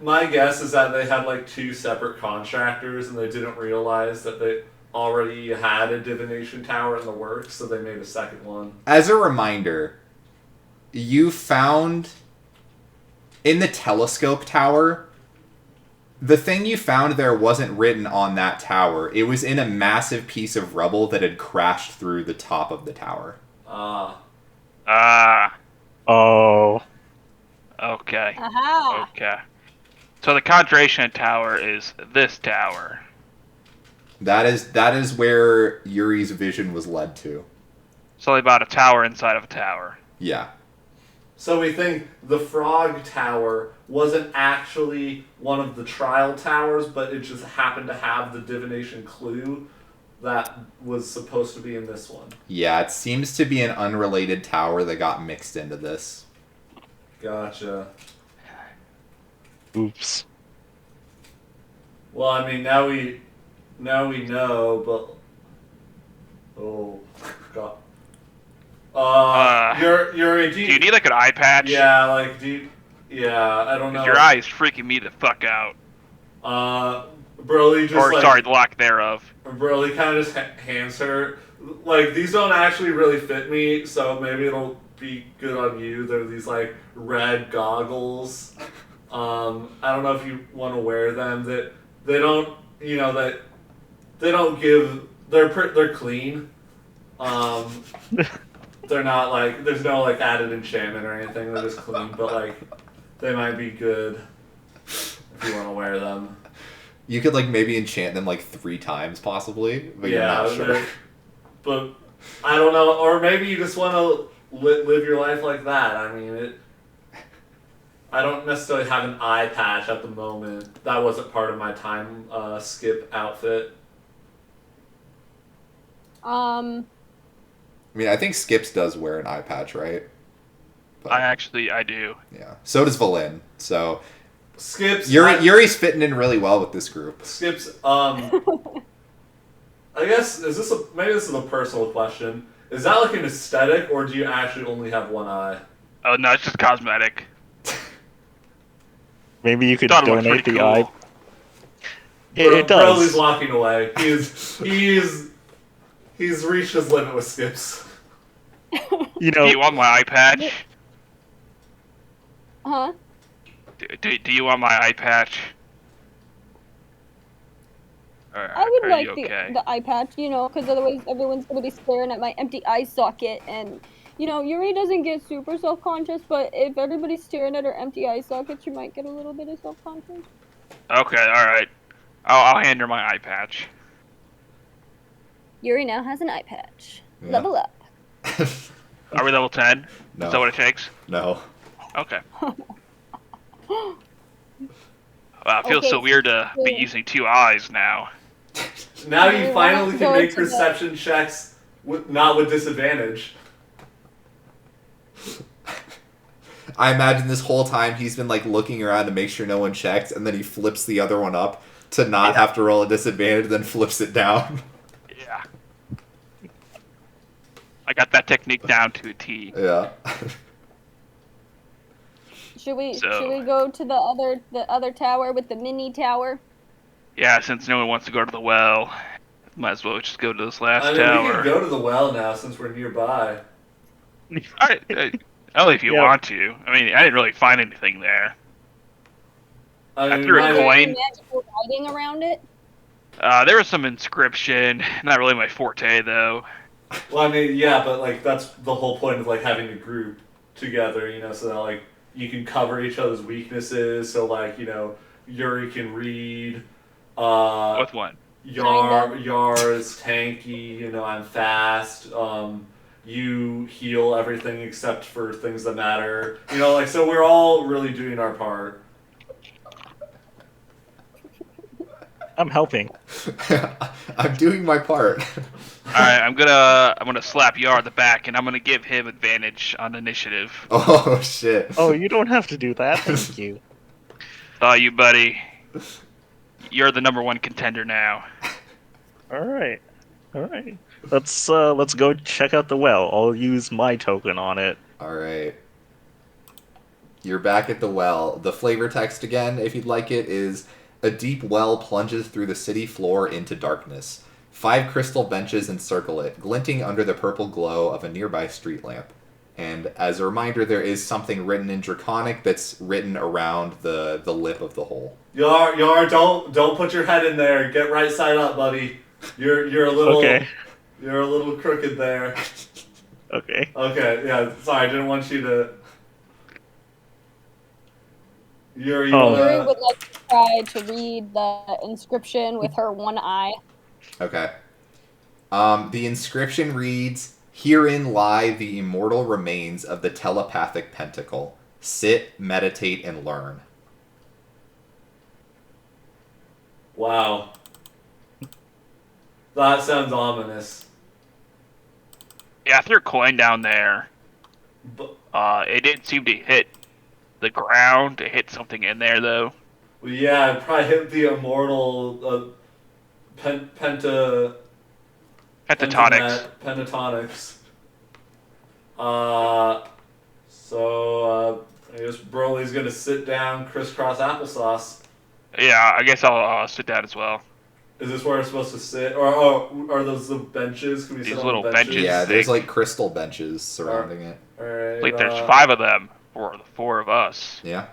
My guess is that they had like two separate contractors and they didn't realize that already had a divination tower in the works, so they made a second one. As a reminder, you found in the telescope tower, the thing you found there wasn't written on that tower. It was in a massive piece of rubble that had crashed through the top of the tower. Oh. Okay. Aha. Okay. So the Conjuration Tower is this tower. That is where Yuri's vision was led to. It's only about a tower inside of a tower. Yeah. So we think the Frog Tower wasn't actually one of the trial towers, but it just happened to have the divination clue that was supposed to be in this one. Yeah, it seems to be an unrelated tower that got mixed into this. Gotcha. Oops. Well, I mean, now we know, but oh god. Yuri, Do you need like an eye patch? Yeah, like I don't know. Your eye is freaking me the fuck out. Broly just Sorry, the lack thereof. Broly kind of just hands her. Like, these don't actually really fit me, so maybe it'll be good on you. They're these like red goggles. I don't know if you want to wear them. That they don't, that they don't give. They're clean. They're not like there's no like added enchantment or anything. They're just clean, but like they might be good if you want to wear them. You could like maybe enchant them like 3 times possibly, but you're Yeah, not sure. but I don't know. Or maybe you just want to live your life like that. I mean, I don't necessarily have an eye patch at the moment. That wasn't part of my time skip outfit. I mean, I think Skips does wear an eye patch, right? But, I do. yeah. So does Valen. So Skips. Yuri's fitting in really well with this group. Skips. I guess maybe this is a personal question. Is that like an aesthetic, or do you actually only have one eye? Oh no, it's just cosmetic. Maybe you could Thought it looked donate the pretty eye. cool. It does. Broly's walking away. He's reached his limit with Skips. You Do know, you want my eye patch? Huh? Do you want my eye patch? I would Are like you okay? the eye patch, because otherwise everyone's going to be staring at my empty eye socket. And, Yuri doesn't get super self-conscious, but if everybody's staring at her empty eye socket, she might get a little bit of self-conscious. Okay, alright. I'll hand her my eye patch. Yuri now has an eye patch. Yeah. Level up. Are we level 10? No. Is that what it takes? No. Okay. Wow, it feels so weird to be using 2 eyes now. Now you Yeah, finally can go make to the- perception checks not with disadvantage. I imagine this whole time he's been like looking around to make sure no one checked, and then he flips the other one up to not have to roll a disadvantage, then flips it down. Yeah. I got that technique down to a T. Yeah. Should we So- go to the other tower with the mini tower? Yeah, since no one wants to go to the well, might as well just go to this last I mean, we tower. can go to the well now since we're nearby. Only if you Yeah. want to. I mean, I didn't really find anything there. I mean, threw a my- Is there any coin. magical writing around it? There was some inscription. Not really my forte, though. Well, I mean, yeah, but like that's the whole point of like having a group together, so that like you can cover each other's weaknesses. So like Yuri can read. With one. Yar is tanky. I'm fast. You heal everything except for things that matter. So we're all really doing our part. I'm helping. I'm doing my part. Alright, I'm gonna slap Yar on the back, and I'm gonna give him advantage on initiative. Oh shit. Oh, you don't have to do that. Thank you. Thought you, buddy. You're the number 1 contender now. All right. Let's go check out the well. I'll use my token on it. Alright. You're back at the well. The flavor text again, if you'd like it, is: a deep well plunges through the city floor into darkness. 5 crystal benches encircle it, glinting under the purple glow of a nearby street lamp. And as a reminder, there is something written in Draconic that's written around the lip of the hole. Yar, don't put your head in there. Get right side up, buddy. You're a little Okay. You're a little crooked there. Okay. Okay, yeah. Sorry, I didn't want you to. Yuri, Oh. Yuri would like to try to read the inscription with her one eye. Okay. The inscription reads, "Herein lie the immortal remains of the telepathic pentacle. Sit, meditate, and learn." Wow. That sounds ominous. Yeah, I threw a coin down there. But, It didn't seem to hit the ground. It hit something in there, though. well, yeah, it probably hit the immortal Pentatonics. pentatonics. So I guess Broly's gonna sit down, crisscross applesauce. Yeah, I guess I'll sit down as well. Is this where I'm supposed to sit, or are those the benches? Can we These sit little on the benches? benches. Yeah, there's like crystal benches surrounding it. All right. Like, there's 5 of them for the 4 of us. Yeah.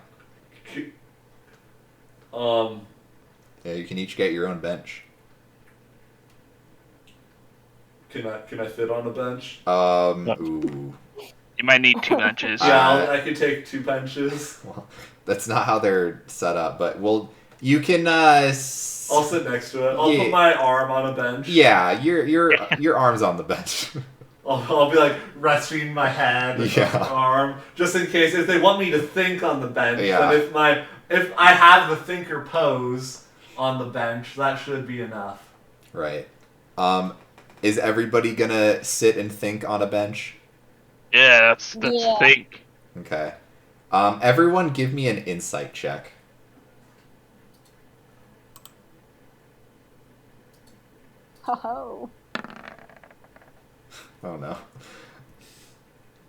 Um. Yeah, you can each get your own bench. Can I fit on a bench? Ooh. You might need 2 benches. Yeah, I could take 2 benches. Well, that's not how they're set up, but you can I'll sit next to it. I'll Yeah. put my arm on a bench. yeah, your arm's on the bench. I'll be like resting my hand and Yeah. my arm, just in case if they want me to think on the bench. Yeah. And if I have the thinker pose on the bench, that should be enough. Right. Is everybody gonna sit and think on a bench? Yeah, that's Yeah. think. Okay. Everyone give me an insight check. Ho-ho. Oh no.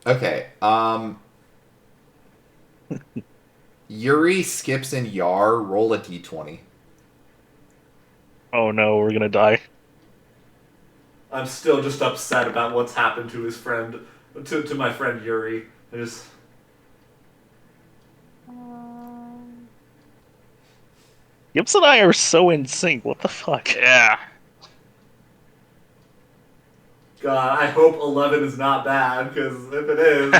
Okay. Yuri, Skips, and Yar roll a d20. Oh no, we're gonna die. I'm still just upset about what's happened to his friend, to my friend Yuri. I just Gibbs and I are so in sync. What the fuck? Yeah. God, I hope 11 is not bad, because if it is,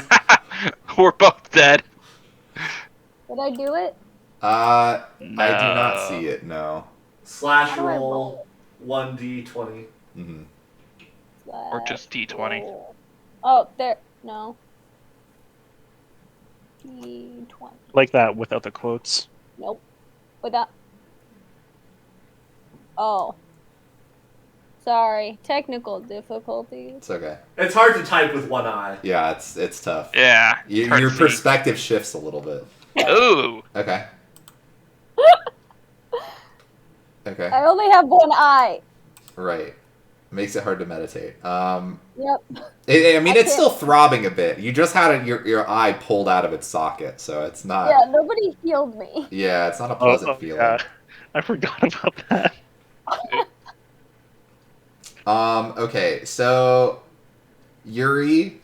We're both dead. Did I do it? I do No. not see it. No. slash How do I roll 1d20. hmm Or just D20. Roll. Oh, there. No. D20. Like that without the quotes. Nope. Without. Oh. Sorry. Technical difficulties. It's okay. It's hard to type with one eye. Yeah, it's tough. Yeah. it's hard Your to see. perspective shifts a little bit. Ooh. Okay. Okay. I only have one eye. Right. Makes it hard to meditate. Yep. I mean, I it's can't- still throbbing a bit. You just had your eye pulled out of its socket, so it's not. Yeah, nobody healed me. Yeah, it's not a pleasant feeling. Yeah. I forgot about that. Okay, so Yuri.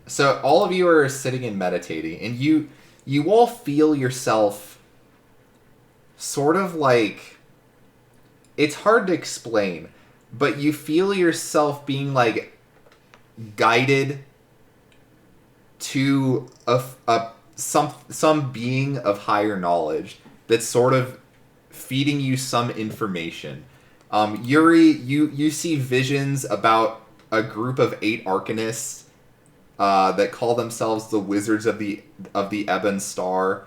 So all of you are sitting and meditating, and you all feel yourself sort of like, it's hard to explain, but you feel yourself being like guided to some being of higher knowledge that's sort of feeding you some information. Yuri, you see visions about a group of 8 arcanists that call themselves the Wizards of the Ebon Star.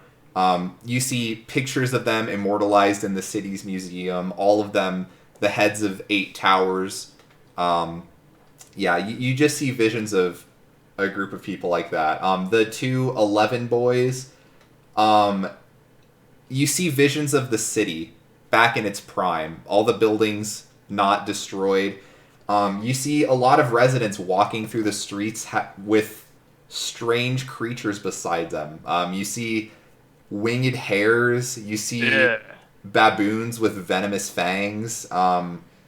You see pictures of them immortalized in the city's museum. All of them, the heads of 8 towers. Yeah, you just see visions of a group of people like that. The 2 11 boys. You see visions of the city back in its prime. All the buildings not destroyed. You see a lot of residents walking through the streets with strange creatures beside them. You see winged hares. You see baboons with venomous fangs,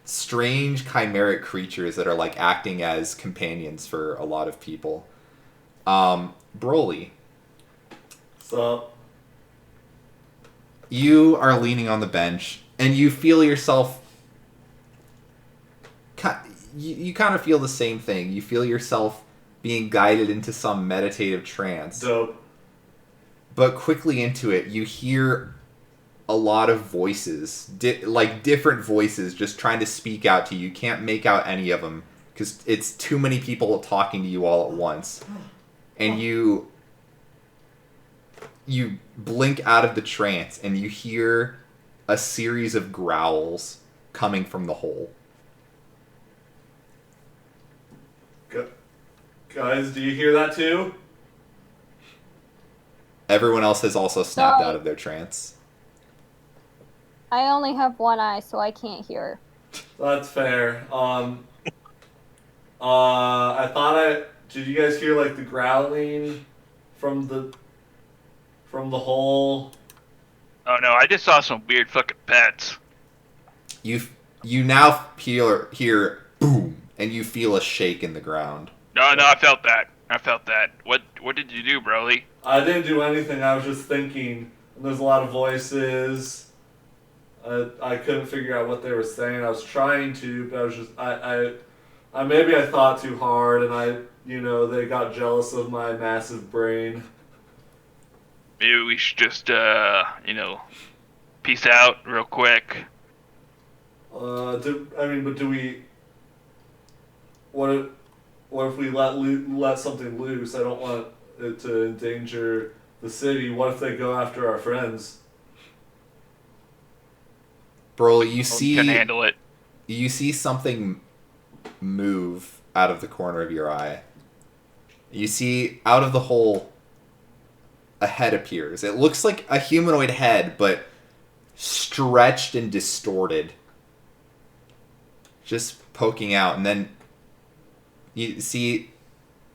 strange chimeric creatures that are like acting as companions for a lot of people. Broly, So, you are leaning on the bench and you feel yourself. You kind of feel the same thing. You feel yourself being guided into some meditative trance. dope. But quickly into it, you hear a lot of voices, like different voices, just trying to speak out to you. You can't make out any of them because it's too many people talking to you all at once. And you blink out of the trance and you hear a series of growls coming from the hole. Guys, do you hear that too? Everyone else has also snapped Sorry. out of their trance. I only have one eye, so I can't hear. That's fair. I thought did you guys hear like the growling from the hole? Oh no, I just saw some weird fucking pets. You now hear boom, and you feel a shake in the ground. No, I felt that. What did you do, Broly? I didn't do anything. I was just thinking. And there's a lot of voices. I couldn't figure out what they were saying. I was trying to, but I was just I maybe I thought too hard, and they got jealous of my massive brain. Maybe we should just peace out real quick. But do we? What if we let something loose? I don't want it to endanger the city. What if they go after our friends? Broly, you Can handle it. You see something move out of the corner of your eye. You see out of the hole a head appears. It looks like a humanoid head, but stretched and distorted. Just poking out, and then you see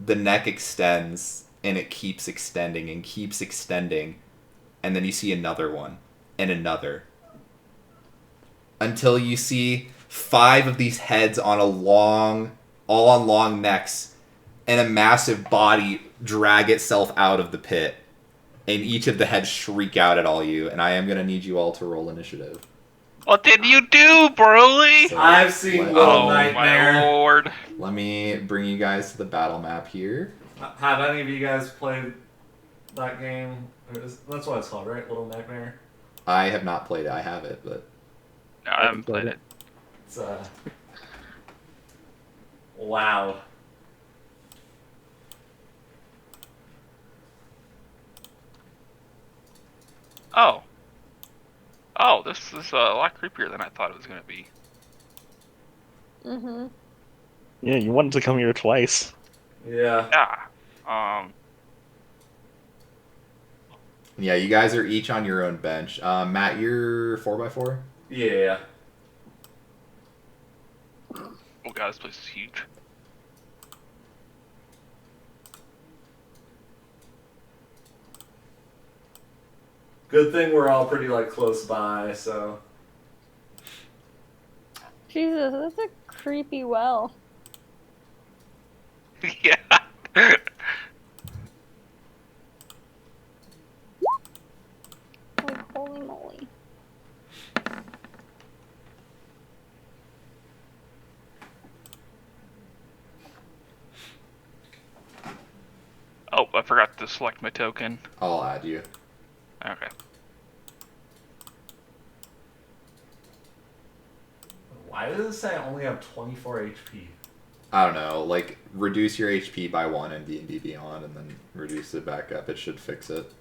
the neck extends, and it keeps extending and keeps extending, and then you see another one, and another. Until you see 5 of these heads on all on long necks, and a massive body drag itself out of the pit. And each of the heads shriek out at all you, and I am going to need you all to roll initiative. What did you do, Broly? So, I've seen Little Nightmare. My lord. Let me bring you guys to the battle map here. Have any of you guys played that game? That's what it's called, right? Little Nightmare. I have not played it. I have it, but No, I haven't played it. It's wow. Oh, this is a lot creepier than I thought it was gonna be. Mm-hmm. Yeah, you wanted to come here twice. Yeah. Yeah. yeah, you guys are each on your own bench. Matt, you're 4x4? Yeah. Oh god, this place is huge. Good thing we're all pretty close by, so. Jesus, that's a creepy well. Yeah. Like, holy moly. Oh, I forgot to select my token. I'll add you. Okay. Why does it say I only have 24 HP? I don't know, like, reduce your HP by 1 in D&D Beyond, and then reduce it back up. It should fix it.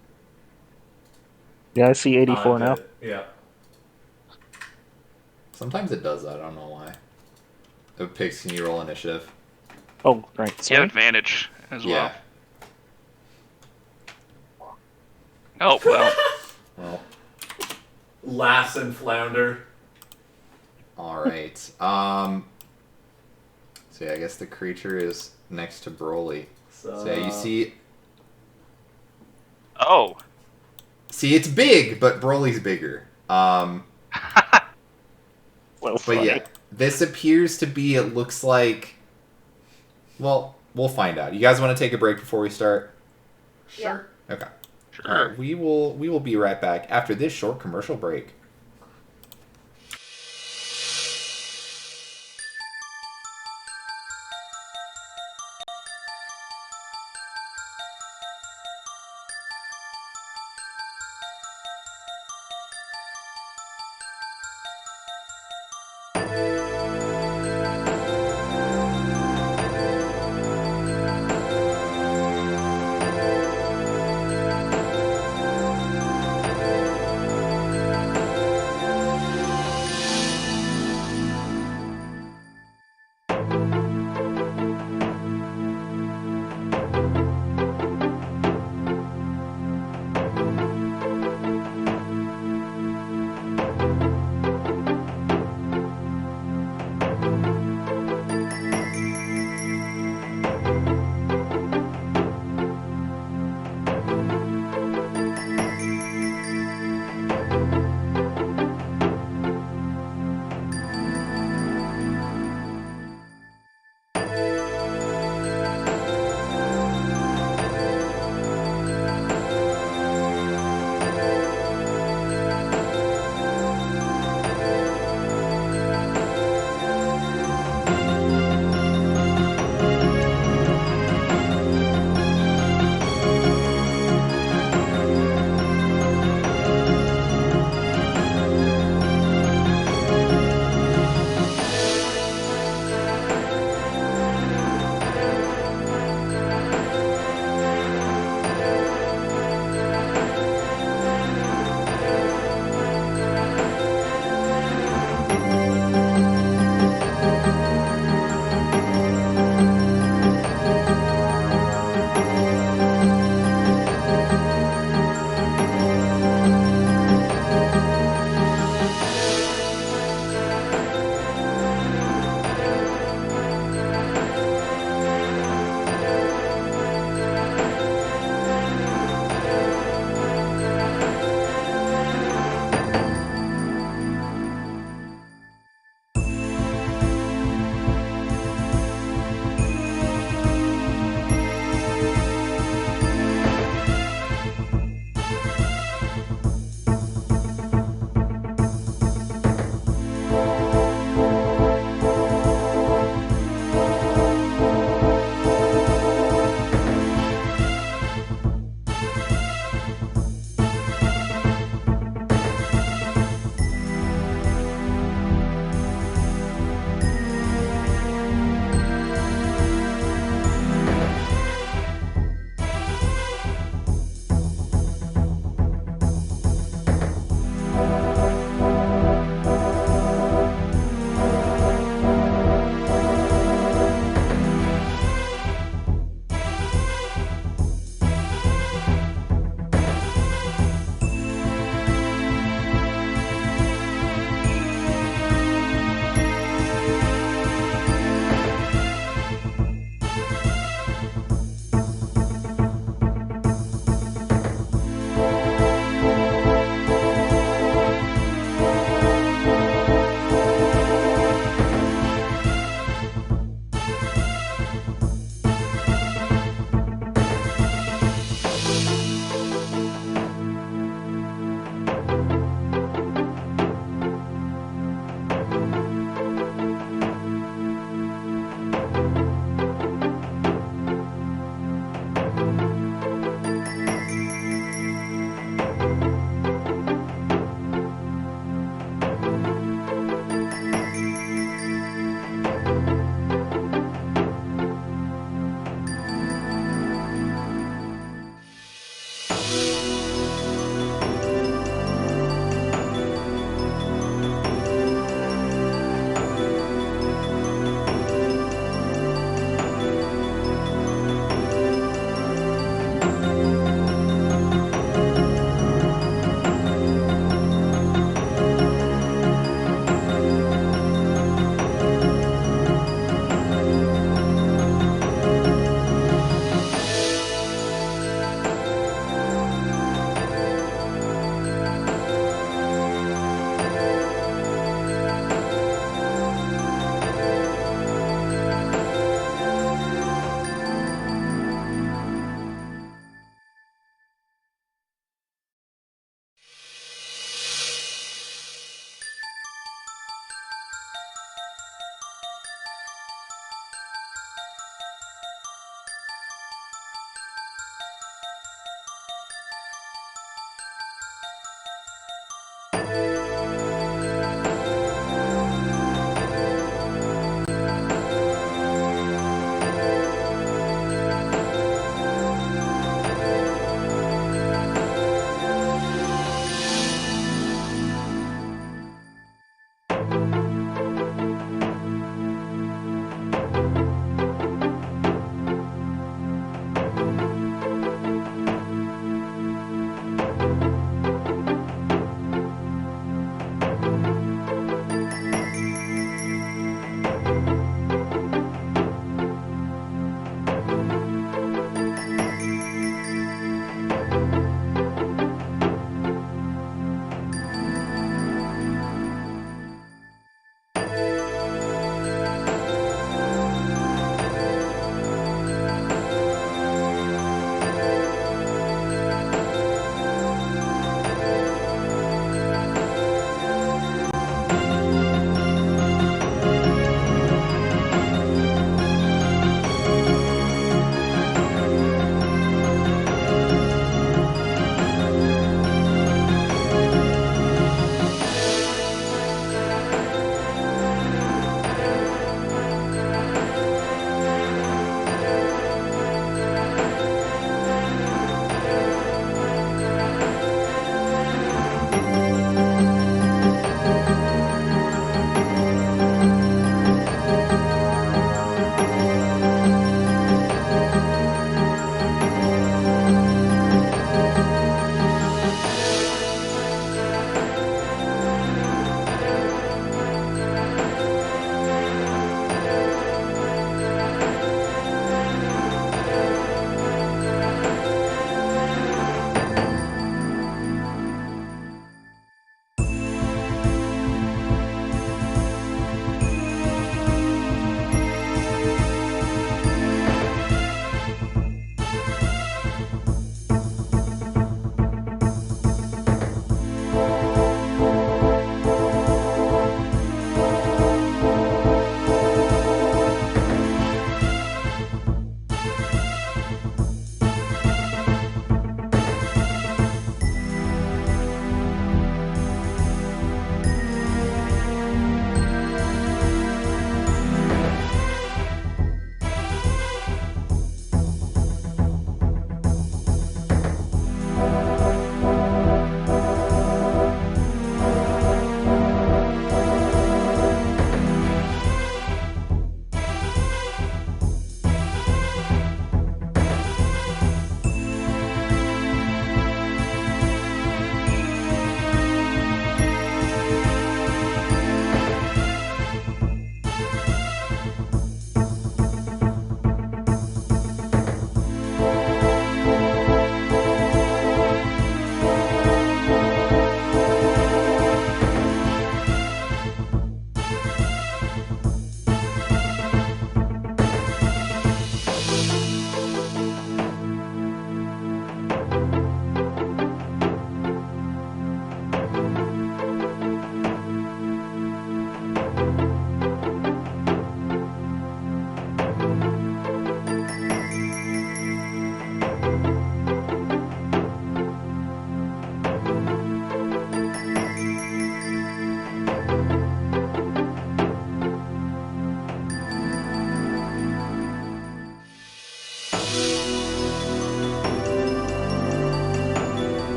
Yeah, I see 84 now. Yeah. Sometimes it does that, I don't know why. It picks, can you roll initiative? Oh, right. You have Sorry. advantage as Yeah. well. Oh, well. Well, Lass and Flounder. alright. So yeah, I guess the creature is next to Broly. So yeah, you see... Oh. See, it's big, but Broly's bigger. Well, But funny. yeah, this appears to be, it looks like... Well, we'll find out. You guys want to take a break before we start? Sure. Okay. Sure. All right, we will be right back after this short commercial break.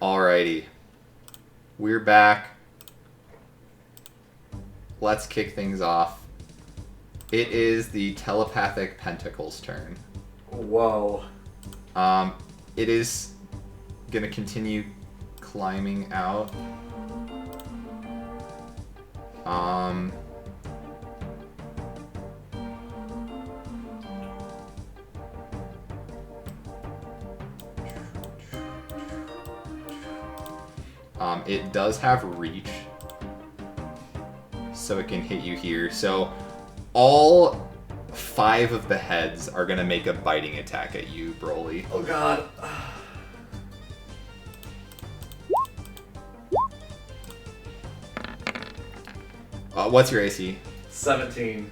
Alrighty. We're back. Let's kick things off. It is the telepathic pentacles turn. Whoa. It is gonna continue climbing out. It does have reach, so it can hit you here. So all 5 of the heads are gonna make a biting attack at you, Broly. Oh god. What's your AC? 17.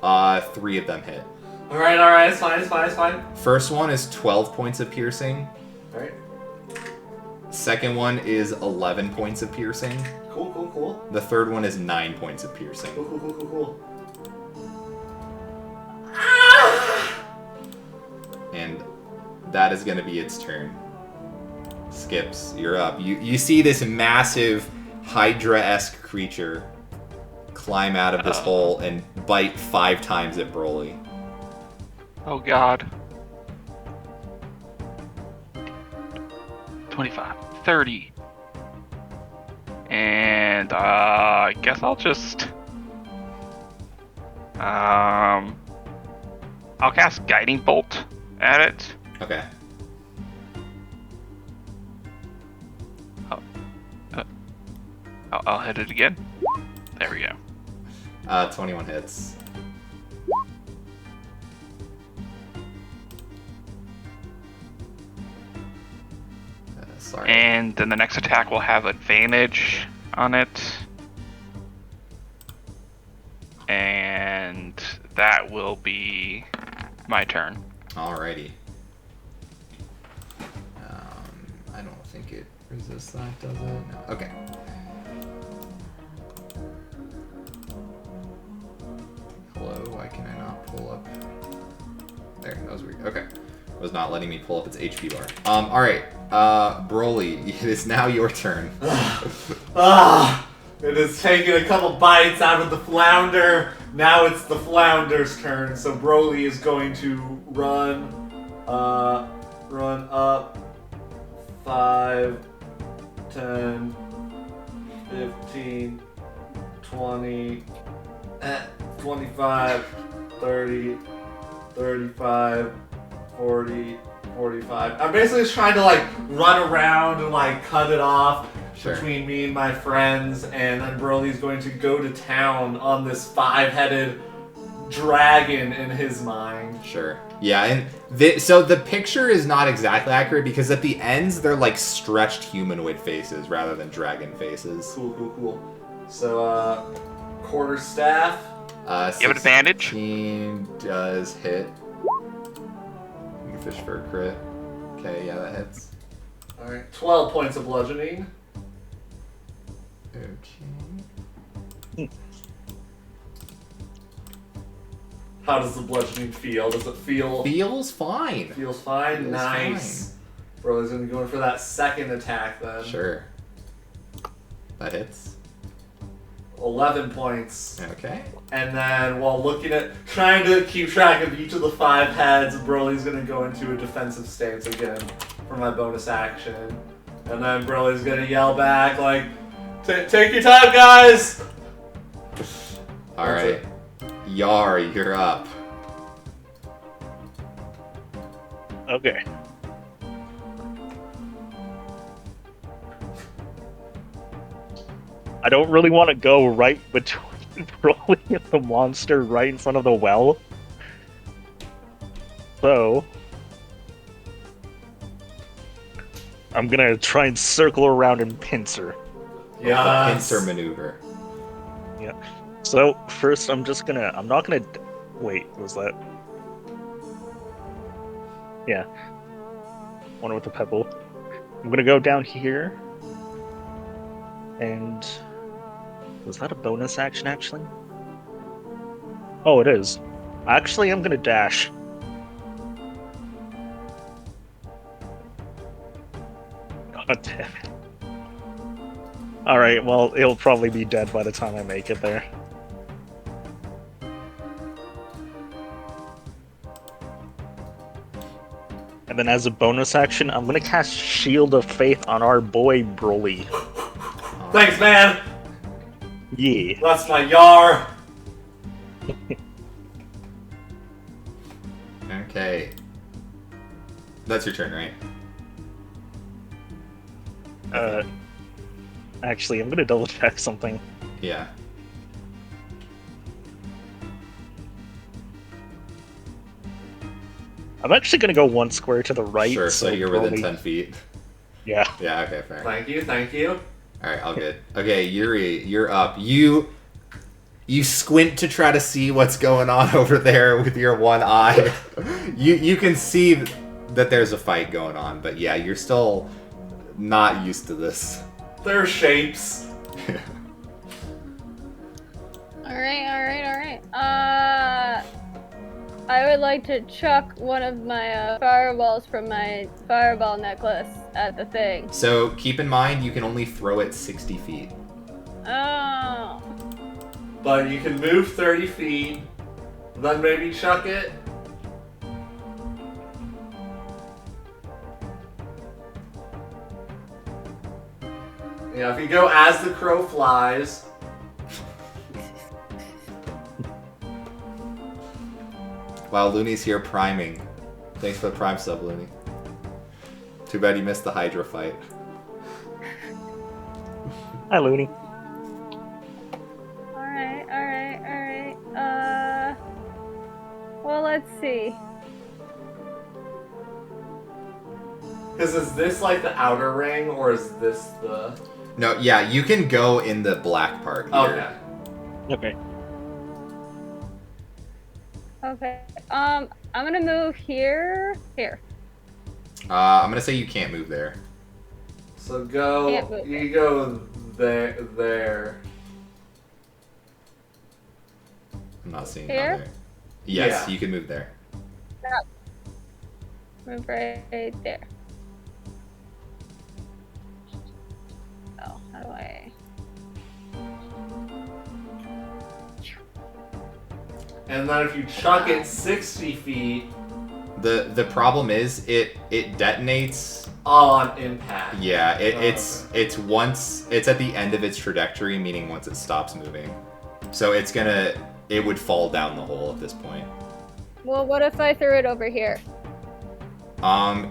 3 of them hit. Alright, it's fine. First one is 12 points of piercing. Alright. Second one is 11 points of piercing. Cool. The third one is 9 points of piercing. Cool. And that is going to be its turn. Skips, you're up. You see this massive Hydra-esque creature climb out of this hole and bite 5 times at Broly. Oh god. 25, 30. And I guess I'll just I'll cast Guiding Bolt at it. Okay. I'll hit it again. There we go. 21 hits. Sorry. And then the next attack will have advantage on it. And that will be my turn. Alrighty. I don't think it resists that, does it? No. Okay. Hello, why can I not pull up? There, that was weird. Okay. It was not letting me pull up its HP bar. Alright. Broly, it is now your turn. It has taken a couple bites out of the flounder. Now it's the flounder's turn. So Broly is going to run up 5, 10, 15, 20, 25, 30, 35, 40, 45. I'm basically just trying to like run around and like cut it off between me and my friends, and then Broly's going to go to town on this 5-headed dragon in his mind. Sure. Yeah, and so the picture is not exactly accurate because at the ends they're like stretched humanoid faces rather than dragon faces. Cool. So, quarter staff. You have advantage? 16 does hit. You can fish for a crit. Okay, yeah, that hits. Alright, 12 points of bludgeoning. Okay. How does the bludgeoning feel? Does it feel... Feels fine. Feels fine? Nice. Broly's gonna go in for that second attack then. Sure. That hits. 11 points. Okay. And then while trying to keep track of each of the 5 heads, Broly's gonna go into a defensive stance again for my bonus action. And then Broly's gonna yell back like, take your time, guys! Alright. Yar, you're up. Okay. I don't really want to go right between Broly and the monster right in front of the well. So I'm gonna try and circle around and pincer. Yeah. Pincer maneuver. Yeah. So first I'm not gonna wait, was that? Yeah. One with the pebble. I'm gonna go down here. And was that a bonus action actually? Oh, it is. Actually, I'm gonna dash. Oh, damn it. Alright, well, it'll probably be dead by the time I make it there. And then as a bonus action, I'm gonna cast Shield of Faith on our boy Broly. Thanks, man! Yeah. That's my Yar! Okay. That's your turn, right? Actually, I'm gonna double check something. Yeah. I'm actually gonna go 1 square to the right. Sure, so you're within Broly- 10 feet. Yeah. Yeah, okay, fair. Thank you, thank you. Alright, all good. Okay, Yuri, you're up. You squint to try to see what's going on over there with your one eye. You can see that there's a fight going on, but yeah, you're still not used to this. They're shapes. Alright. I would like to chuck one of my fireballs from my fireball necklace at the thing. So keep in mind, you can only throw it 60 feet. Oh. But you can move 30 feet, then maybe chuck it. Yeah, if you go as the crow flies. Wow, Looney's here priming. Thanks for the prime sub, Looney. Too bad you missed the Hydra fight. Hi, Looney. Alright. Well, let's see. Because is this like the outer ring, or is this the... No, yeah, you can go in the black part here. Okay. Okay. I'm gonna move here. Here. I'm gonna say you can't move there. So Can't go... move You go there. I'm not seeing Here? down there. Yes, Yeah. you can move there. Move right there. Oh, how do I? And then if you chuck it 60 feet The problem is it detonates. on impact. Yeah, Oh, it's at the end of its trajectory, meaning once it stops moving. So it would fall down the hole at this point. Well, what if I threw it over here?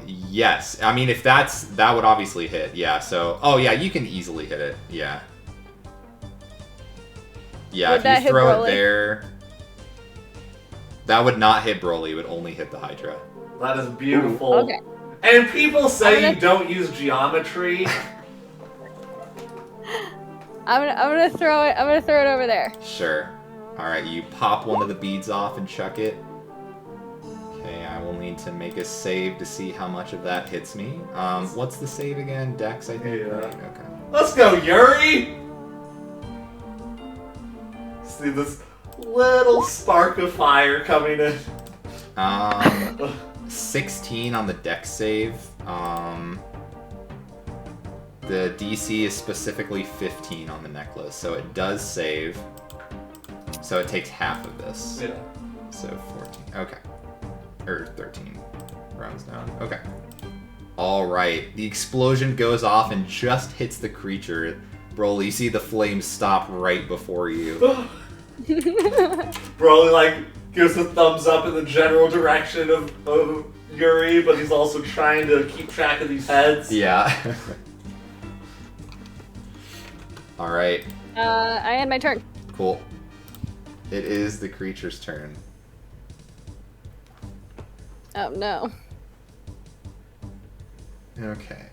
Yes. I mean, if that would obviously hit. Yeah. So, oh yeah, you can easily hit it. Yeah. Yeah, Would that if you hit throw Broly? it there, that would not hit Broly. It would only hit the Hydra. That is beautiful. Okay. And people say I'm gonna- you don't use geometry. I'm gonna throw it. I'm gonna throw it over there. Sure. All right, you pop one of the beads off and chuck it. Okay, I will need to make a save to see how much of that hits me. What's the save again? Dex, I think. Yeah. Right? Okay. Let's go, Yuri! See this little spark of fire coming in. 16 on the Dex save. The DC is specifically 15 on the necklace, so it does save. So it takes half of this. Yeah. So 14. Okay. Or 13. Rounds down. Okay. Alright. The explosion goes off and just hits the creature. Broly, you see the flames stop right before you. Broly, like, gives a thumbs up in the general direction of Yuri, but he's also trying to keep track of these heads. Yeah. Alright. I end my turn. Cool. It is the creature's turn. Oh no. Okay.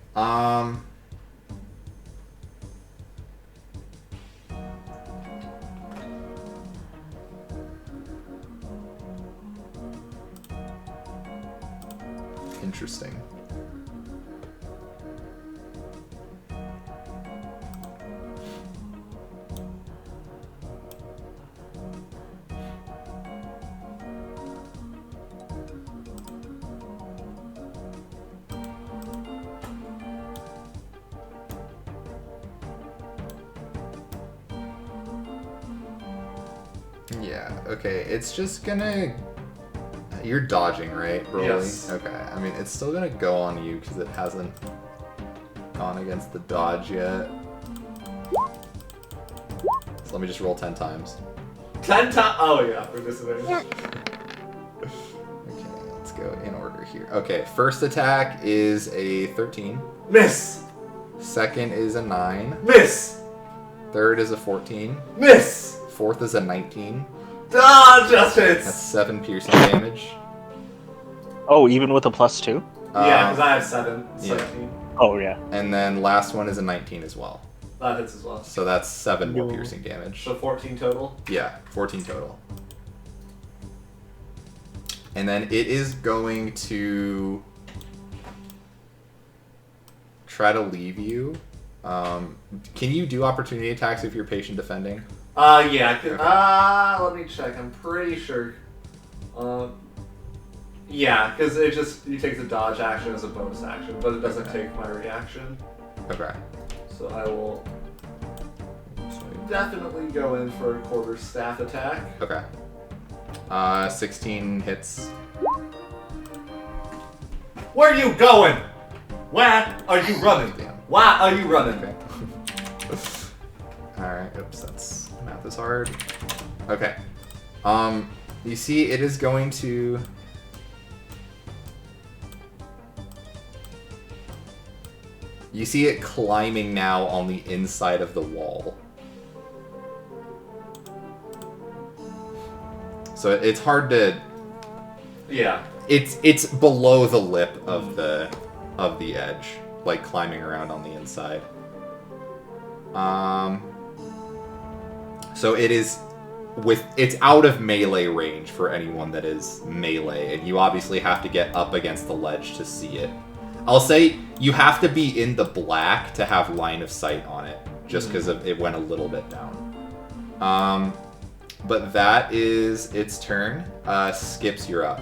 Interesting. Okay, it's just gonna... You're dodging, right, Broly? Yes. Okay, I mean, it's still gonna go on you because it hasn't gone against the dodge yet. So let me just roll 10 times. 10 times? Oh yeah, for disadvantage. Okay, let's go in order here. Okay, first attack is a 13. Miss! Second is a 9. Miss! Third is a 14. Miss! Fourth is a 19. Ah, just hits! That's 7 piercing damage. Oh, even with a +2? Yeah, because I have 7. yeah. 17. Oh, yeah. And then last one is a 19 as well. That hits as well. So that's 7 more Yo. piercing damage. So 14 total. Yeah, 14 total. And then it is going to try to leave you. Can you do opportunity attacks if you're patient defending? Yeah. Okay. Let me check. I'm pretty sure. Yeah, because you take the dodge action as a bonus action, but it doesn't take my reaction. Okay. So I will definitely go in for a quarter staff attack. Okay. 16 hits. Where are you going? Where are you running? Damn. Why are you running? Okay. Alright, oops, that's... Math is hard. Okay. You see it is going to... You see it climbing now on the inside of the wall. So it's hard to... Yeah. It's below the lip of the edge, like climbing around on the inside. So it is it's out of melee range for anyone that is melee, and you obviously have to get up against the ledge to see it. I'll say you have to be in the black to have line of sight on it, just because it went a little bit down. But that is its turn. Skips, you're up.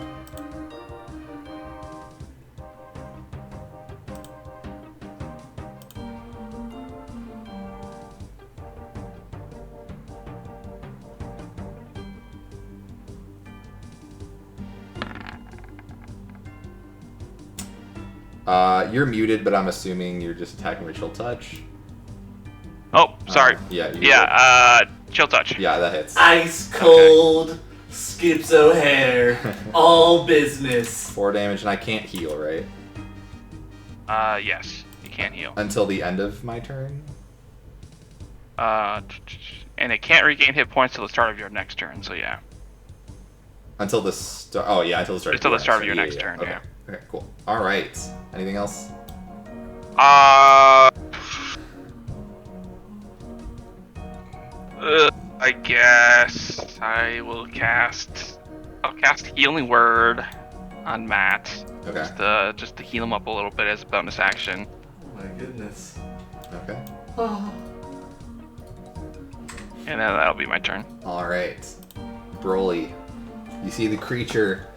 You're muted, but I'm assuming you're just attacking with Chill Touch. Oh, sorry. Yeah. Chill touch. Yeah, that hits. Ice cold, Skips O'Hare, all business. 4 damage, and I can't heal, right? Yes, you can't heal. Until the end of my turn? And it can't regain hit points till the start of your next turn. So yeah. Until the start. Oh yeah, until the start. Until the start of your next turn. Okay. Yeah. Okay, cool. All right. Anything else? I guess I will cast. I'll cast Healing Word on Matt. Okay. Just to heal him up a little bit as a bonus action. Oh my goodness. Okay. And then that'll be my turn. All right. Broly, you see the creature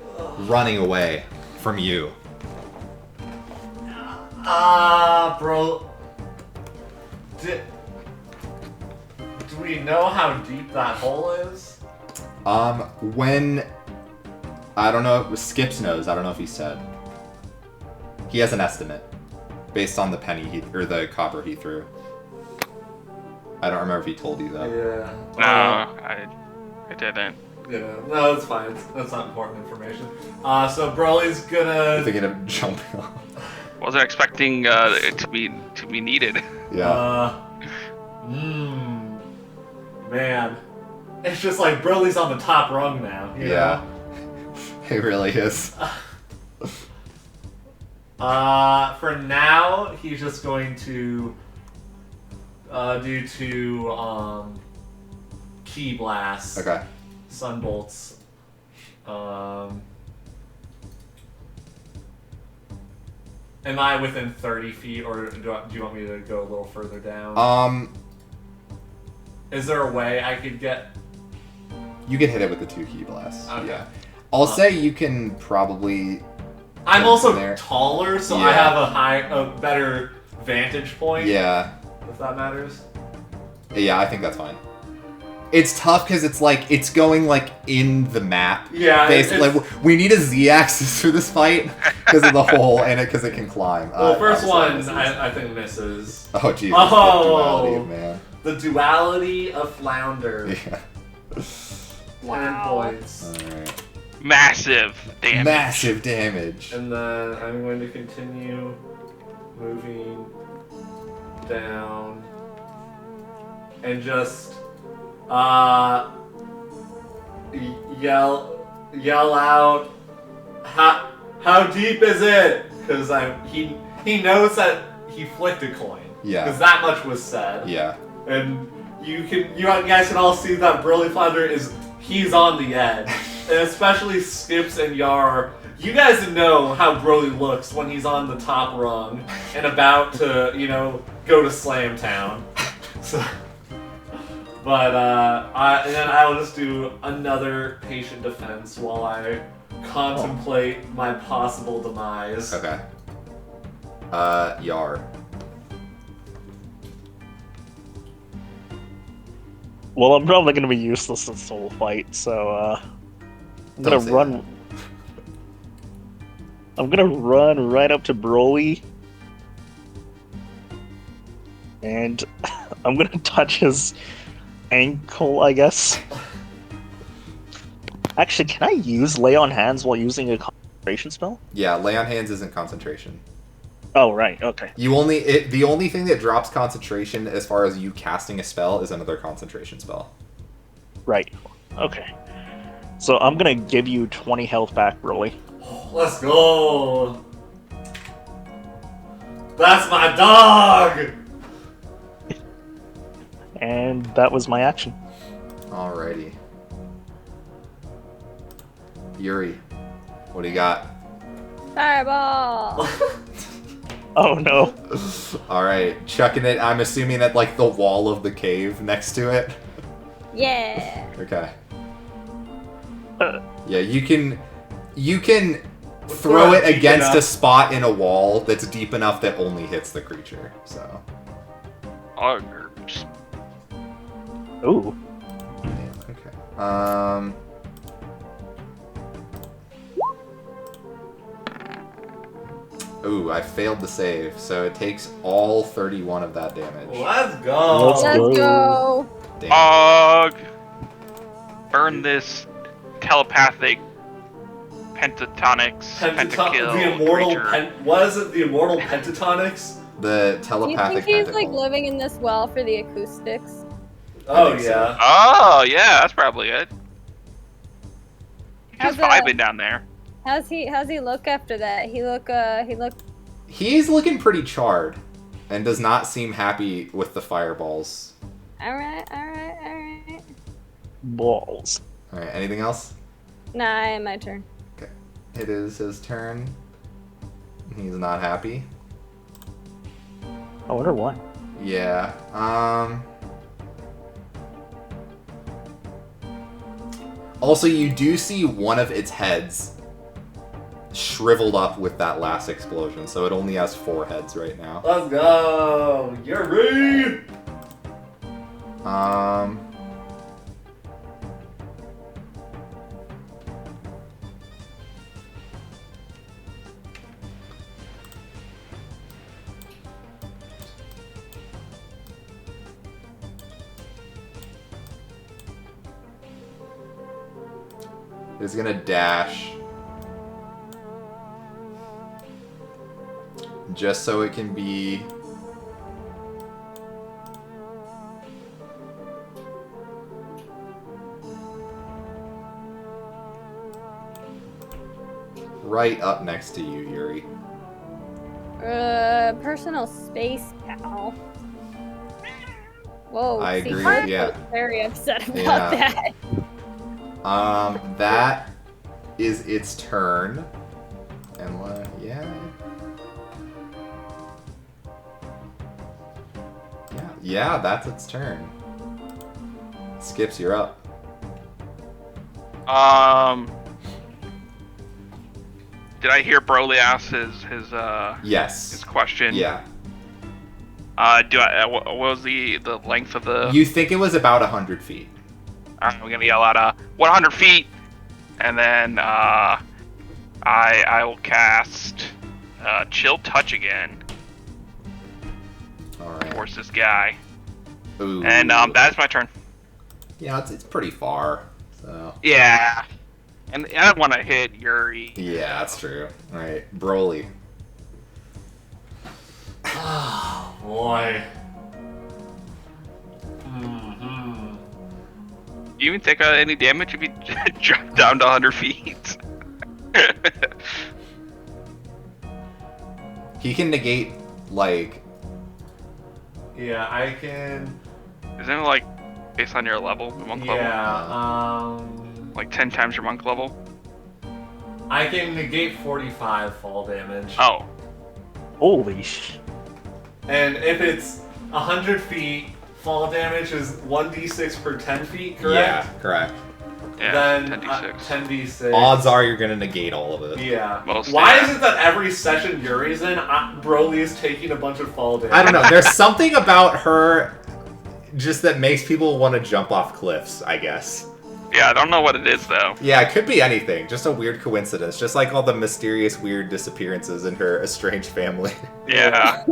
running away from you. Bro. Do we know how deep that hole is? When I don't know, Skips knows. I don't know if he said. He has an estimate based on the penny or the copper he threw. I don't remember if he told you though. Yeah. No, I didn't. Yeah, no, that's fine. That's not important information. So Broly's gonna. You're thinking of jumping off. Wasn't expecting it to be needed. Yeah. Man. It's just like Broly's on the top rung now. You Yeah. It really is. For now, he's just going to do 2 Ki blasts. Okay. Sunbolts. Am I within 30 feet, or do you want me to go a little further down? Is there a way I could get... You can hit it with the 2 key blasts. Okay. Yeah. I'll say you can probably... I'm get also there. taller, so Yeah. I have a better vantage point. Yeah. If that matters. Yeah, I think that's fine. It's tough because it's like it's going like in the map. Yeah, basically, we need a Z-axis for this fight because of the hole and because it can climb. Well, first one misses. I think misses. Oh Jesus! Oh, the duality of man. The duality of flounder. Yeah. 10 points. All right. Massive damage. Massive damage. And then I'm going to continue moving down and just yell out, how deep is it? Because he knows that he flicked a coin. Yeah. Because that much was said. Yeah. And you guys can all see that Burly Flounder he's on the edge. And especially Skips and Yar. You guys know how Broly looks when he's on the top rung and about to, go to Slam Town. So, but and then I will just do another patient defense while I contemplate my possible demise. Okay. Yar. Well, I'm probably going to be useless in Soul Fight, so I'm going to run. I'm going to run right up to Broly, and I'm going to touch his ankle, I guess. Actually, can I use Lay on Hands while using a concentration spell? Yeah, Lay on Hands isn't concentration. Oh, right, okay. The only thing that drops concentration as far as you casting a spell is another concentration spell. Right, okay. So I'm gonna give you 20 health back, Broly. Let's go! That's my dog! And that was my action. Alrighty. Yuri, what do you got? Fireball. Oh no. Alright, chucking it. I'm assuming at like the wall of the cave next to it. Yeah. Okay. Yeah, you can throw it against a spot in a wall that's deep enough that only hits the creature. So. Ooh. Yeah, okay. Ooh, I failed the save, so it takes all 31 of that damage. Let's go! Let's go. Og! Burn this telepathic pentatonics, pentakill the immortal creature. was it the immortal pentatonics? The Do you telepathic think he's tentacle. living in this well for the acoustics? Oh think so. yeah. Oh, yeah, that's probably it. He's How's vibing down there. How's he look after that? He look. He's looking pretty charred, and does not seem happy with the fireballs. All right. Balls. Alright, anything else? Nah, my turn. Okay. It is his turn. He's not happy. I wonder why. Yeah. Also, you do see one of its heads shriveled up with that last explosion, so it only has 4 heads right now. Let's go! Yuri! It's gonna dash. Just so it can be... right up next to you, Yuri. Personal space pal. Whoa. I agree, Carl yeah. was very upset about Yeah. that. That is its turn. And yeah, that's its turn. Skips, you're up. Did I hear Broly ask his Yes. question? Yeah. What was the length of the? You think it was about 100 feet. Alright, we're gonna yell out 100 feet, and then I will cast Chill Touch again. Alright. Force this guy. Ooh. And that's my turn. Yeah, it's pretty far. So. Yeah. And I don't want to hit Yuri. Yeah, that's true. Alright, Broly. Oh, boy. Do you even take any damage if you drop down to 100 feet? He can negate, like... Yeah, I can... Isn't it like based on your level, monk level? Yeah, Like 10 times your monk level? I can negate 45 fall damage. Oh. Holy sh! And if it's 100 feet, fall damage is 1d6 per 10 feet, correct? Yeah, correct. Yeah, Then 10d6. 10d6. Odds are you're gonna negate all of it. Yeah. Most, Why yeah. is it that every session Yuri's in, Broly is taking a bunch of fall damage? I don't know. There's something about her just that makes people want to jump off cliffs, I guess. Yeah, I don't know what it is though. Yeah, it could be anything. Just a weird coincidence. Just like all the mysterious, weird disappearances in her estranged family. Yeah.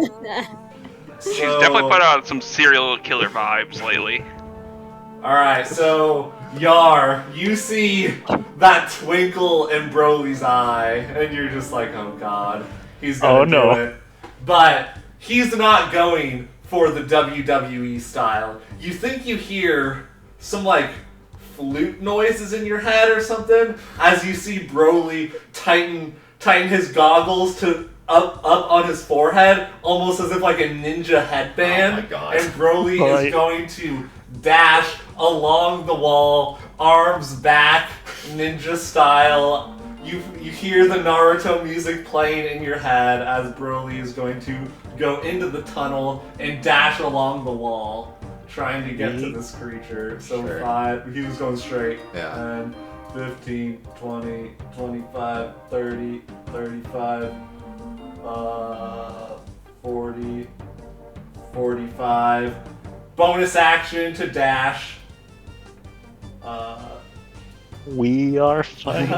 So, She's definitely put out some serial killer vibes lately. Alright, so Yar, you see that twinkle in Broly's eye, and you're just like, oh god, he's gonna do it. But he's not going for the WWE style. You think you hear some like flute noises in your head or something as you see Broly tighten his goggles to up on his forehead, almost as if like a ninja headband. Oh my god. And Broly is going to dash along the wall, arms back, ninja style. You hear the Naruto music playing in your head as Broly is going to go into the tunnel and dash along the wall, trying to get to this creature. So Sure. 5, he was going straight. Yeah. 10, 15, 20, 25, 30, 35, 40, 45. Bonus action to dash. We are fighting.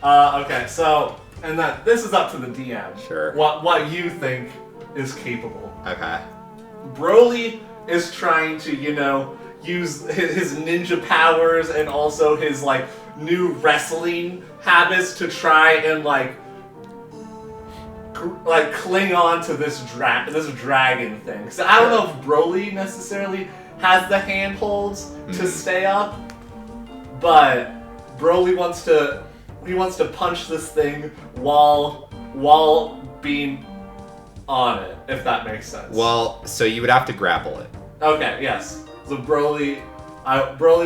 Okay, so, and that this is up to the DM. Sure. What you think is capable. Okay. Broly is trying to, use his ninja powers and also his, new wrestling habits to try and, cling on to this dragon thing. So I don't know if Broly necessarily has the handholds to stay up, but Broly wants to punch this thing while being on it, if that makes sense. Well, so you would have to grapple it. Okay, yes. So Broly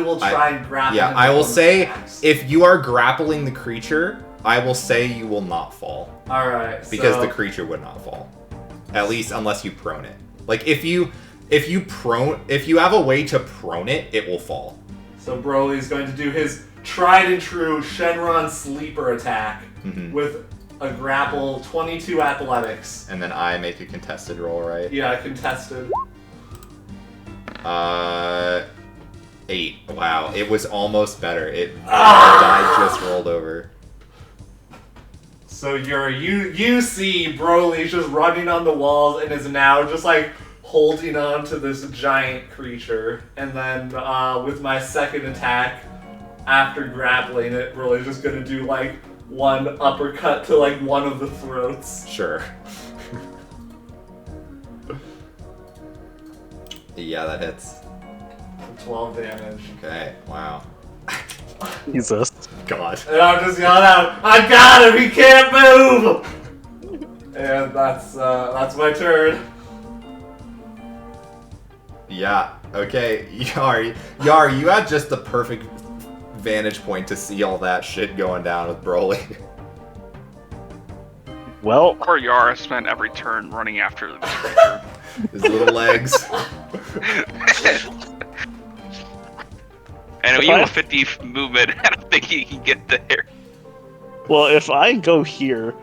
will try and grapple. Yeah, him I will with say, attacks. if you are grappling the creature, I will say you will not fall. Alright, Because so, the creature would not fall. At least unless you prone it. Like, if you have a way to prone it, it will fall. So Broly's going to do his tried and true Shenron sleeper attack with a grapple, 22 athletics. And then I make a contested roll, right? Yeah, contested. 8. Wow, it was almost better. The die just rolled over. So you see Broly's just running on the walls and is now just holding on to this giant creature. And then with my second attack, after grappling it, Broly's just gonna do one uppercut to one of the throats. Sure. Yeah, that hits. 12 damage. Okay, wow. Jesus. God. And I'm just yelling out, I got him, he can't move! And that's my turn. Yeah, okay. Yar, you had just the perfect vantage point to see all that shit going down with Broly. Well, Poor Yara spent every turn running after this creature. His little legs. And even with 50 movement, I don't think he can get there. well, if I go here,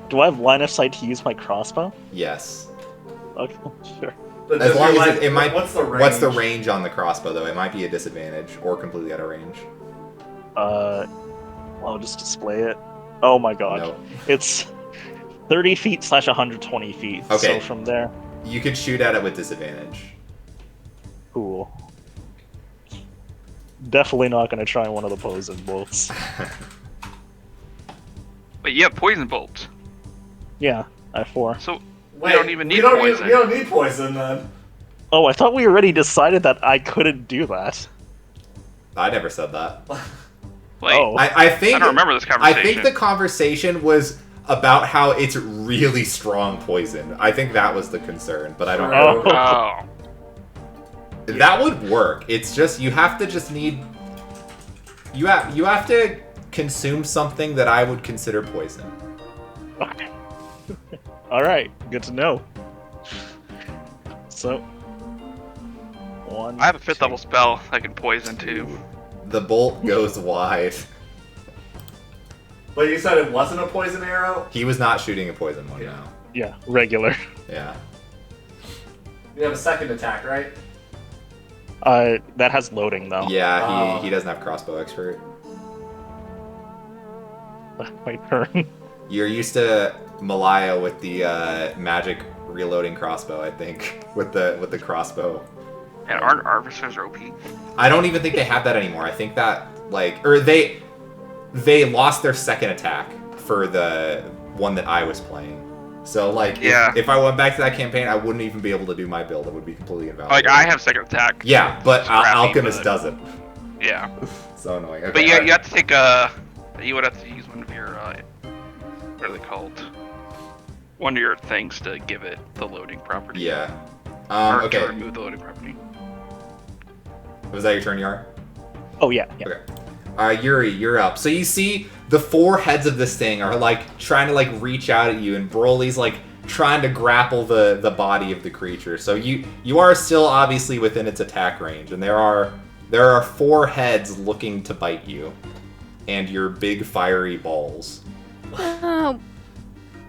do I have line of sight to use my crossbow? Yes. Okay, sure. But As does long your as life- it might. What's the range? What's the range on the crossbow though? It might be a disadvantage or completely out of range. I'll just display it. Oh my god. No. It's 30 feet / 120 feet. Okay. So from there, You could shoot at it with disadvantage. cool. Definitely not gonna try one of the poison bolts. But you have poison bolts. Yeah, I have 4. So Wait, don't even need we don't poison. we don't need poison then. Oh, I thought we already decided that I couldn't do that. I never said that. like Oh. I think I don't remember this I conversation. think the conversation was about how it's really strong poison. I think that was the concern, but I don't know. True. Oh. That would work. It's just you have to just need you have to consume something that I would consider poison. Okay. Alright, good to know. So 1. I have a 5th 2. level spell I can poison too. The bolt goes wide. But you said it wasn't a poison arrow? He was not shooting a poison one now. Yeah, regular. Yeah. You have a second attack, right? That has loading though. Yeah, he doesn't have crossbow expert. My turn. You're used to Malaya with the magic reloading crossbow, I think, with the crossbow. And aren't artificers OP? I don't even think they have that anymore. I think that they lost their second attack for the one that I was playing. So Yeah. if I went back to that campaign, I wouldn't even be able to do my build. It would be completely invalid. Like I have second attack. Yeah, but It's crappy, Alchemist but- doesn't. Yeah. So annoying. Okay, But you alright. have to take you would have to use one of your what are they called? One of your things to give it the loading property. Yeah. Or to Okay. remove the loading property. Was that your turn, Yar? Oh yeah, yeah. Okay. Alright, Yuri, you're up. So you see the 4 heads of this thing are trying to reach out at you, and Broly's trying to grapple the body of the creature. So you are still obviously within its attack range, and there are 4 heads looking to bite you. And your big fiery balls. Oh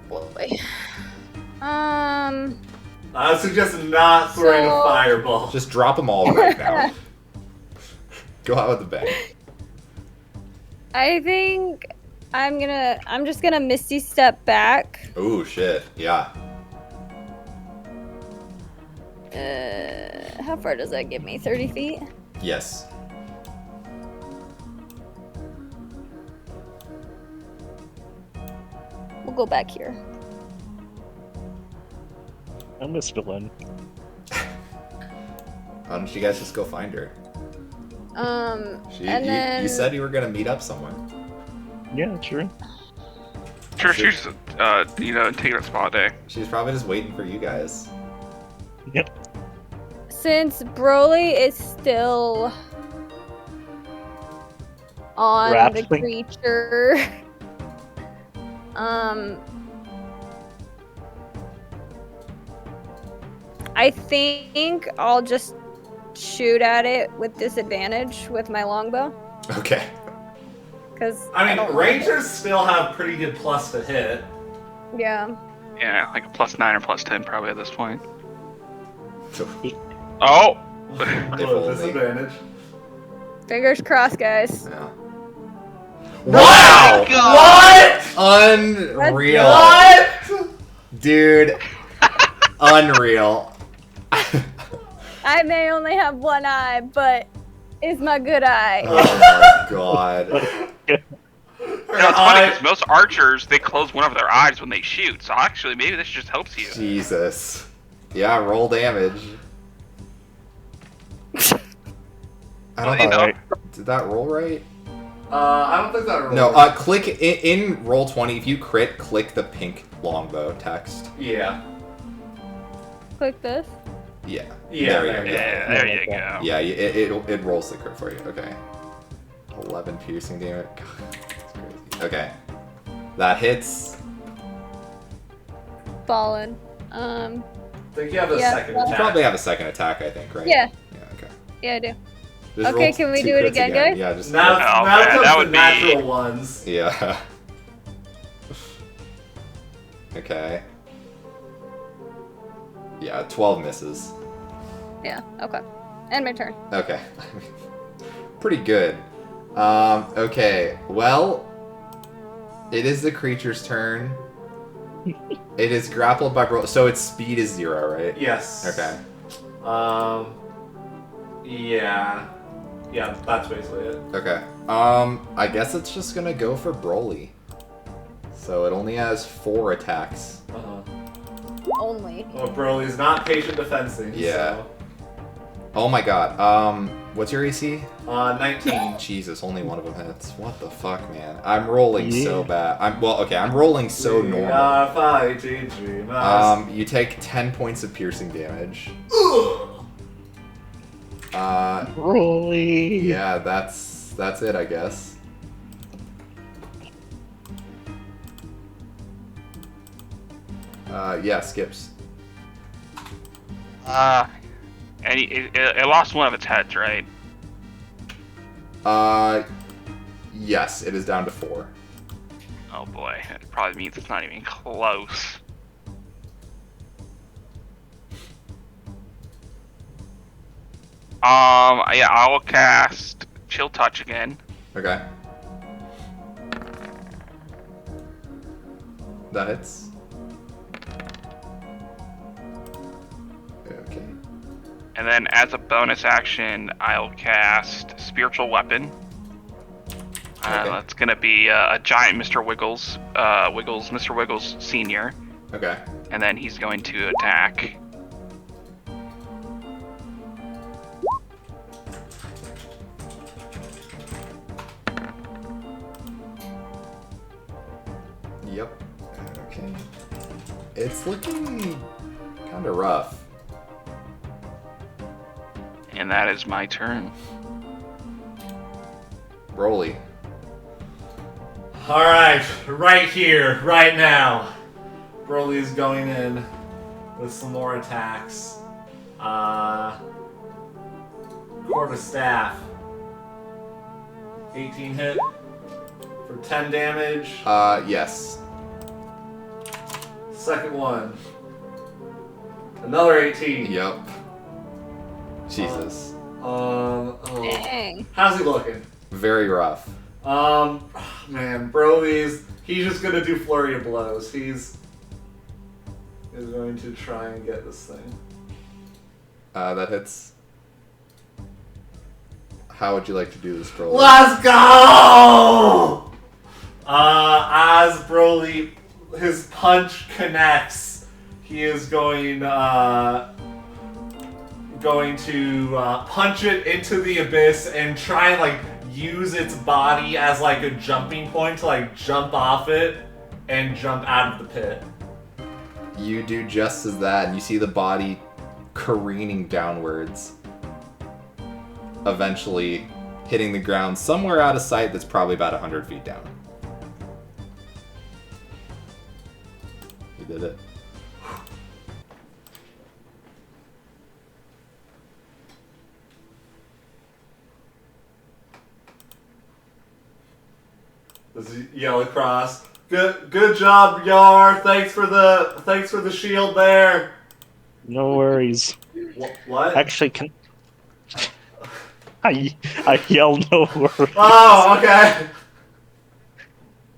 boy. I would suggest not throwing a So- fireball. Just drop them all right now. Go out with the bang. I think I'm just gonna Misty step back. Oh shit, yeah. How far does that get me? 30 feet? Yes. We'll go back here. I miss Villain. Why don't you guys just go find her? And You then said you were gonna meet up somewhere. Yeah, true. Sure, she's taking a spa day. She's probably just waiting for you guys. Yep. since Broly is still on the Grappling. creature, I think I'll just shoot at it with disadvantage with my longbow. Okay. Because I mean, Rangers still have pretty good plus to hit. Yeah. Yeah, like a +9 or +10 probably at this point. So, Oh! If Low only. disadvantage. Fingers crossed, guys. yeah. Wow! What? Unreal. What? Dude. Unreal. I may only have one eye, but it's my good eye. Oh my god. You know, it's funny 'cause most archers, they close one of their eyes when they shoot, so actually maybe this just helps you. Jesus. Yeah, roll damage. I don't You know. know. Did that roll right? I don't think that rolled. No, click in roll 20. If you crit, click the pink longbow text. Yeah. Click this. Yeah. Yeah, There you there go. you Yeah, there you go. Yeah, it rolls the crit for you. Okay. 11 piercing damage. God, that's crazy. Okay. That hits. Fallen. I think you have a Yeah, second well- You attack. probably have a second attack, I think, right? Yeah. Yeah, okay. Yeah, I do. Just Okay, roll can we 2 do it crits again, guys? Yeah, just. Now, Oh, now man, comes that the would be- natural ones. Yeah. Okay. Yeah, 12 misses. Yeah. Okay. End my turn. Okay. Pretty good. Okay. Well, it is the creature's turn. It is grappled by Broly. So its speed is 0, right? Yes. Okay. Yeah. Yeah, that's basically it. Okay. I guess it's just gonna go for Broly. So it only has 4 attacks. Uh-huh. Only. Well, Broly's not patient defensing, Yeah. so... Oh my god. What's your AC? 19. Jesus, only one of them hits. What the fuck, man? I'm rolling so Yeah. bad. I'm rolling so We normal. are fighting dreamers. You take 10 points of piercing damage. Broly. Yeah, that's it, I guess. Yeah, skips. And it lost one of its heads, right? Yes, it is down to 4. Oh boy, that probably means it's not even close. Yeah, I will cast Chill Touch again. Okay. That hits. Okay. And then as a bonus action, I'll cast Spiritual Weapon. Okay. That's gonna be a giant Mr. Wiggles, Mr. Wiggles Senior, Okay. and then he's going to attack. Yep. Okay. It's looking kind of rough. And that is my turn. Broly. Alright, right here, right now. Broly's going in with some more attacks. Quarterstaff. 18 hit for 10 damage. Yes. Second one. Another 18. Yep. Jesus. Dang. How's he looking? Very rough. Man, he's just gonna do flurry of blows. He's going to try and get this thing. That hits. How would you like to do this, Broly? Let's go! As Broly, his punch connects, he is going to punch it into the abyss and try and use its body as a jumping point to jump off it and jump out of the pit. You do just as that, and you see the body careening downwards, eventually hitting the ground somewhere out of sight that's probably about 100 feet down. You did it. Does he yell across? Good job, Yar. Thanks for the shield there. No worries. What? Actually, I yelled no worries. Oh, okay.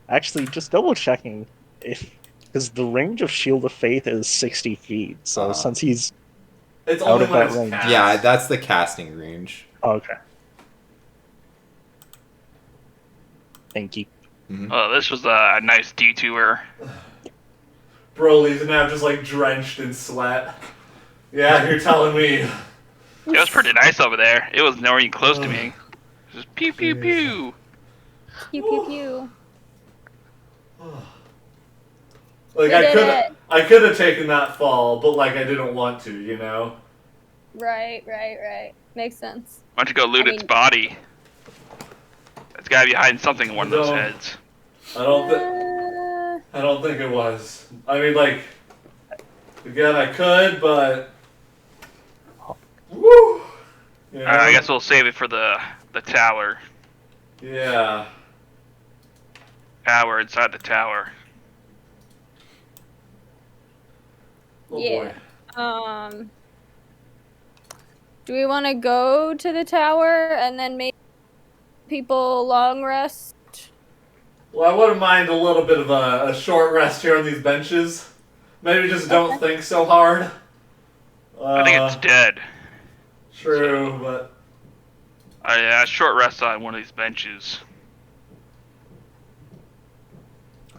Actually, just double checking because the range of Shield of Faith is 60 feet. So since he's It's out only of when that it's range. cast. Yeah, that's the casting range. okay, thank you. Mm-hmm. This was a nice detour. Broly's now just drenched in sweat. Yeah, you're telling me. It was pretty nice over there. It was nowhere even close to me. Just pew pew pew. Pew pew pew. I could have taken that fall, but I didn't want to, you know. Right. Makes sense. Why don't you go loot its body? It's gotta be hiding something in one of those heads. I don't think it was. I mean, again, I could, but woo. You know? I guess we'll save it for the tower. Yeah. Tower inside the tower. Oh Yeah. boy. Do we want to go to the tower and then make people long rest? Well, I wouldn't mind a little bit of a short rest here on these benches. Maybe just don't think so hard. I think it's dead. True, but... A short rest on one of these benches.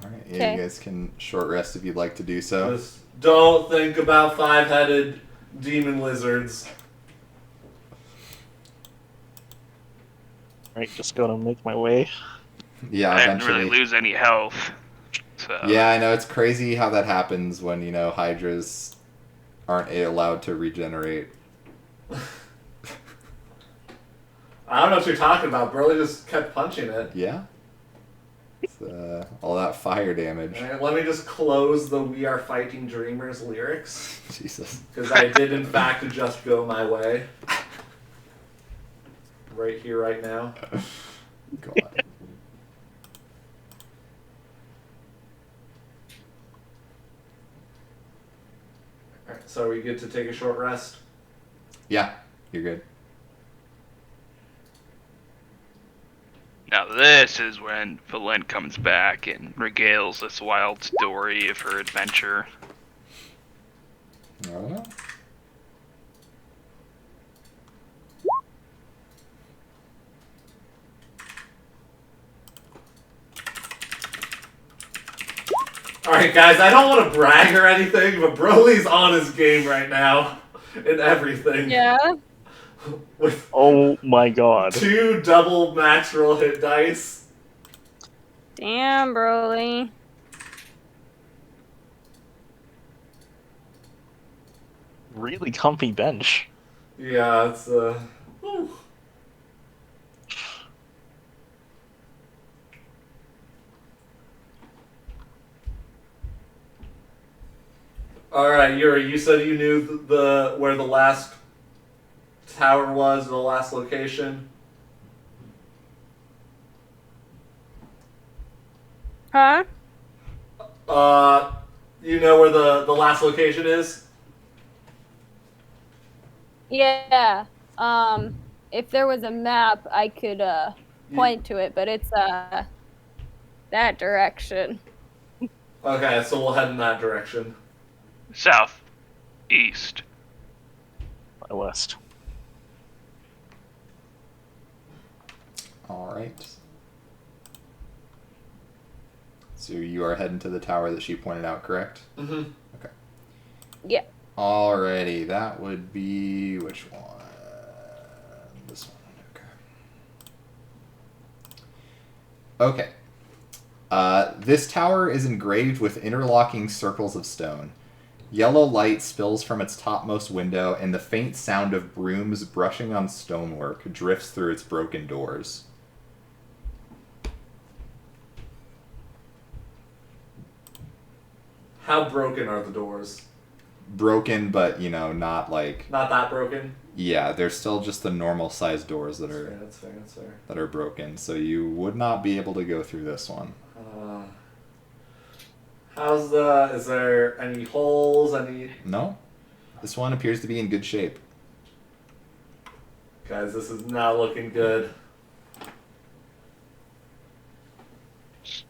Alright, yeah, you guys can short rest if you'd like to do so. Just don't think about 5-headed demon lizards. Right, just gonna make my way. Yeah, I didn't eventually. really lose any health. So. Yeah, I know, it's crazy how that happens when, hydras aren't allowed to regenerate. I don't know what you're talking about. Burley just kept punching it. Yeah? It's, all that fire damage. Alright, let me just close the We Are Fighting Dreamers lyrics. Jesus. Because I did, in fact, just go my way. Right here, right now. God. Alright, so are we good to take a short rest? Yeah, you're good. Now this is when Valen comes back and regales this wild story of her adventure. I don't know. Alright, guys, I don't want to brag or anything, but Broly's on his game right now. In everything. Yeah. With Oh my god. 2 double max roll hit dice. Damn, Broly. Really comfy bench. Yeah, it's whew. Alright, Yuri, you said you knew where the last tower was, the last location? Huh? You know where the last location is? Yeah. If there was a map, I could point to it, but it's that direction. Okay, so we'll head in that direction. South. East. My west. Alright. So you are heading to the tower that she pointed out, correct? Mm-hmm. Okay. Yeah. Alrighty, that would be... which one? This one, okay. Okay. This tower is engraved with interlocking circles of stone. Yellow light spills from its topmost window, and the faint sound of brooms brushing on stonework drifts through its broken doors. How broken are the doors? Broken, but, not like... Not that broken? Yeah, they're still just the normal sized doors that That's fair. that are broken, so you would not be able to go through this one. Is there any holes, No. This one appears to be in good shape. Guys, this is not looking good.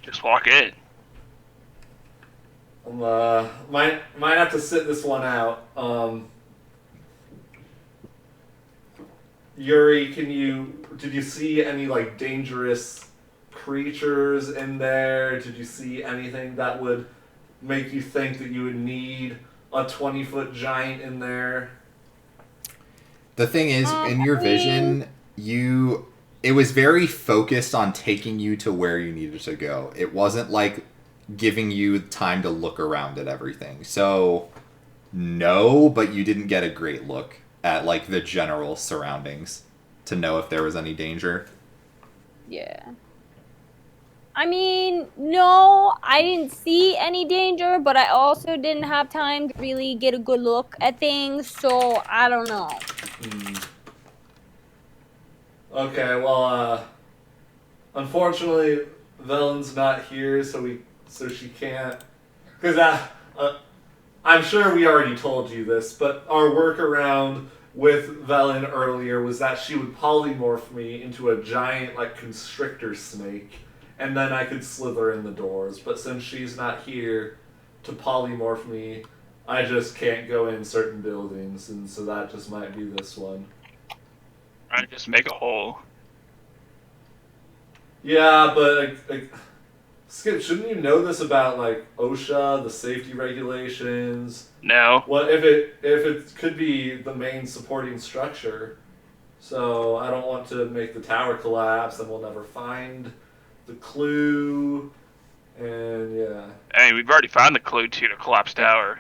Just walk in. Might have to sit this one out. Yuri, did you see any, dangerous creatures in there? Did you see anything that would make you think that you would need a 20-foot giant in there? The thing is, in your vision, it was very focused on taking you to where you needed to go. It wasn't like giving you time to look around at everything. So, no, but you didn't get a great look at, the general surroundings to know if there was any danger. Yeah. I mean, no, I didn't see any danger, but I also didn't have time to really get a good look at things, so I don't know. Okay, well, unfortunately, Velen's not here, so she can't. Because I'm sure we already told you this, but our workaround with Velen earlier was that she would polymorph me into a giant, like, constrictor snake, and then I could slither in the doors. But since she's not here to polymorph me, I just can't go in certain buildings, and so that just might be this one. I just make a hole. Yeah, but like, Skip, shouldn't you know this about like OSHA, the safety regulations? No. What if it could be the main supporting structure? So I don't want to make the tower collapse, and we'll never find the clue. And yeah. I mean, we've already found the clue to the collapsed tower.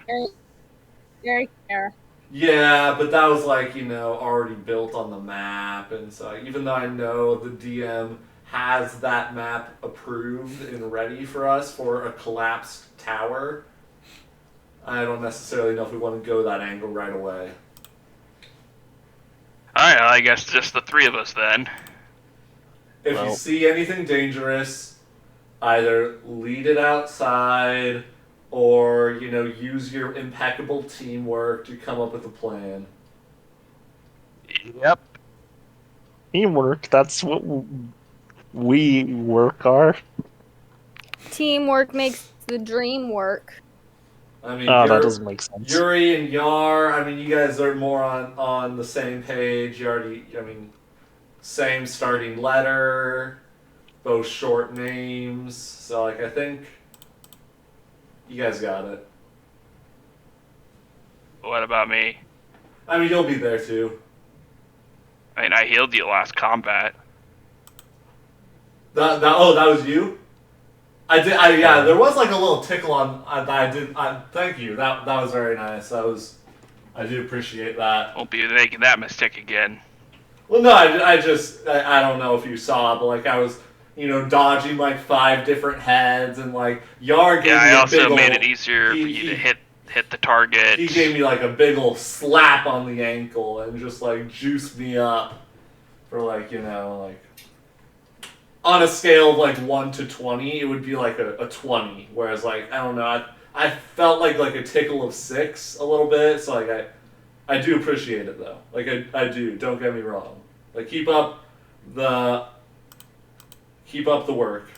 Very fair. Yeah, but that was like, already built on the map, and so even though I know the DM has that map approved and ready for us for a collapsed tower, I don't necessarily know if we want to go that angle right away. Alright, I guess just the three of us then. If you see anything dangerous, either lead it outside or, use your impeccable teamwork to come up with a plan. Yep. Teamwork, that's what we work are. Teamwork makes the dream work. I mean, that doesn't make sense. Yuri and Yar, I mean, you guys are more on the same page. You already, same starting letter, both short names. So, I think you guys got it. What about me? I mean, you'll be there too. I mean, I healed you last combat. That was you? Yeah, there was like a little tickle on. Thank you. That was very nice. I do appreciate that. Won't be making that mistake again. Well, no, I don't know if you saw, but like I was, dodging like 5 different heads, and like Yar gave me I a also big made ol', it easier for you to hit the target. He gave me like a big ol' slap on the ankle and just like juiced me up for like on a scale of like 1 to 20, it would be like a 20. Whereas like I don't know, I felt like a tickle of 6 a little bit. So like I do appreciate it though. Like I do. Don't get me wrong. Like keep up the work.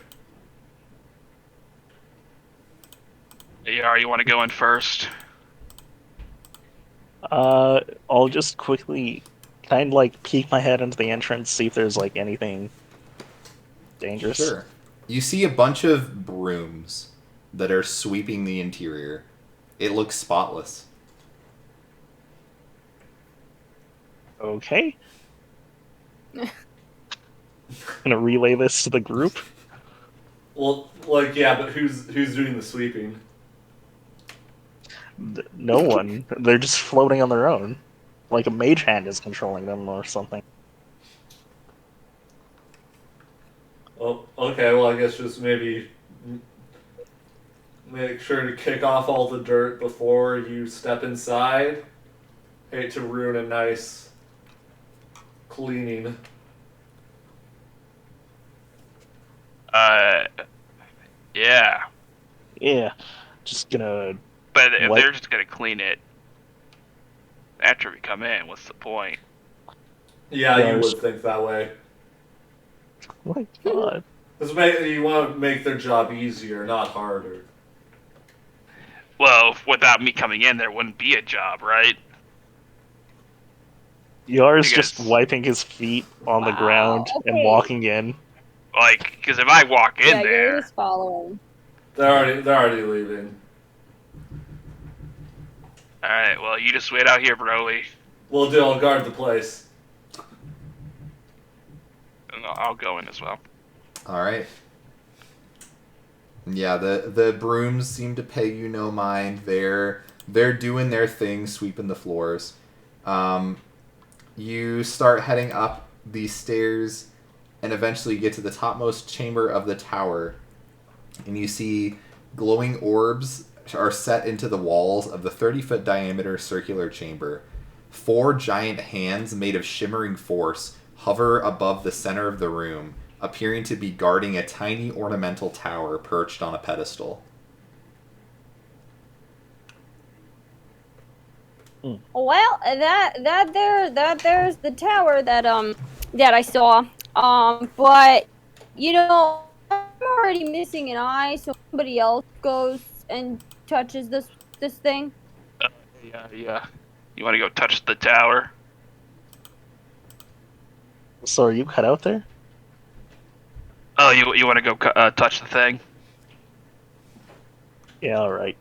Yeah, you want to go in first? I'll just quickly kind of like peek my head into the entrance, see if there's like anything dangerous. Sure. You see a bunch of brooms that are sweeping the interior. It looks spotless. Okay. Gonna relay this to the group. Well, like yeah, but who's doing the sweeping? No one. They're just floating on their own. Like a mage hand is controlling them or something. Oh, okay. Well, I guess just maybe make sure to kick off all the dirt before you step inside. Hate to ruin a nice cleaning. Yeah. Yeah. Just gonna... But if they're just gonna clean it after we come in, what's the point? Yeah, you would think that way. Oh my god. Because you want to make their job easier, not harder. Well, without me coming in, there wouldn't be a job, right? Yar's just wiping his feet on the ground and walking in. Like, because if I walk in there... Yuri's following. They're already leaving. Alright, well, you just wait out here, Broly. We'll do. I'll guard the place. And I'll go in as well. Alright. Yeah, the brooms seem to pay you no mind. They're doing their thing, sweeping the floors. You start heading up these stairs and eventually get to the topmost chamber of the tower. And you see glowing orbs are set into the walls of the 30-foot diameter circular chamber. 4 giant hands made of shimmering force hover above the center of the room, appearing to be guarding a tiny ornamental tower perched on a pedestal. Well, there's the tower that I saw. But I'm already missing an eye, so somebody else goes and touches this thing. Yeah. You want to go touch the tower? So are you cut out there? Oh, you want to go touch the thing? Yeah, all right.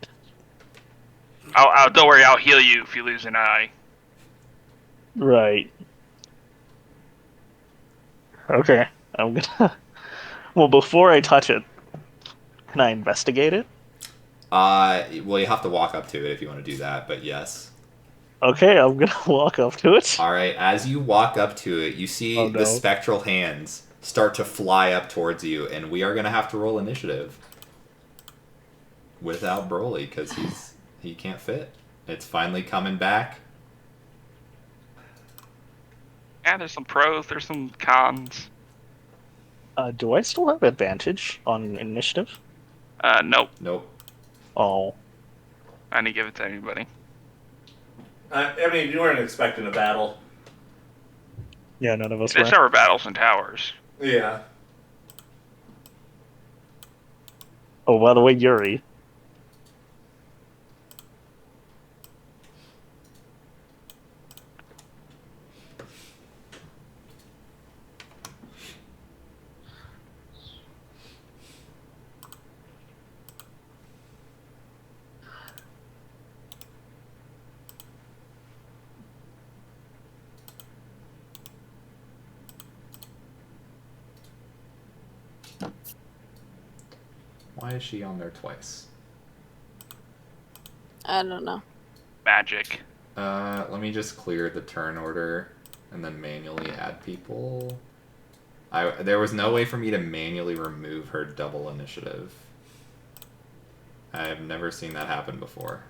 Don't worry, I'll heal you if you lose an eye. Right. Okay, I'm gonna. Well, before I touch it, can I investigate it? Well, you have to walk up to it if you want to do that, but yes. Okay, I'm gonna walk up to it. All right, as you walk up to it, you see the spectral hands start to fly up towards you, and we are gonna have to roll initiative without Broly because he can't fit. It's finally coming back. Yeah, there's some pros, there's some cons. Do I still have advantage on initiative? Nope. Nope. Oh. I didn't give it to anybody. I mean, you weren't expecting a battle. Yeah, none of us There's were. never battles in towers. Yeah. Oh, by the way, Yuri. Why is she on there twice? I don't know. Magic. Let me just clear the turn order and then manually add people. There was no way for me to manually remove her double initiative. I have never seen that happen before.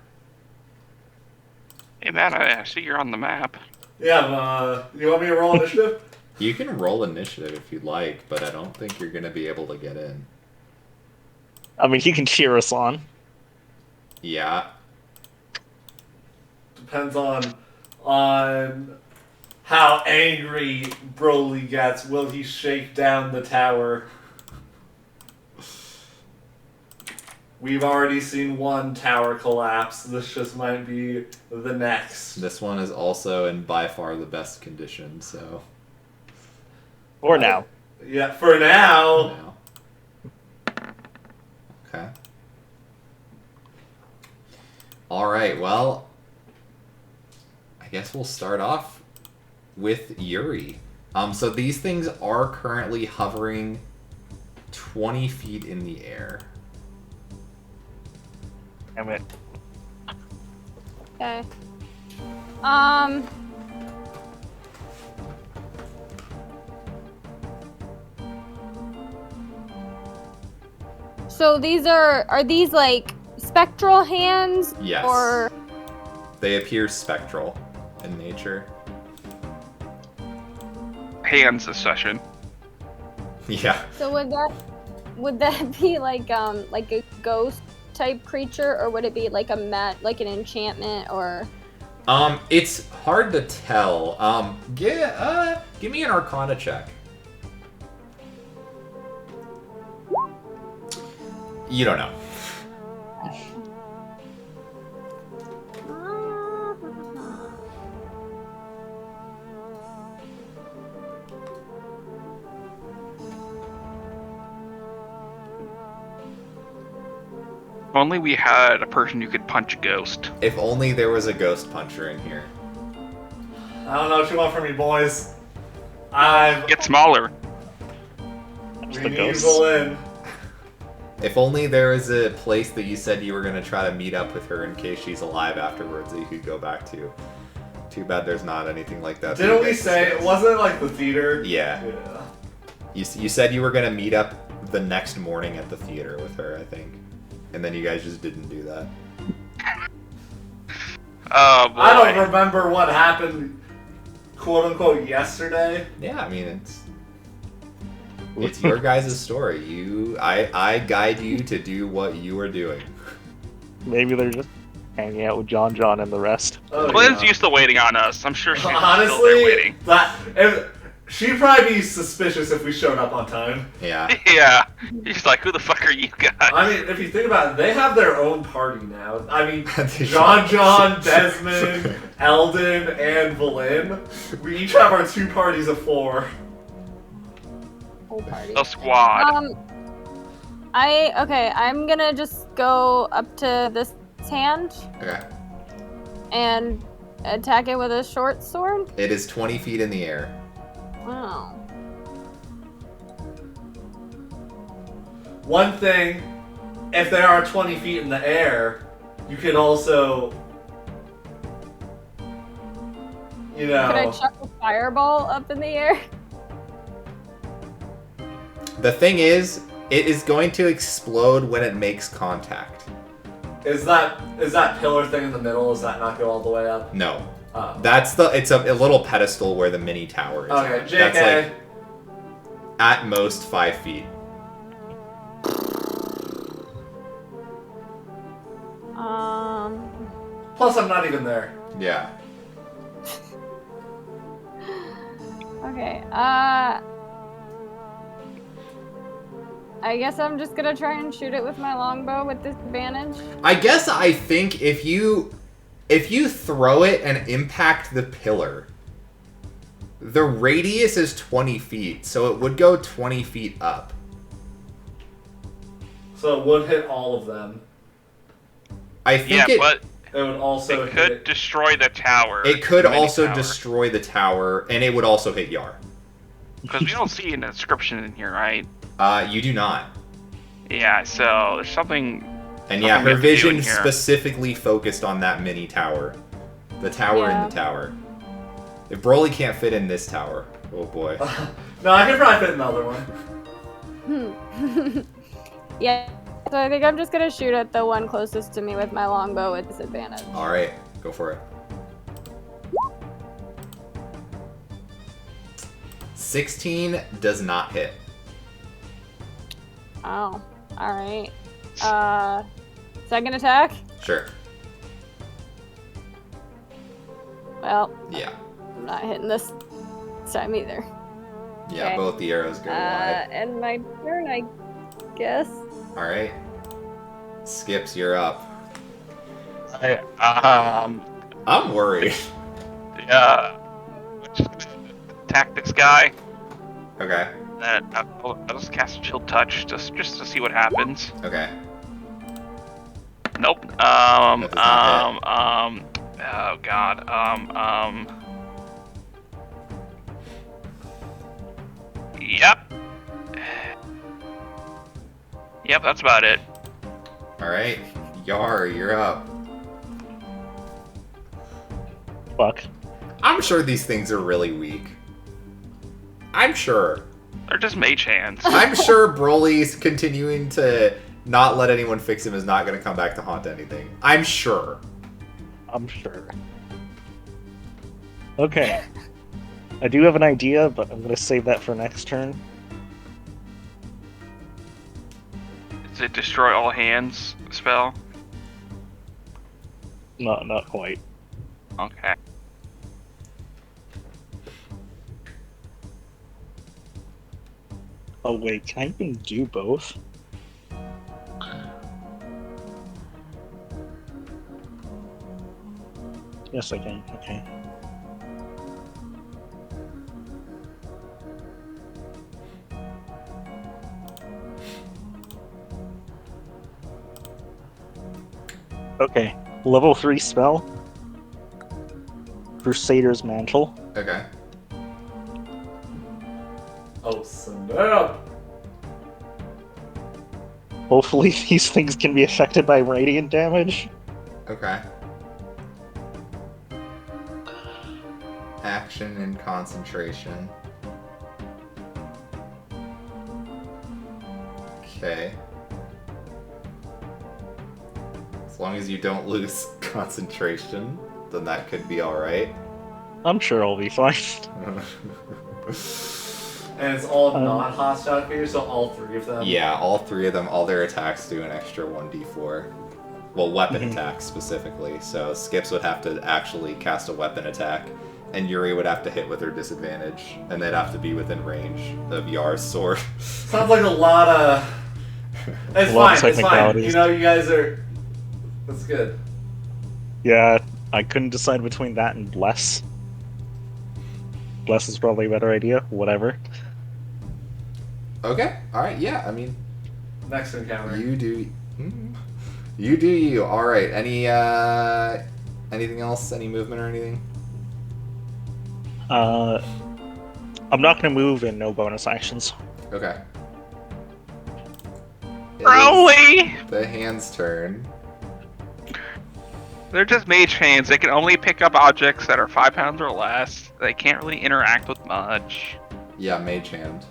Hey man, I see you're on the map. Yeah, you want me to roll initiative? You can roll initiative if you'd like, but I don't think you're going to be able to get in. I mean, he can cheer us on. Yeah. Depends on how angry Broly gets. Will he shake down the tower? We've already seen one tower collapse. This just might be the next. This one is also in by far the best condition, so... For now. Yeah, for now. Now. Okay. Alright, well... I guess we'll start off with Yuri. So these things are currently hovering 20 feet in the air. Damn it. Okay. So these are these like spectral hands? Yes. Or They appear spectral in nature. Hands a session. Yeah. so would that be like a ghost type creature, or would it be like like an enchantment, or? It's hard to tell. Give me an Arcana check. You don't know. If only we had a person who could punch a ghost. If only there was a ghost puncher in here. I don't know what you want from me, boys. I'm Get smaller. That's the being ghost. evil in. If only there was a place that you said you were going to try to meet up with her in case she's alive afterwards that you could go back to. Too bad there's not anything like that. Didn't we say it wasn't like the theater? Yeah. Yeah. You said you were going to meet up the next morning at the theater with her, I think. And then you guys just didn't do that. Oh boy. I don't remember what happened, quote unquote, yesterday. Yeah, I mean, it's your guys' story. I guide you to do what you are doing. Maybe they're just hanging out with John and the rest. Oh, Lynn's yeah. used to waiting on us. I'm sure she's still there Honestly, waiting. she'd probably be suspicious if we showed up on time. Yeah. Yeah. He's like, who the fuck are you guys? I mean, if you think about it, they have their own party now. I mean, They John, Desmond, Eldon, and Valin. We each have our 2 parties of 4. Whole party. A squad. I'm gonna just go up to this hand Okay. and attack it with a short sword. It is 20 feet in the air. Wow. One thing, if they are 20 feet in the air, you can also, you know... Could I chuck a fireball up in the air? The thing is, it is going to explode when it makes contact. Is that pillar thing in the middle, does that not go all the way up? No. Oh. It's a little pedestal where the mini tower is. Okay, on. JK. That's like at most 5 feet. Plus, I'm not even there. Yeah. Okay, I guess I'm just gonna try and shoot it with my longbow with disadvantage. I think if you throw it and impact the pillar, the radius is 20 feet, so it would go 20 feet up. So it would hit all of them. I think Yeah, but It would also it could hit... destroy the tower. it could the mini also tower. destroy the tower, and it would also hit Yar. Because we don't see an inscription in here, right? You do not. Yeah, so there's something... And yeah, Something we her have to do vision in here. specifically focused on that mini tower. The tower Yeah. in the tower. If Broly can't fit in this tower, oh boy. No, I could probably fit another one. Yeah, so I think I'm just gonna shoot at the one closest to me with my longbow with disadvantage. Alright, go for it. 16 does not hit. Oh, alright. Second attack? Sure. Well, Yeah. I'm not hitting this time either. Yeah, Okay. both the arrows go wide. And my turn, I guess. Alright. Skips, you're up. I'm worried. Attack this guy. Okay. Then I'll just cast Chill Touch just to see what happens. Okay. Nope. That does not Oh god. Yep. Yep, that's about it. Alright. Yar, you're up. Fuck. I'm sure these things are really weak. I'm sure. They're just mage hands. I'm sure Broly's continuing to not let anyone fix him is not going to come back to haunt anything. I'm sure. I'm sure. Okay. I do have an idea, but I'm gonna save that for next turn. Is it destroy all hands spell? Not quite. Okay. Oh wait, can I even do both? Yes, I can. Okay. Okay. Level 3 spell. Crusader's Mantle. Okay. Oh, snap! Hopefully these things can be affected by radiant damage. Okay. Action and concentration. Okay. As long as you don't lose concentration, then that could be alright. I'm sure I'll be fine. And it's all non-hostile creatures, so all 3 of them. Yeah, all 3 of them, all their attacks do an extra 1d4. Well, weapon attacks specifically. So Skips would have to actually cast a weapon attack, and Yuri would have to hit with her disadvantage, and they'd have to be within range of Yar's sword. Sounds like a lot of... It's fine, it's fine. You know, you guys are... That's good. Yeah, I couldn't decide between that and Bless. Bless is probably a better idea. Whatever. Okay, alright, yeah, I mean... Next encounter. You do... You do you. Alright, anything else? Any movement or anything? I'm not gonna move and no bonus actions. Okay. Crowley! The hand's turn. They're just mage hands. They can only pick up objects that are 5 pounds or less. They can't really interact with much. Yeah, mage hand.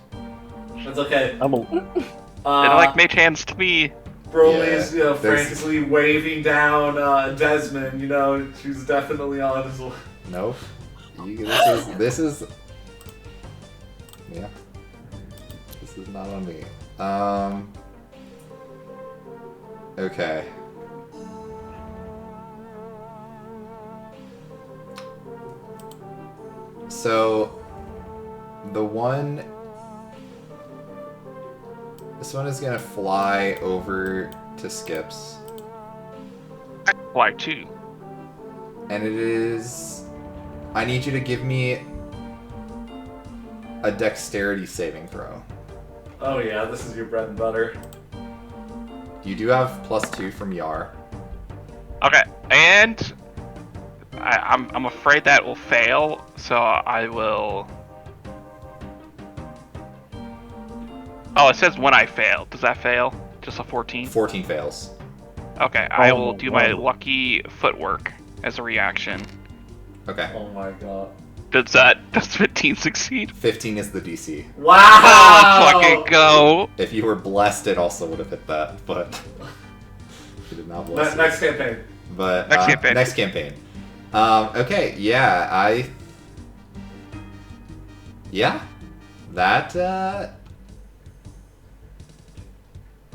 That's okay. I'm a... They don't like mage hands to me. Broly's, Yeah, frantically waving down Desmond. You know, she's definitely on his. Nope. This is. Yeah. This is not on me. Okay. So, this one is gonna fly over to Skips. I fly too. And it is... I need you to give me a dexterity saving throw. Oh yeah, this is your bread and butter. You do have +2 from Yar. Okay, and I'm afraid that will fail, so I will... Oh, it says when I fail. Does that fail? Just a 14? 14 fails. Okay, I will do my lucky footwork as a reaction. Okay. Oh my god. Does 15 succeed? 15 is the DC. Wow! Oh, fucking go! If you were blessed, it also would have hit that, but you did not bless it. Next campaign. But next campaign. Okay, yeah, yeah, that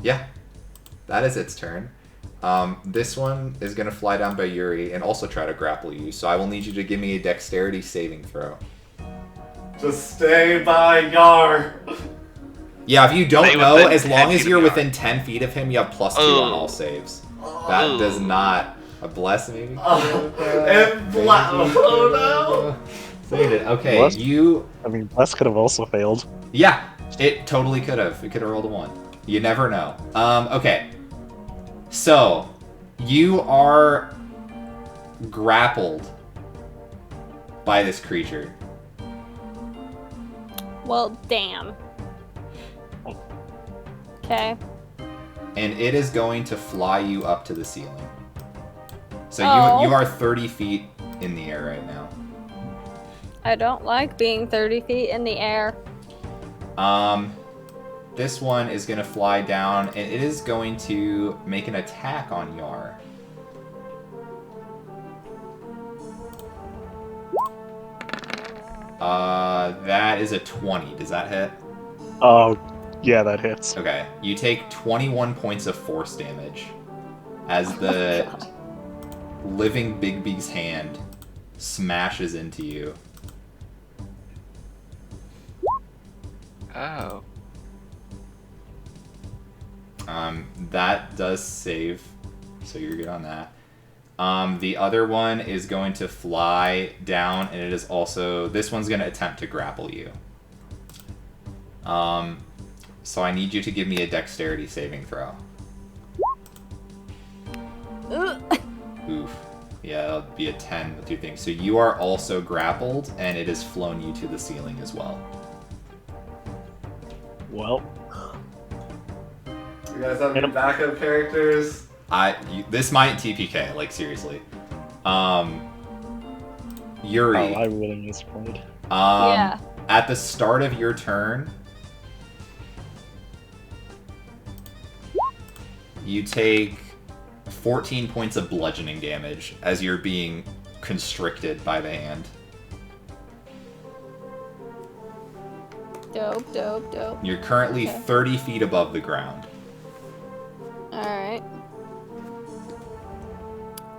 yeah, that is its turn. This one is gonna fly down by Yuri and also try to grapple you. So I will need you to give me a dexterity saving throw. Just stay by Yar. Yeah, if you don't Stay know, within as 10 long as feet you're of Yar. within 10 feet of him, you have +2 on all saves. That does not a bless maybe. And oh Save it. Okay, Bless? you. I mean, Bless could have also failed. Yeah, it totally could have. It could have rolled a 1. You never know. Okay. So, you are grappled by this creature. Well, damn. Okay. And it is going to fly you up to the ceiling. So Oh. you are 30 feet in the air right now. I don't like being 30 feet in the air. This one is going to fly down, and it is going to make an attack on Yar. That is a 20. Does that hit? Oh, yeah, that hits. Okay. You take 21 points of force damage as the living Bigby's hand smashes into you. Oh. That does save, so you're good on that. The other one is going to fly down, and it is also... This one's going to attempt to grapple you. So I need you to give me a dexterity saving throw. Oof. Yeah, that'll be a 10 with your thing. So you are also grappled, and it has flown you to the ceiling as well. Well, You guys have any backup characters? This might TPK, like seriously. Yuri. oh, I really misplayed. Yeah. At the start of your turn, you take 14 points of bludgeoning damage as you're being constricted by the hand. Dope, dope, dope. You're currently Okay. 30 feet above the ground. Alright.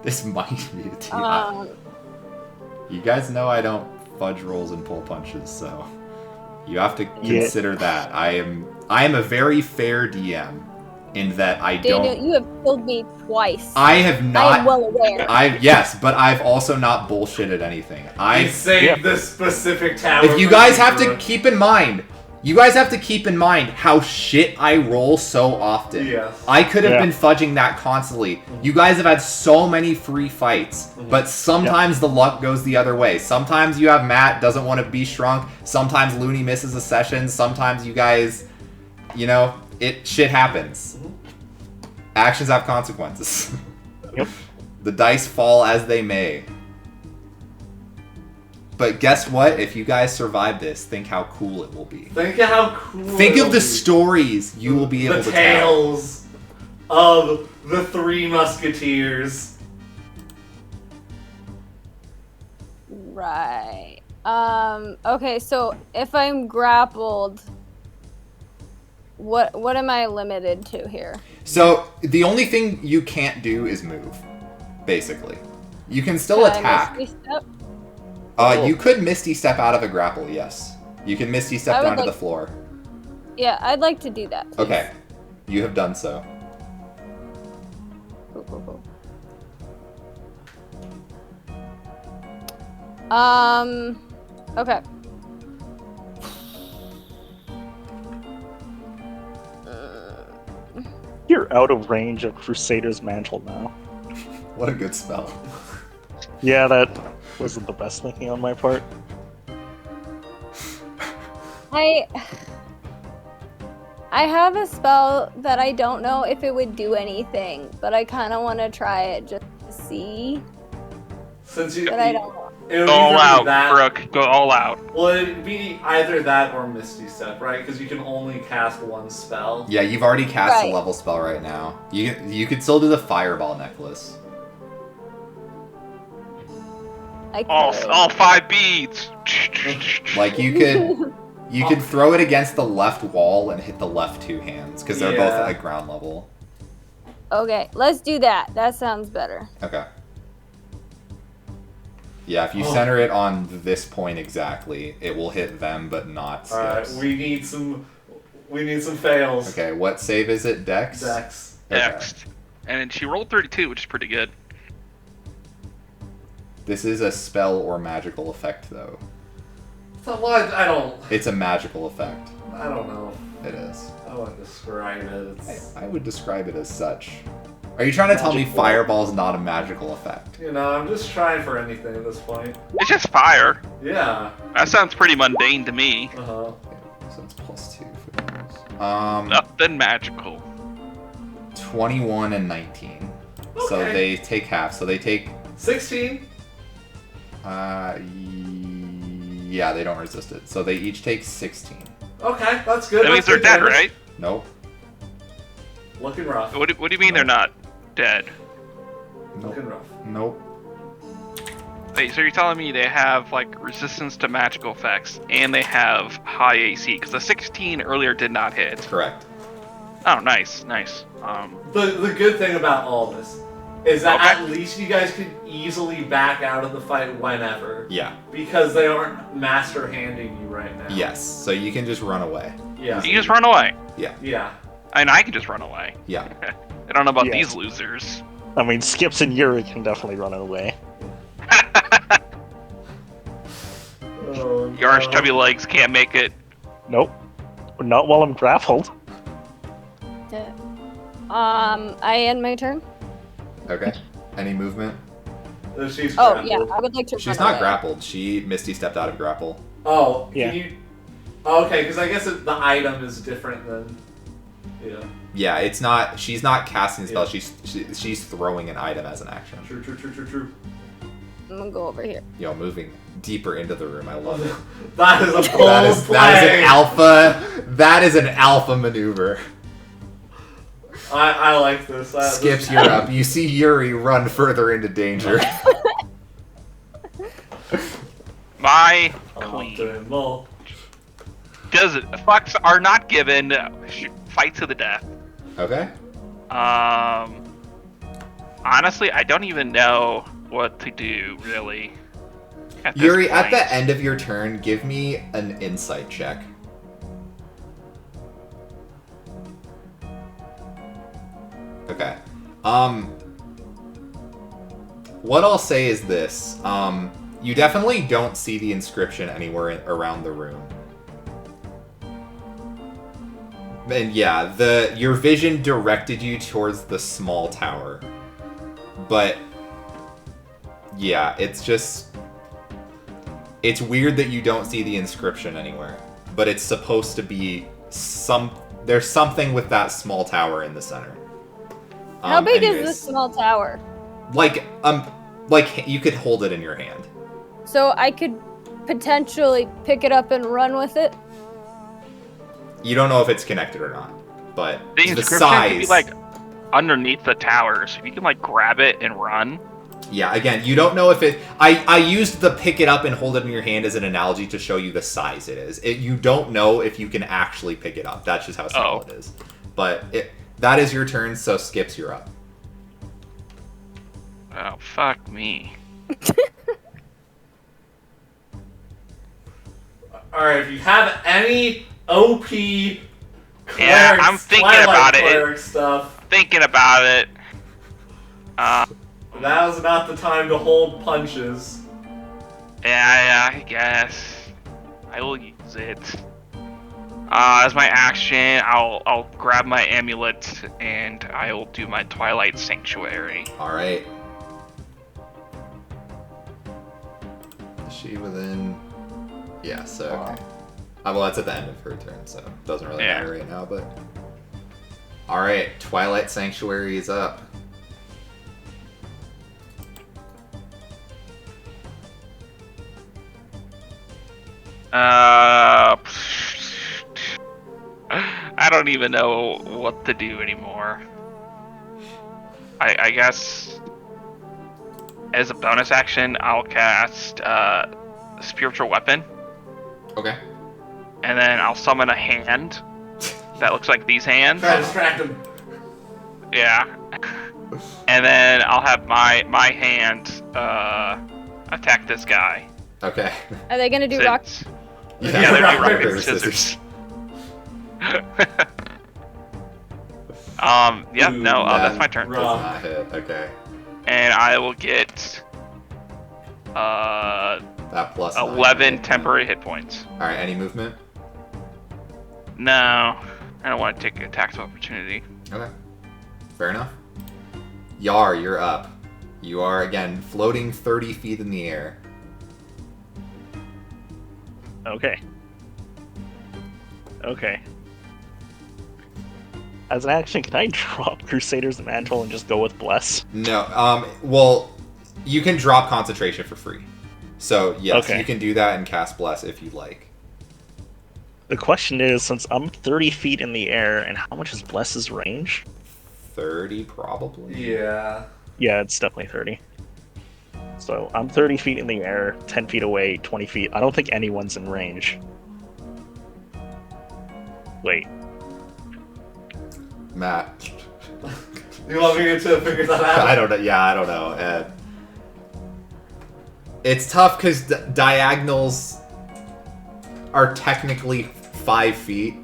This might be a TI. You guys know I don't fudge rolls and pull punches, so you have to consider that. I am a very fair DM in that I don't. Daniel, you have killed me twice. I have not. I am well aware. Yes, but I've also not bullshitted anything. I saved this specific tower. If you guys have to keep in mind. You guys have to keep in mind how shit I roll so often. Yes. I could have been fudging that constantly. You guys have had so many free fights, but sometimes the luck goes the other way. Sometimes you have Matt doesn't want to be shrunk. Sometimes Looney misses a session. Sometimes you guys, shit happens. Actions have consequences. Yep. The dice fall as they may. But guess what? If you guys survive this, think how cool it will be. Think of how cool. Think of the stories you will be able to tell. The tales of the Three Musketeers. Right. Okay, so if I'm grappled, what am I limited to here? So the only thing you can't do is move, basically. You can still attack. You could Misty Step out of a grapple, yes. You can Misty Step down to the floor. Yeah, I'd like to do that, please. Okay. You have done so. Cool. Okay. You're out of range of Crusader's Mantle now. What a good spell. Yeah, that wasn't the best thinking on my part. I have a spell that I don't know if it would do anything, but I kind of want to try it just to see. But I don't know. Go all out, Brooke. Go all out. Well, it'd be either that or Misty Step, right? Because you can only cast one spell. Yeah, you've already cast a level spell right now. You could still do the Fireball Necklace. All 5 beads. Like you could throw it against the left wall and hit the left 2 hands because they're both at ground level. Okay, let's do that. That sounds better. Okay. Yeah, if you center it on this point exactly, it will hit them, but not Skips. Alright, we need some fails. Okay, what save is it? Dex? Dex. Dex. And she rolled 32, which is pretty good. This is a spell or magical effect, though. So what? It's a magical effect. I don't know. It is. I wouldn't describe it. I would describe it as such. Are you trying to tell me Fireball's not a magical effect? I'm just trying for anything at this point. It's just fire. Yeah. That sounds pretty mundane to me. Uh-huh. So it's +2 for those. Nothing magical. 21 and 19. Okay. So they take half. So they take 16. Yeah, they don't resist it. So they each take 16. Okay, that's good. That means they're dead, right? Nope. Looking rough. What do you mean they're not dead? Looking rough. Nope. Wait, so you're telling me they have like resistance to magical effects and they have high AC? Because the 16 earlier did not hit. Correct. Oh, nice. The good thing about all this is that at least you guys can easily back out of the fight whenever. Yeah. Because they aren't master handing you right now. Yes. So you can just run away. Yeah. You just run away. Yeah. Yeah. And I can just run away. Yeah. I don't know about these losers. I mean, Skips and Yuri can definitely run away. Your chubby legs can't make it. Nope. Not while I'm grappled. I end my turn. Okay. Any movement? She's grappled. grappled. Yeah, I would like to. She's not grappled. She Misty stepped out of grapple. Oh, yeah. Can you? Okay, because I guess the item is different than. Yeah. Yeah, it's not. She's not casting a spell. She's throwing an item as an action. True. I'm gonna go over here. Moving deeper into the room. I love it. That is a bold that is an alpha. That is an alpha maneuver. I like this. Skips, you're up. You see Yuri run further into danger. My queen. Fucks are not given. Fight to the death. Okay. Honestly, I don't even know what to do, really. At this Yuri, point. at the end of your turn, give me an insight check. Okay. What I'll say is this. You definitely don't see the inscription anywhere around the room. And yeah, your vision directed you towards the small tower. But yeah, it's weird that you don't see the inscription anywhere. But it's supposed to be there's something with that small tower in the center. How big anyways, is this small tower? Like you could hold it in your hand. So I could potentially pick it up and run with it? You don't know if it's connected or not, but The the inscription size. could be like underneath the towers. If you can like grab it and run. Yeah, again, you don't know if it. I used the pick it up and hold it in your hand as an analogy to show you the size it is. You don't know if you can actually pick it up. That's just how small it is. But that is your turn, so Skips, you're up. Oh, fuck me. Alright, if you have any OP cleric, Yeah, I'm thinking Twilight about it. cleric stuff, Thinking about it. now's not the time to hold punches. Yeah, I guess I will use it. As my action, I'll grab my amulet and I will do my Twilight Sanctuary. All right. Is she within? Yeah. So okay. Well, that's at the end of her turn, so it doesn't really matter right now. But all right, Twilight Sanctuary is up. I don't even know what to do anymore. I guess as a bonus action, I'll cast Spiritual Weapon. Okay. And then I'll summon a hand that looks like these hands. Try to distract him. Yeah. And then I'll have my hand attack this guy. Okay. Are they gonna do rock? Yeah, they're doing rock, paper, paper, scissors. Yeah, Ooh, no, that's my turn. Does not hit. Okay. And I will get That plus 11 9. temporary hit points. All right. Any movement? No, I don't want to take attacks of opportunity. Okay. Fair enough. Yar, you're up. You are again floating 30 feet in the air. Okay. As an action, can I drop Crusader's Mantle and just go with Bless? No. Well, you can drop concentration for free. So yes, Okay. you can do that and cast Bless if you like. The question is, since I'm 30 feet in the air, and how much is Bless's range? 30 probably. Yeah. Yeah, it's definitely 30. So I'm 30 feet in the air, 10 feet away, 20 feet. I don't think anyone's in range. Wait. Matt. You want me to figure that out? I don't know. Yeah, I don't know. It's tough because diagonals are technically 5 feet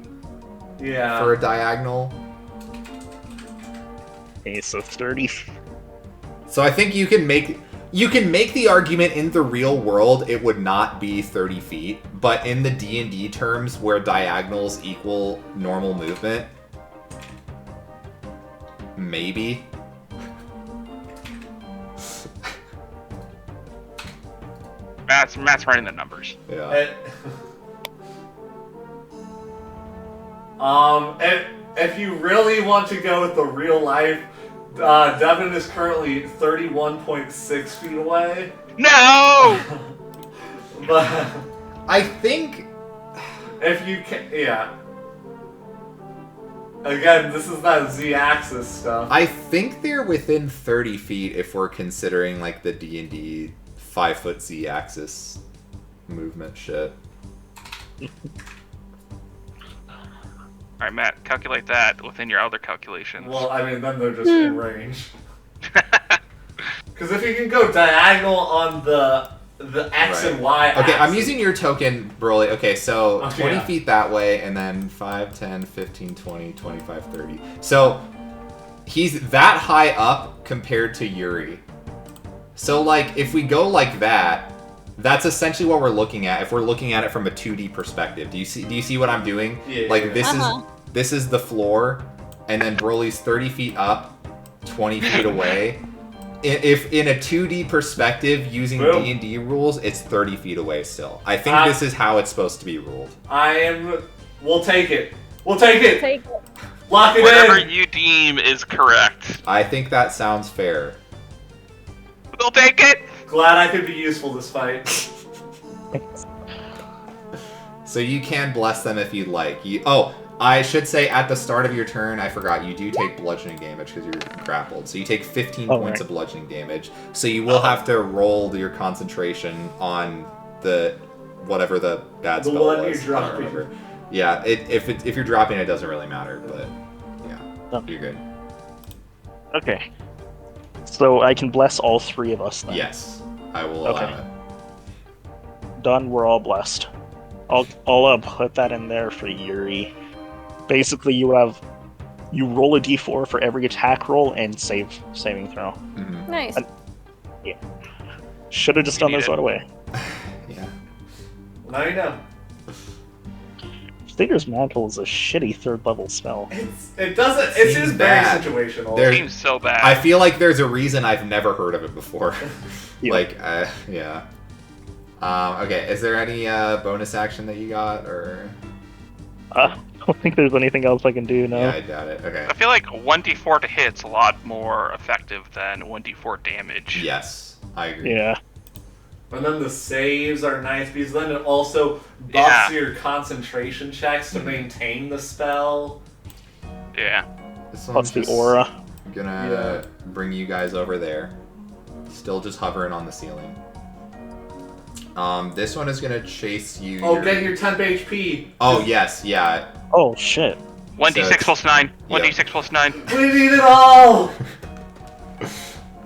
Yeah. for a diagonal. Okay, so 30. So I think you can make the argument in the real world it would not be 30 feet, but in the D&D terms where diagonals equal normal movement, maybe. Matt's running the numbers. Yeah. If you really want to go with the real life, Devin is currently 31.6 feet away. No! But I think if you can, yeah. Again, this is that Z-axis stuff. I think they're within 30 feet if we're considering like the D&D 5-foot Z-axis movement shit. Alright, Matt, calculate that within your other calculations. Well, I mean, then they're just in range. Because if you can go diagonal on the X and Y Okay, I'm axis- using your token, Broly. Okay, so Oh, 20 yeah. feet that way, and then 5, 10, 15, 20, 25, 30. So he's that high up compared to Yuri. So, like, if we go like that, that's essentially what we're looking at. If we're looking at it from a 2D perspective, do you see what I'm doing? Yeah, like yeah. this is the floor, and then Broly's 30 feet up, 20 feet away. If in a 2D perspective using Boom. D&D rules, it's 30 feet away still. I think this is how it's supposed to be ruled. We'll take it. We'll take it. Take it. Lock it Whatever in. you deem is correct. I think that sounds fair. We'll take it. Glad I could be useful this fight. So you can bless them if you'd like. I should say at the start of your turn, I forgot, you do take bludgeoning damage because you're grappled. So you take 15 points of bludgeoning damage. So you will have to roll your concentration on whatever the bad The spell one was. you're I don't dropping. remember. Yeah, if you're dropping it doesn't really matter, but yeah, you're good. Okay. So I can bless all three of us then. Yes, I will Okay. allow it. Done, we're all blessed. I'll put that in there for Yuri. Basically, you roll a d4 for every attack roll and saving throw. Mhm. Nice. Should have just done this right away. Yeah. Now you know. Stinger's Mantle is a shitty 3rd level spell. It seems Seems very bad. situational. There- Seems so bad. I feel like there's a reason I've never heard of it before. Yeah. Yeah. Okay, is there any bonus action that you got, or? I don't think there's anything else I can do now. Yeah, I doubt it. Okay. I feel like 1d4 to hit's a lot more effective than 1d4 damage. Yes, I agree. Yeah. And then the saves are nice because then it also buffs Yeah. your concentration checks to maintain the spell. Yeah. This Plus one's the just aura. gonna bring you guys over there. Still just hovering on the ceiling. This one is gonna chase you. Oh, get your temp HP. Oh yes, yeah. Oh shit. 1d6 plus 9. Yep. 1d6 plus 9. We need it all.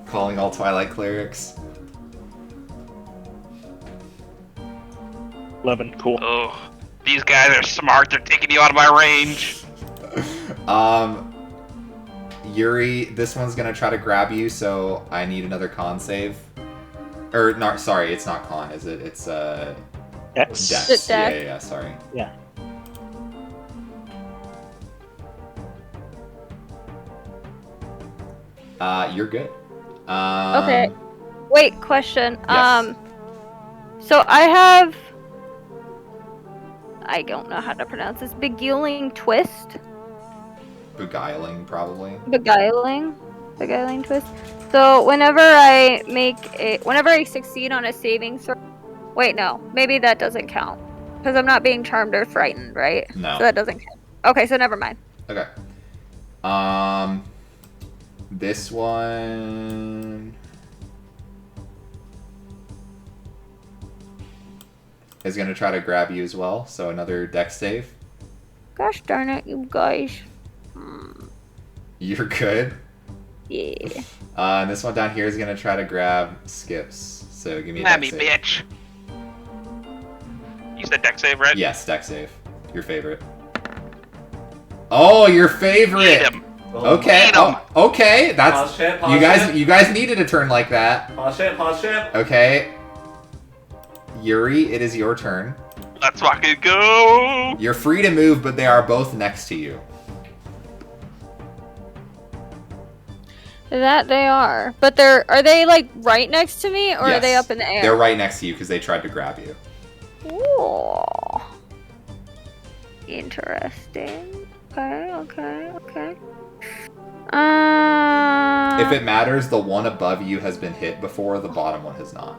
Calling all Twilight clerics. 11. Cool. Ugh. These guys are smart. They're taking you out of my range. Yuri, this one's gonna try to grab you, so I need another con save. Or not? Sorry, it's not con, is it? It's X. dex. Dex. Yeah. Sorry. Yeah. You're good. Okay. Wait, question. Yes. So I don't know how to pronounce this. Beguiling twist? Beguiling, probably. Beguiling twist. So whenever I succeed on a saving throw. Wait, no. Maybe that doesn't count. Because I'm not being charmed or frightened, right? No. So that doesn't count. Okay, so never mind. Okay. This one is gonna try to grab you as well, so another dex save. Gosh darn it, you guys. You're good. Yeah. And this one down here is gonna try to grab Skips. So give me a Let dex me, save. bitch. You said deck save, right? Yes, dex save. Your favorite. Oh, your Eat favorite. him. Okay. Eat 'em. Oh, okay. That's Pause champ, you pause guys. champ. You guys needed a turn like that. Pause champ. Okay. Yuri, it is your turn. Let's fucking go. You're free to move, but they are both next to you. That they are. But are they like right next to me or are they Yes. up in the air? They're right next to you because they tried to grab you. Ooh. Interesting. Okay. If it matters, the one above you has been hit before, the bottom one has not.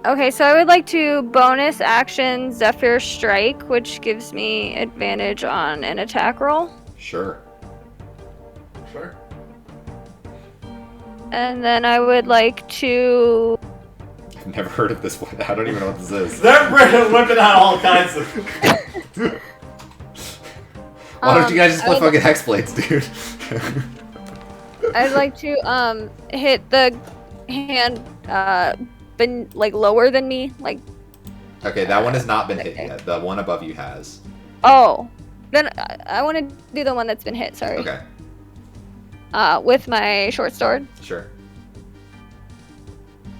Okay, so I would like to bonus action Zephyr Strike, which gives me advantage on an attack roll. Sure. Sure. And then I would like to never heard of this one. I don't even know what this is. They're whipping out all kinds of... Why don't you guys just play fucking Hexblades, dude? I'd like to hit the hand been like lower than me, like. Okay, that one has not been hit yet. The one above you has. Oh, then I want to do the one that's been hit. Sorry. Okay. With my short sword. Sure.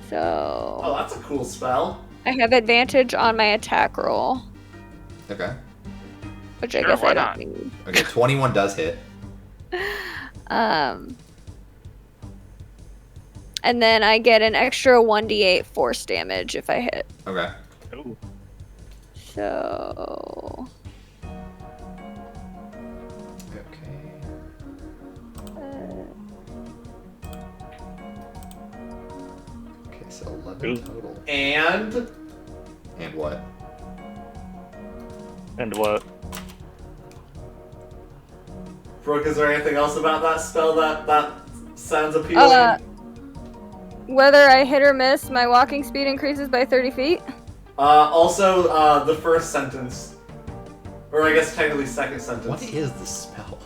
So. Oh, that's a cool spell. I have advantage on my attack roll. Okay. Which I Sure, guess why I don't not? need. Okay, 21 does hit. And then I get an extra 1d8 force damage if I hit. Okay. Ooh. So. Okay. Okay, so 11 Ooh. total. And... And what? And what? Brooke, is there anything else about that spell that sounds appealing? Whether I hit or miss, my walking speed increases by 30 feet. Also, the first sentence. Or I guess technically second sentence. What is the spell?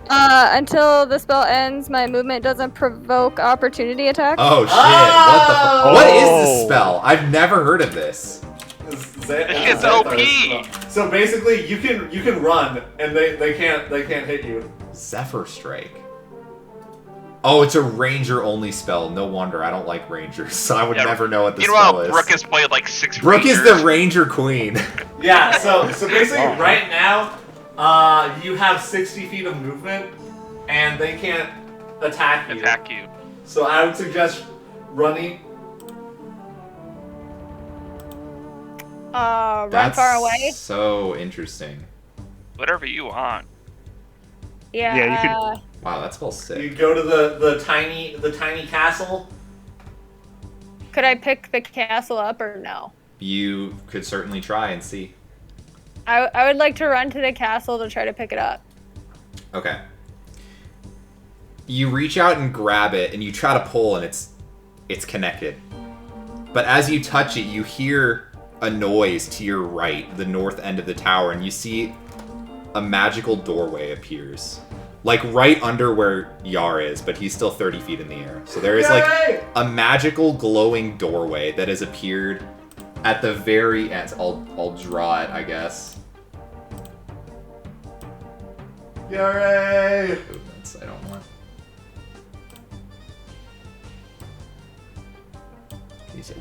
Until the spell ends, my movement doesn't provoke opportunity attacks. Oh shit! Oh! What is this spell? I've never heard of this. It's OP! So basically, you can run, and they can't hit you. Zephyr Strike. Oh, it's a ranger only spell. No wonder I don't like rangers. So I would never know what this spell is. Brooke has played like 6 Brooke rangers. is the ranger queen. Yeah. So basically, right now, you have 60 feet of movement, and they can't attack you. So I would suggest running. Run far away. So interesting. Whatever you want. Yeah. Yeah, you could- Wow, that spell's sick. You go to the tiny castle. Could I pick the castle up or no? You could certainly try and see. I would like to run to the castle to try to pick it up. Okay. You reach out and grab it, and you try to pull, and it's connected. But as you touch it, you hear a noise to your right, the north end of the tower, and you see a magical doorway appears. Like right under where Yar is, but he's still 30 feet in the air. So there is like a magical glowing doorway that has appeared at the very end. I'll draw it, I guess. Yay! Ooh, I don't want.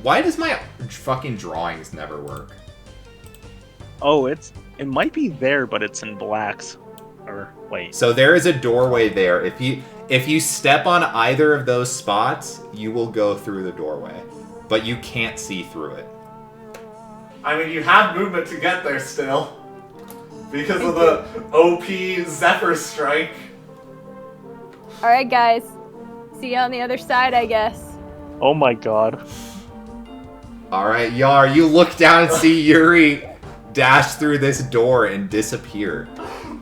Why does my fucking drawings never work? Oh, it might be there, but it's in blacks. Or wait. So there is a doorway there. If you step on either of those spots, you will go through the doorway, but you can't see through it. I mean, you have movement to get there still. Because of the OP Zephyr Strike. Alright, guys. See you on the other side, I guess. Oh my god. Alright, Yar, you look down and see Yuri dash through this door and disappear.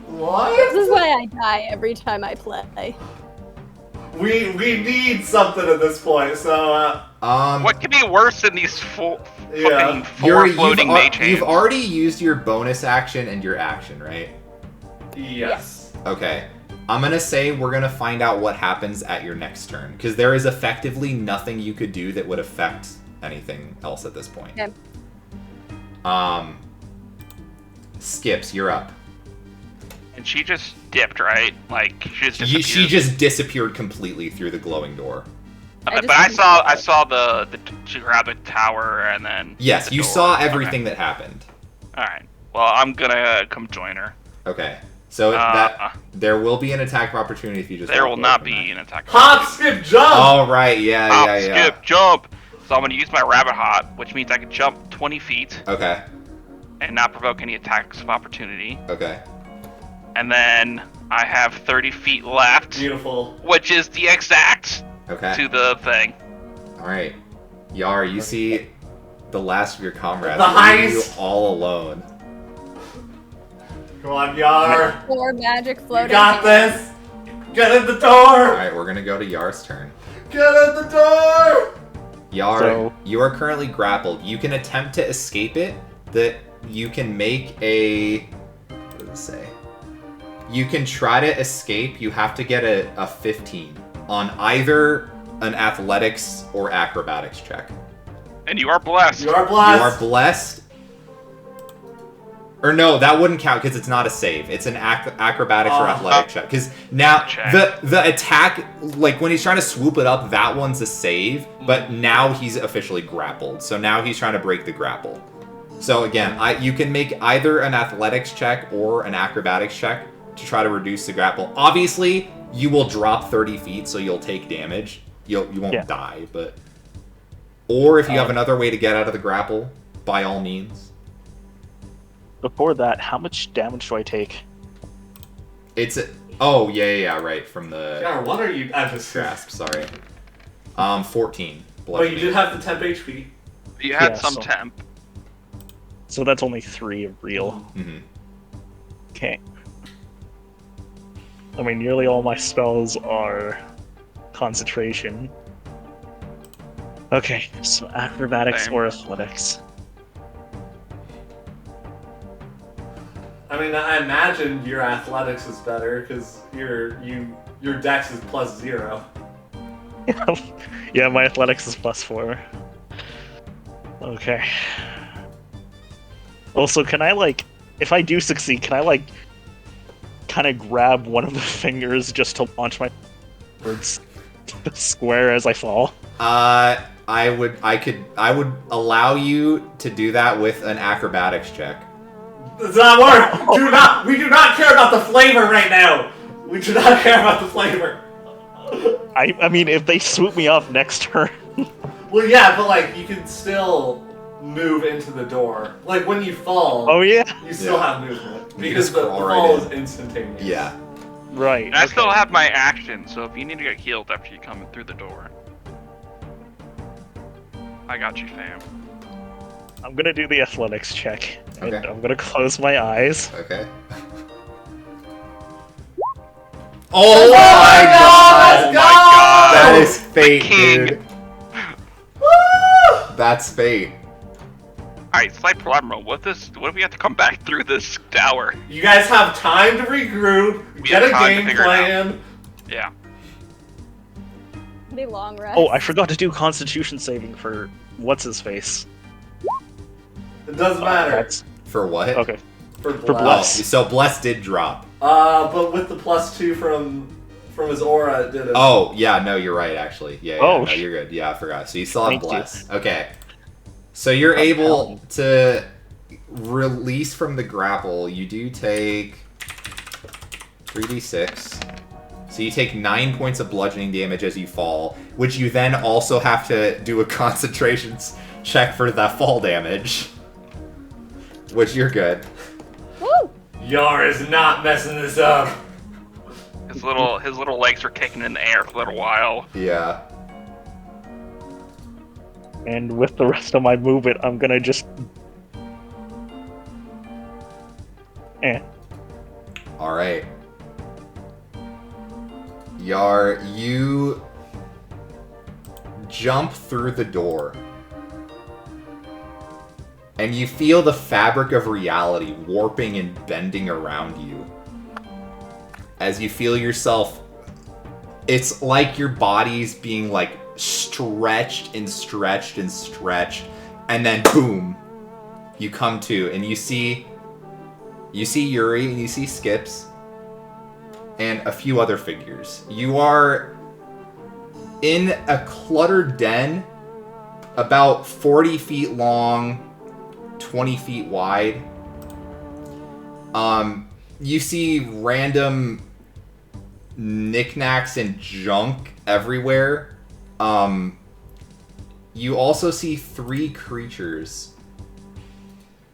What? This is why I die every time I play. We need something at this point, so What could be worse than these fucking Yeah. four Yuri, floating mage hands? you've already used your bonus action and your action, right? yes. Okay. I'm gonna say we're gonna find out what happens at your next turn, because there is effectively nothing you could do that would affect anything else at this point. Okay. Skips, you're up. And she just dipped, right? Like she just disappeared. She just disappeared completely through the glowing door. Okay, I but just- I saw the she grabbed the tower and then. Yes, the you door. saw everything that happened. All right. Well, I'm gonna come join her. Okay. So that there will be an attack of opportunity if you just. There walk will away not from be that. an attack. of Hop, opportunity. skip, jump! All right. Yeah. Hop, Yeah. Yeah. skip, jump. So I'm gonna use my rabbit hop, which means I can jump 20 feet Okay. and not provoke any attacks of opportunity. Okay. And then I have 30 feet left, Beautiful. which is the exact Okay. to the thing. All right. Yar, you see the last of your comrades. The leaving you heist. all alone. Come on, Yar. 4 magic You floating. got this. Get in the All door. right, we're gonna go to Yar's turn. Get in the door. Yar, So- you are currently grappled. You can attempt to escape it. You can make a... What does it say? You can try to escape. You have to get a 15 on either an athletics or acrobatics check. And you are blessed. You are You blessed. are blessed. Or no, that wouldn't count because it's not a save. It's an acrobatics or athletic check. Because now Check. the attack, like when he's trying to swoop it up, that one's a save. But now he's officially grappled. So now he's trying to break the grapple. So again, you can make either an athletics check or an acrobatics check to try to reduce the grapple. Obviously, you will drop 30 feet, so you'll take damage. You won't die, but... Or if you have another way to get out of the grapple, by all means. Before that, how much damage do I take? It's oh yeah, right, from the Yeah, what are you? I'm just. grasp. Sorry, 14. But you did have the temp HP. You had Yeah, some so- temp. So that's only 3 of real. Mm-hmm. Okay. I mean, nearly all my spells are concentration. Okay, so acrobatics Same. or athletics. I mean, I imagine your athletics is better because your dex is +0. Yeah, my athletics is +4. Okay. Also, can I, like, if I do succeed, can I, like, kind of grab one of the fingers just to launch my towards the square as I fall? I would allow you to do that with an acrobatics check. Does not work. We do not care about the flavor right now. We do not care about the flavor. I mean, if they swoop me up next turn. Well, yeah, but like you can still move into the door. Like when you fall, Oh yeah, you still Yeah. have movement You because just the crawl right fall in. is instantaneous. Yeah. right. And I still okay. have my action, so if you need to get healed after you come through the door, I got you, fam. I'm gonna do the athletics check, and Okay. I'm gonna close my eyes. Okay. Oh my god! Oh my god! That is fate, king. dude. That's fate. Alright, slight problem. What if we have to come back through this tower? You guys have time to regroup, We get have a time to game figure it out. plan. Yeah. Be long rest. Oh, I forgot to do Constitution saving for what's his face. It doesn't matter That's For what? okay. for for bless. Oh, bless. so bless did drop. But with the +2 from his aura, it didn't. Oh, yeah, no, you're right, actually. Yeah, Oh, no, you're good. Yeah, I forgot. So you still have Thank you. bless. Okay. So you're able to release from the grapple. You do take 3d6. So you take 9 points of bludgeoning damage as you fall, which you then also have to do a concentration check for that fall damage. Which you're good. Woo! Yar is not messing this up. His little legs are kicking in the air for a little while. Yeah. And with the rest of my movement, I'm gonna just. Alright. Yar, you jump through the door. And you feel the fabric of reality warping and bending around you. As you feel yourself, it's like your body's being like stretched and stretched and stretched, and then boom, you come to, and you see Yuri and you see Skips and a few other figures. You are in a cluttered den, about 40 feet long, 20 feet wide. You see random knickknacks and junk everywhere. You also see 3 creatures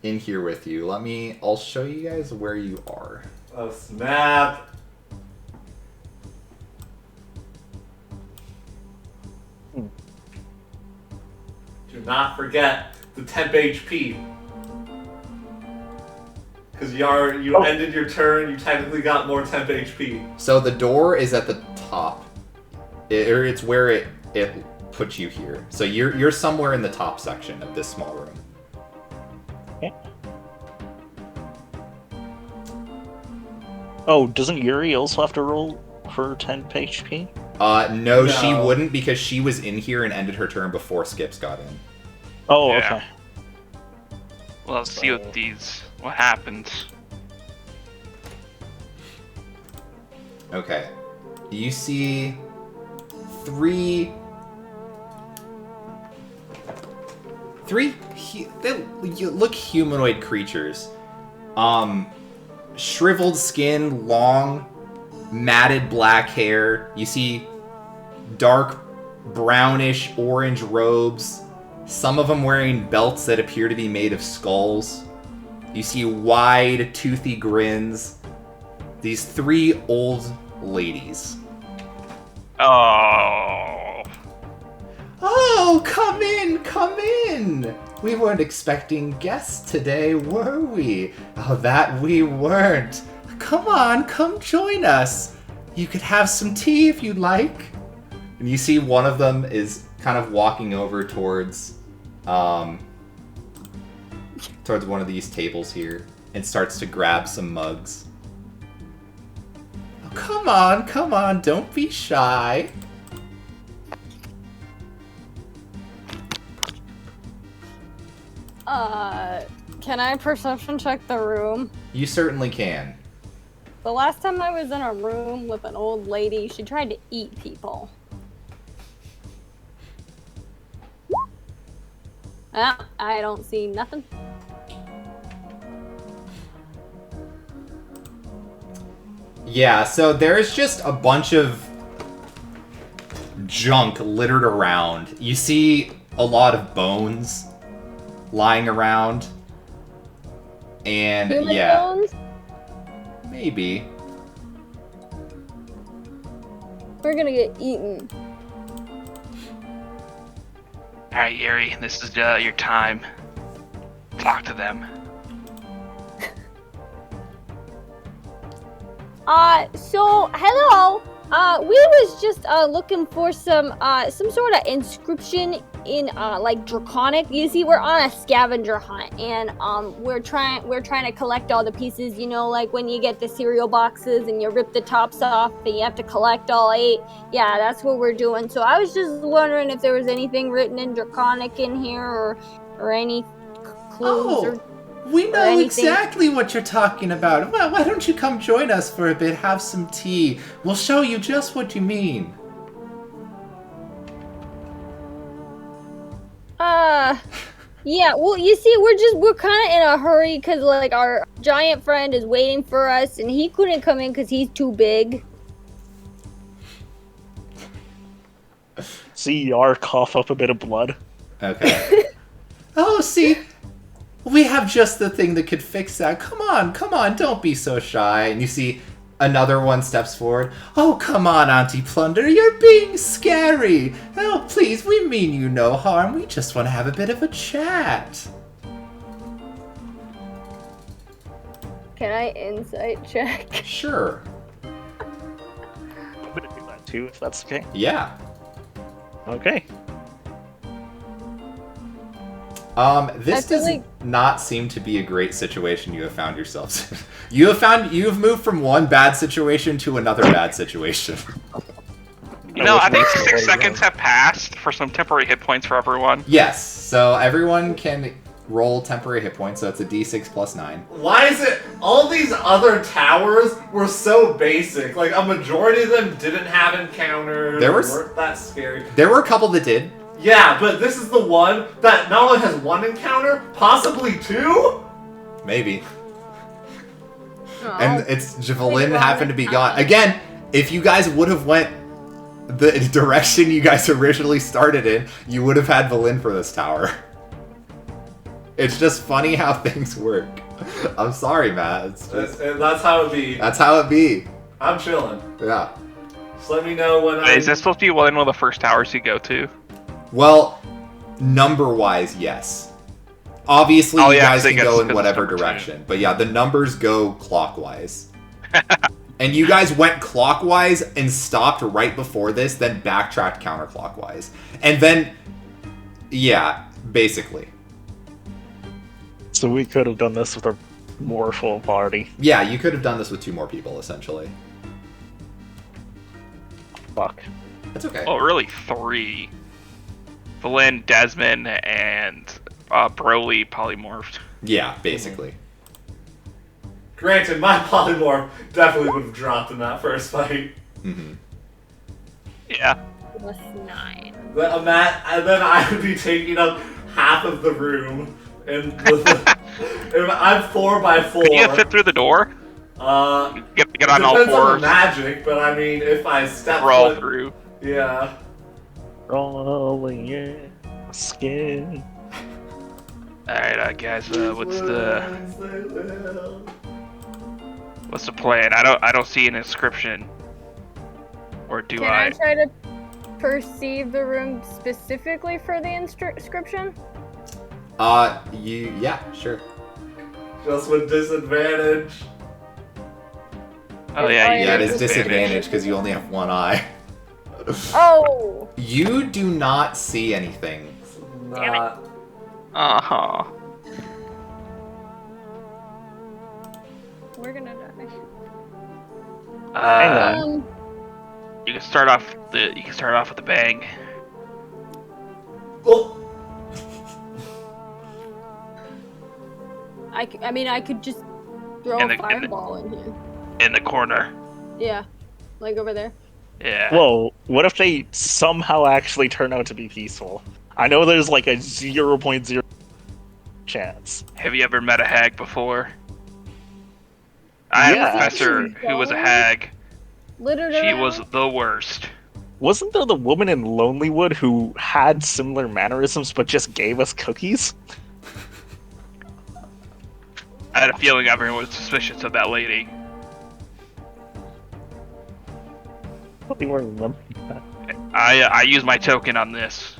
in here with you. I'll show you guys where you are. Oh snap! Do not forget the temp HP. Because you ended your turn, you technically got more temp HP. So the door is at the top. It's where it put you here. So you're somewhere in the top section of this small room. Okay. Oh, doesn't Yuri also have to roll for 10 HP? No, she wouldn't because she was in here and ended her turn before Skips got in. Oh, Yeah. okay. Well, let's see what happens. Okay. You see three they look humanoid creatures. Shriveled skin, long, matted black hair. You see dark brownish orange robes. Some of them wearing belts that appear to be made of skulls. You see wide, toothy grins. These three old ladies. Oh. Oh, come in, come in. We weren't expecting guests today, were we? Oh, that we weren't. Come on, come join us. You could have some tea if you'd like. And you see one of them is kind of walking over towards one of these tables here and starts to grab some mugs. Oh, come on, don't be shy. Can I perception check the room? You certainly can. The last time I was in a room with an old lady, she tried to eat people. I don't see nothing. Yeah, so there's just a bunch of junk littered around. You see a lot of bones lying around. And Human yeah. bones? Maybe. We're gonna get eaten. Alright, Yuri, this is your time. Talk to them. So hello. We was just looking for some sort of inscription in like Draconic. You see, we're on a scavenger hunt, and we're trying to collect all the pieces. You know, like when you get the cereal boxes and you rip the tops off, and you have to collect all 8. Yeah, that's what we're doing. So I was just wondering if there was anything written in Draconic in here, or any clues or. We know exactly what you're talking about. Well, why don't you come join us for a bit, have some tea. We'll show you just what you mean. Yeah, well, you see, we're kind of in a hurry because, like, our giant friend is waiting for us, and he couldn't come in because he's too big. See Yar cough up a bit of blood. Okay. Oh, see... We have just the thing that could fix that. Come on, don't be so shy. And you see another one steps forward. Oh, come on, Auntie Plunder, you're being scary. Oh, please, we mean you no harm. We just want to have a bit of a chat. Can I insight check? Sure. I'm gonna do that too, if that's okay. Yeah. Okay. This does not seem to be a great situation you have found yourselves in. You have moved from one bad situation to another bad situation. You know, I think 6 seconds have passed for some temporary hit points for everyone. Yes, so everyone can roll temporary hit points, so it's a d6 plus 9. Why is it all these other towers were so basic? Like, a majority of them didn't have encounters. Weren't that scary. There were a couple that did. Yeah, but this is the one that not only has 1 encounter, possibly 2? Maybe. Oh, And it's Javelin happened to be gone. Again, if you guys would have went the direction you guys originally started in, you would have had Valin for this tower. It's just funny how things work. I'm sorry, Matt. It's just, that's how it be. that's how it be. I'm chilling. Yeah. Just let me know when Is that supposed to be one of the first towers you go to? Well, number-wise, yes. Obviously, you guys can go in whatever direction. But yeah, the numbers go clockwise. And you guys went clockwise and stopped right before this, then backtracked counterclockwise. And then, yeah, basically. So we could have done this with a more full party. Yeah, you could have done this with 2 more people, essentially. Fuck. That's okay. Oh, really? 3. Valen, Desmond, and Broly polymorphed. Yeah, basically. Granted, my polymorph definitely would have dropped in that first fight. Mm-hmm. Yeah. Plus 9. And then I would be taking up half of the room. And I'm 4x4. Can you fit through the door? Get on all depends on the fours. magic, but I mean, if I step Crawl foot, through. yeah. Rolling in skin. Alright, guys, what's the plan? I don't see an inscription. Or do Can I try to perceive the room specifically for the inscription? Yeah, sure. Just with disadvantage. Oh yeah, Yeah, it is disadvantage because you only have 1 eye. Oh! You do not see anything. Not. Uh-huh. We're gonna die. Hang on. You can start off with a bang. Oh. I mean, I could just throw a fireball in here. In the corner. Yeah, like over there. Yeah. Whoa, what if they somehow actually turn out to be peaceful? I know there's like a 0.0 chance. Have you ever met a hag before? I had a professor who was a hag. Literally. She was the worst. Wasn't there the woman in Lonelywood who had similar mannerisms but just gave us cookies? I had a feeling everyone was suspicious of that lady. Probably weren't them. I used my token on this.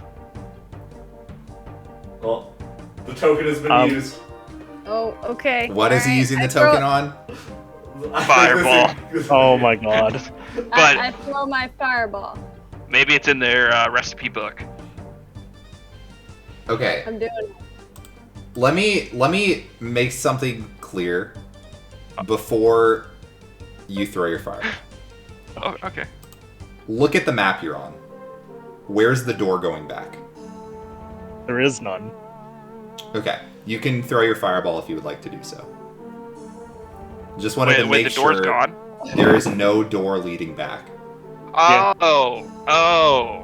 Well, the token has been used. Oh, okay. What is he using the token on? Fireball. Oh my god. But I throw my fireball. maybe it's in their recipe book. Okay. I'm doing it. Let me make something clear before you throw your fire. Oh, okay. Look at the map you're on. Where's the door going back? There is none. Okay. You can throw your fireball if you would like to do so. Just wanted to make the door's sure gone. there is no door leading back. Oh, Yeah. oh.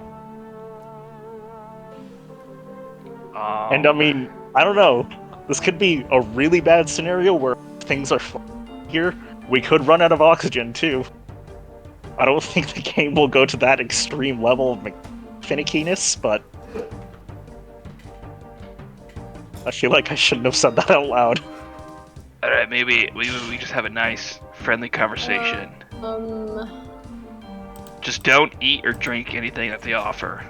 And I mean, I don't know. This could be a really bad scenario where things are here. We could run out of oxygen too. I don't think the game will go to that extreme level of finickiness, but I feel like I shouldn't have said that out loud. Alright, maybe we just have a nice, friendly conversation. Just don't eat or drink anything that they offer.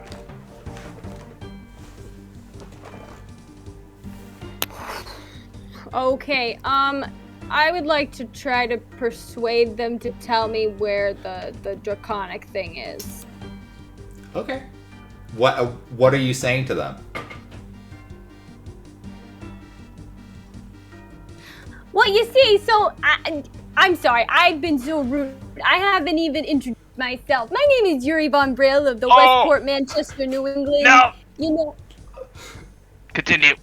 Okay, I would like to try to persuade them to tell me where the draconic thing is. Okay. What are you saying to them? Well, you see, so I'm sorry, I've been so rude. I haven't even introduced myself. My name is Yuri Von Brill of the Westport, Manchester, New England. No. You know. Continue.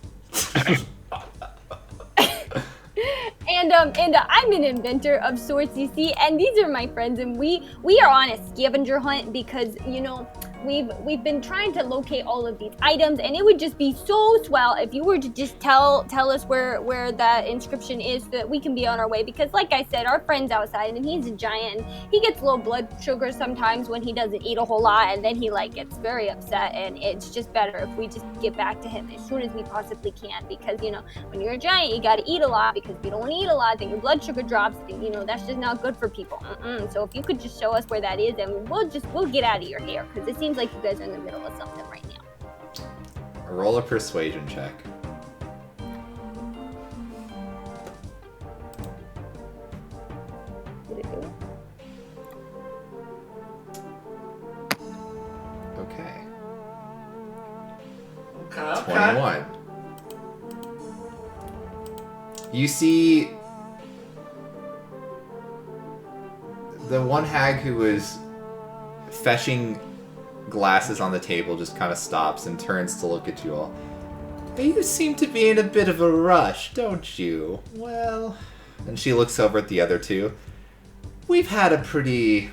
And I'm an inventor of sorts, you see, and these are my friends, and we are on a scavenger hunt because, you know, we've been trying to locate all of these items, and it would just be so swell if you were to just tell us where that inscription is so that we can be on our way, because like I said, our friend's outside and he's a giant, and he gets low blood sugar sometimes when he doesn't eat a whole lot, and then he like gets very upset, and it's just better if we just get back to him as soon as we possibly can, because, you know, when you're a giant, you gotta eat a lot, because if you don't eat a lot, then your blood sugar drops, and, you know, that's just not good for people. So if you could just show us where that is, and we'll get out of your hair, because it seems like you guys are in the middle of something right now. Roll a persuasion check. Did it do it? You see the one hag who was fetching glasses on the table just kind of stops and turns to look at you all. You seem to be in a bit of a rush, don't you? Well... And she looks over at the other two. We've had a pretty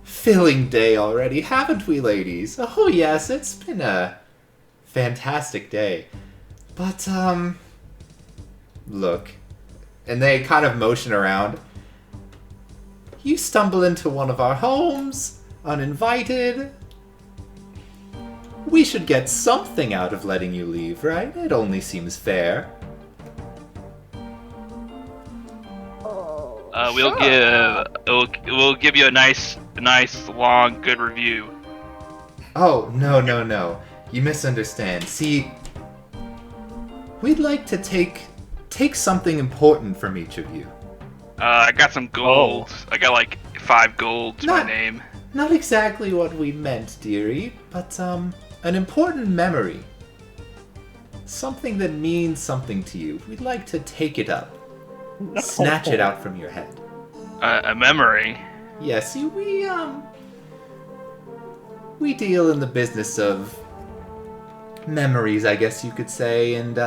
filling day already, haven't we, ladies? Oh, yes, it's been a fantastic day. But, look. And they kind of motion around. You stumble into one of our homes, uninvited. We should get something out of letting you leave, right? It only seems fair. We'll give you a nice, long, good review. Oh, no. You misunderstand. See, we'd like to take something important from each of you. I got some gold. Oh. I got like 5 gold to my name. Not exactly what we meant, dearie, but an important memory. Something that means something to you. We'd like to take it up. No. Snatch it out from your head. A memory? Yes, we deal in the business of memories, I guess you could say, and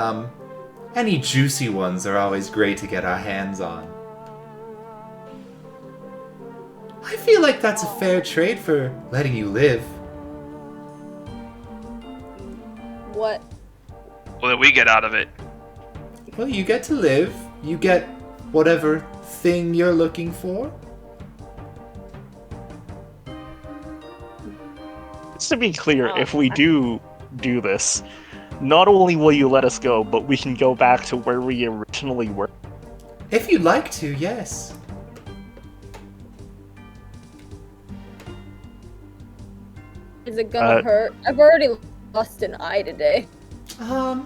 any juicy ones are always great to get our hands on. I feel like that's a fair trade for letting you live. What? What do we get out of it? Well, you get to live. You get whatever thing you're looking for. Just to be clear, if we do this, not only will you let us go, but we can go back to where we originally were. If you'd like to, yes. Is it gonna hurt? I've already lost an eye today. I'll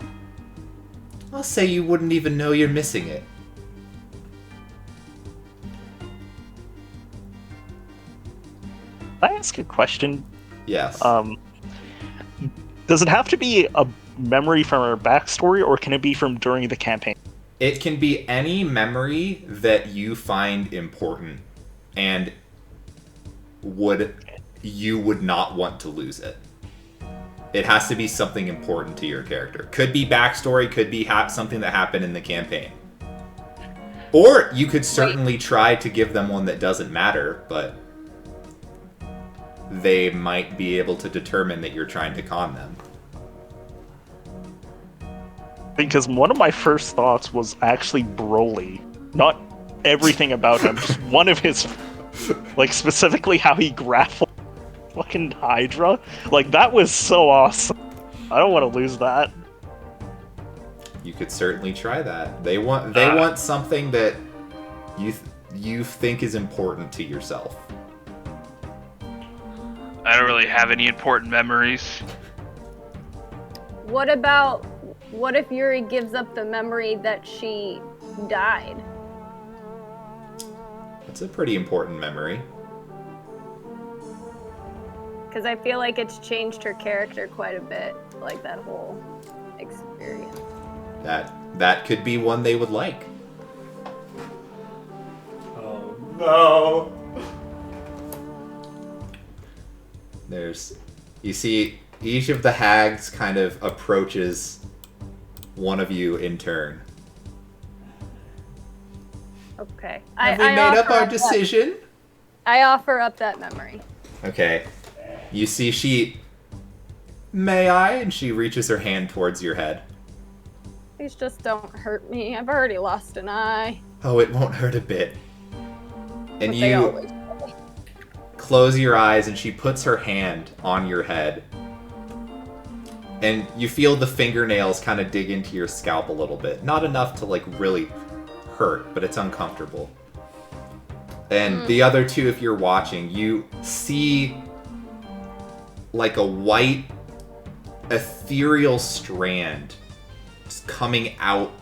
say you wouldn't even know you're missing it. Can I ask a question? Yes. Does it have to be a memory from our backstory, or can it be from during the campaign? It can be any memory that you find important, and you would not want to lose it. It has to be something important to your character. Could be backstory, could be something that happened in the campaign. Or you could certainly try to give them one that doesn't matter, but they might be able to determine that you're trying to con them. Because one of my first thoughts was actually Broly. Not everything about him, just one of his... Like, specifically how he grappled fucking Hydra. Like, that was so awesome. I don't want to lose that. You could certainly try that. They want something that you think is important to yourself. I don't really have any important memories. What if Yuri gives up the memory that she died? That's a pretty important memory. Because I feel like it's changed her character quite a bit, like that whole experience. That could be one they would like. Oh no! You see, each of the hags kind of approaches one of you in turn. Okay. Have we made up our decision? I offer up that memory. Okay. You see may I? And she reaches her hand towards your head. Please just don't hurt me. I've already lost an eye. Oh, it won't hurt a bit. And But you close your eyes and she puts her hand on your head. And you feel the fingernails kind of dig into your scalp a little bit. Not enough to like really hurt, but it's uncomfortable. And the other two, if you're watching, you see like a white ethereal strand just coming out,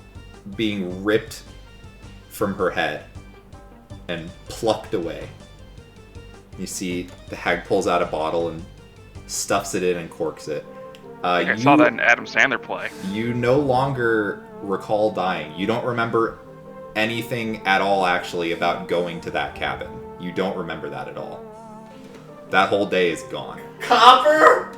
being ripped from her head and plucked away. You see the hag pulls out a bottle and stuffs it in and corks it. I saw that in Adam Sandler play. You no longer recall dying. You don't remember anything at all, actually, about going to that cabin. You don't remember that at all. That whole day is gone. Copper?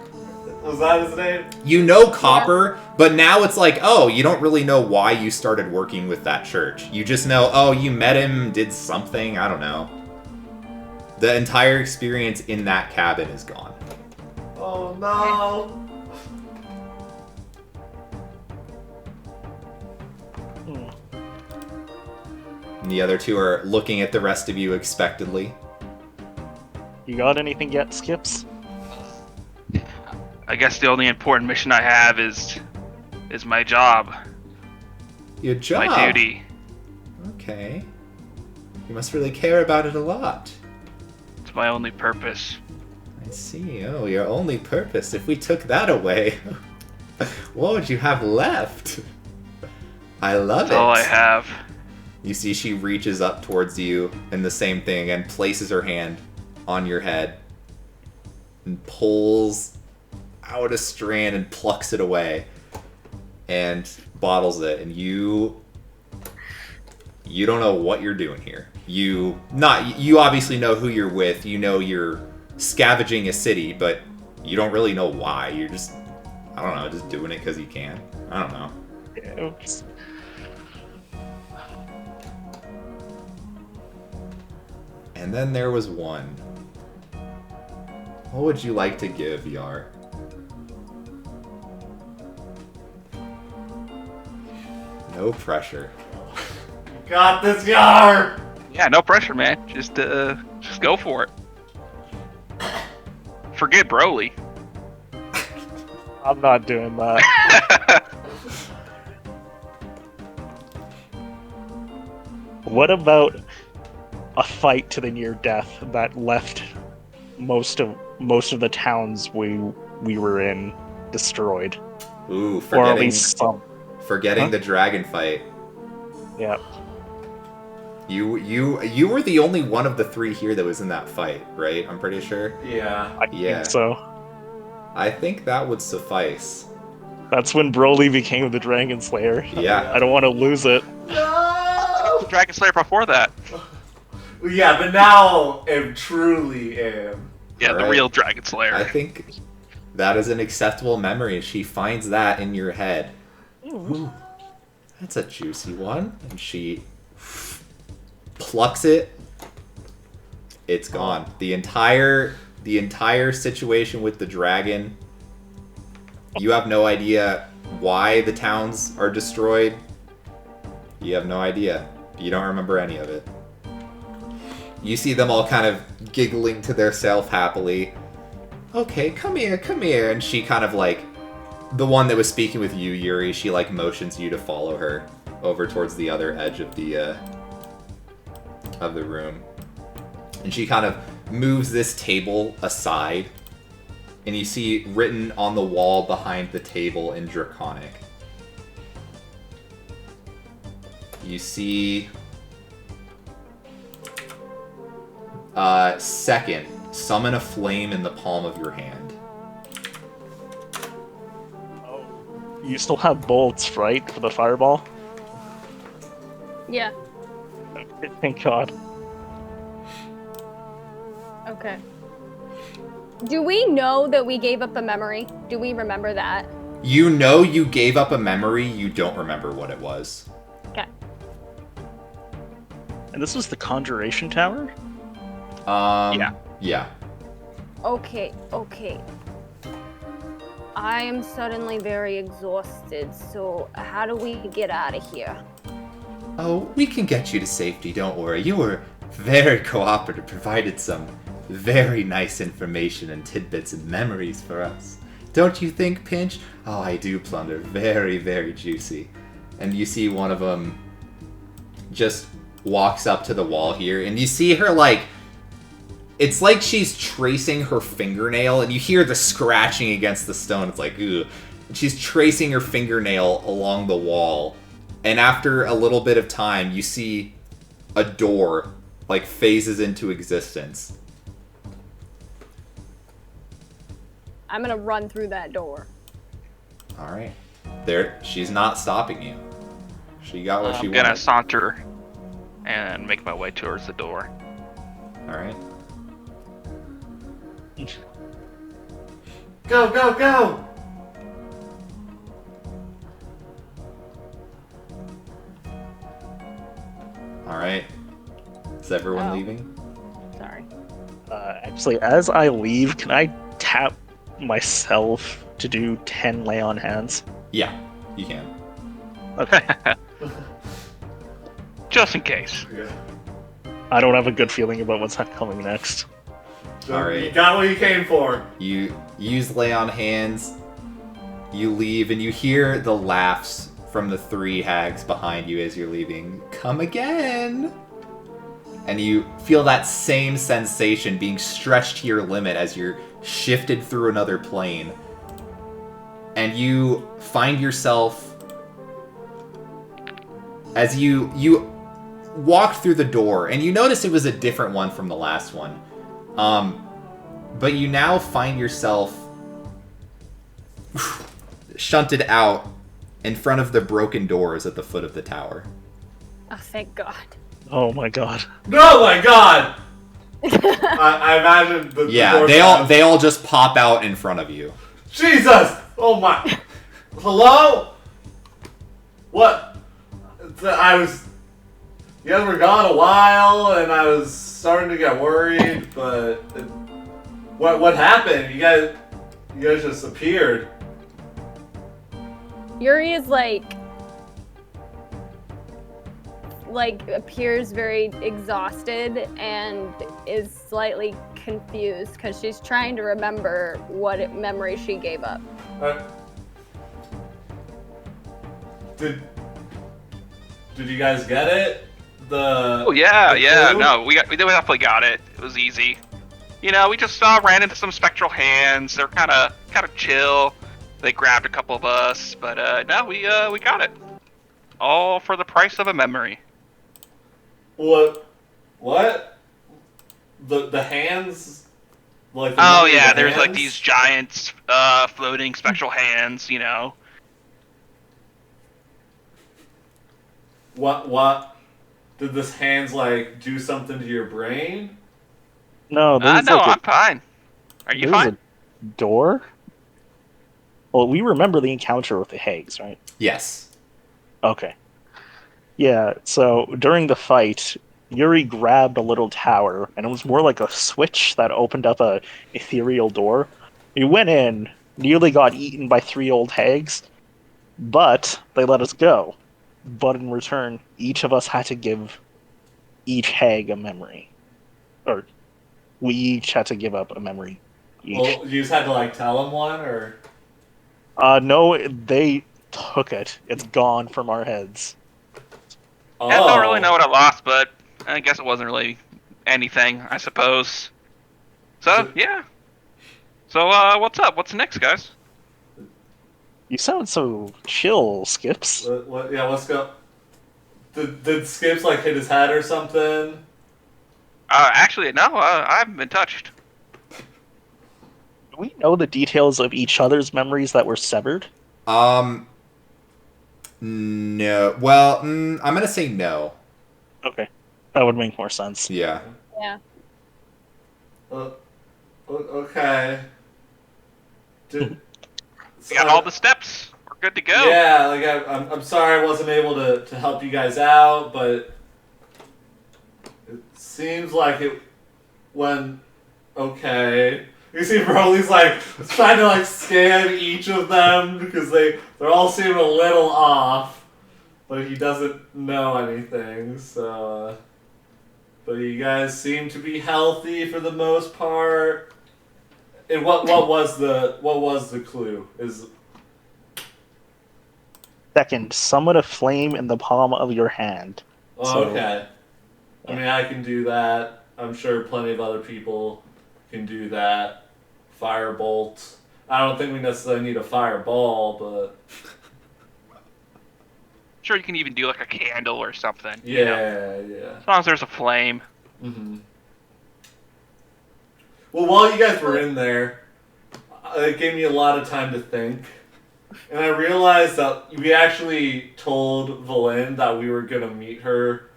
Was that his name? You know Copper, but now it's like, oh, you don't really know why you started working with that church. You just know, oh, you met him, did something, I don't know. The entire experience in that cabin is gone. Oh no. And the other two are looking at the rest of you expectantly. You got anything yet, Skips? I guess the only important mission I have is my job. Your job? My duty. Okay. You must really care about it a lot. It's my only purpose. I see. Oh, your only purpose. If we took that away, what would you have left? I love That's all I have. You see she reaches up towards you and the same thing and places her hand on your head and pulls out a strand and plucks it away and bottles it, and you don't know what you're doing here. You obviously know who you're with, you know you're scavenging a city, but you don't really know why. You're just, I don't know, just doing it because you can. I don't know. Oops. And then there was one. What would you like to give, Yar? No pressure. Got this, Yar! Yeah, no pressure, man. Just go for it. Forget Broly. I'm not doing that. What about a fight to the near death that left most of the towns we were in destroyed? Ooh, Or at least some. Forgetting the dragon fight. Yeah. You were the only one of the three here that was in that fight, right? I'm pretty sure. Yeah. I think so. I think that would suffice. That's when Broly became the Dragon Slayer. Yeah. I don't want to lose it. No! Dragon Slayer before that. Yeah, but now I truly am. Yeah, Alright. the real Dragon Slayer. I think that is an acceptable memory. She finds that in your head. Ooh, that's a juicy one. And she plucks it. It's gone. The entire situation with the dragon. You have no idea why the towns are destroyed. You have no idea. You don't remember any of it. You see them all kind of giggling to theirself happily. Okay, come here. And she kind of like, the one that was speaking with you, Yuri, she like motions you to follow her over towards the other edge of the room. And she kind of moves this table aside. And you see written on the wall behind the table in Draconic. You see... second, summon a flame in the palm of your hand. Oh. You still have bolts, right, for the fireball? Yeah. Thank God. Okay. Do we know that we gave up a memory? Do we remember that? You know you gave up a memory, you don't remember what it was. Okay. And this was the Conjuration Tower? Yeah. Okay. I am suddenly very exhausted, so how do we get out of here? Oh, we can get you to safety, don't worry. You were very cooperative, provided some very nice information and tidbits and memories for us. Don't you think, Pinch? Oh, I do, Plunder. Very, very juicy. And you see one of them just walks up to the wall here, and you see her like... It's like she's tracing her fingernail, and you hear the scratching against the stone. It's like, ugh. And she's tracing her fingernail along the wall. And after a little bit of time, you see a door, like, phases into existence. I'm gonna run through that door. Alright. There, she's not stopping you. She got what she I'm wanted. gonna saunter and make my way towards the door. All right. Go, go, go! All right. Is everyone Oh. leaving? Sorry. Actually, as I leave, can I tap myself to do 10 lay on hands? Yeah, you can. Okay. Just in case. Yeah. I don't have a good feeling about what's coming next. All right. You got what you came for. You use lay on hands. You leave, and you hear the laughs from the 3 hags behind you as you're leaving. Come again! And you feel that same sensation being stretched to your limit as you're shifted through another plane. And you find yourself, as you walked through the door, and you notice it was a different one from the last one. But you now find yourself shunted out in front of the broken doors at the foot of the tower. Oh, thank God. Oh my god. Oh my god! I imagine the Yeah, doors they all just pop out in front of you. Jesus! Oh my... Hello? What? I was... You guys were gone a while, and I was starting to get worried, but... What happened? You guys just appeared. Yuri is like appears very exhausted and is slightly confused because she's trying to remember what memory she gave up. Did you guys get it? Oh yeah, the clue? no, we definitely got it. It was easy. You know, we just ran into some spectral hands. They're kind of chill. They grabbed a couple of us, but no, we got it. All for the price of a memory. What? The hands? Like the Oh memory of yeah, the there's like hands? these giant floating spectral hands. You know. What? Did this hands like do something to your brain? No, there's No, like I'm fine. Are you there's fine? a door? Well, we remember the encounter with the hags, right? Yes. Okay. Yeah, so during the fight, Yuri grabbed a little tower, and it was more like a switch that opened up a ethereal door. We went in, nearly got eaten by 3 old hags, but they let us go. But in return, each of us had to give each hag a memory. Or, we each had to give up a memory. Each. Well, you just had to like tell them one, or No, they took it. It's gone from our heads. oh, Yeah, I don't really know what I lost, but I guess it wasn't really anything, I suppose. So yeah. So what's up? What's next, guys? You sound so chill, Skips. What? Yeah, let's go. Did Skips like hit his head or something? Actually, no. I haven't been touched. Do we know the details of each other's memories that were severed? No. Well, I'm gonna say no. Okay. That would make more sense. Yeah. Yeah. Okay. We got all the steps. We're good to go. Yeah, like I'm sorry I wasn't able to help you guys out, but it seems like it went okay. You see Broly's like trying to like scan each of them because they're all seeming a little off, but he doesn't know anything. So, but you guys seem to be healthy for the most part. And what was the clue? Is Second, summon a flame in the palm of your hand. So- okay. I mean, I can do that. I'm sure plenty of other people can do that. Firebolt. I don't think we necessarily need a fireball, but Sure, you can even do like a candle or something. You know, yeah. as long as there's a flame. Mm-hmm. Well, while you guys were in there, it gave me a lot of time to think. And I realized that we actually told Valen that we were gonna meet her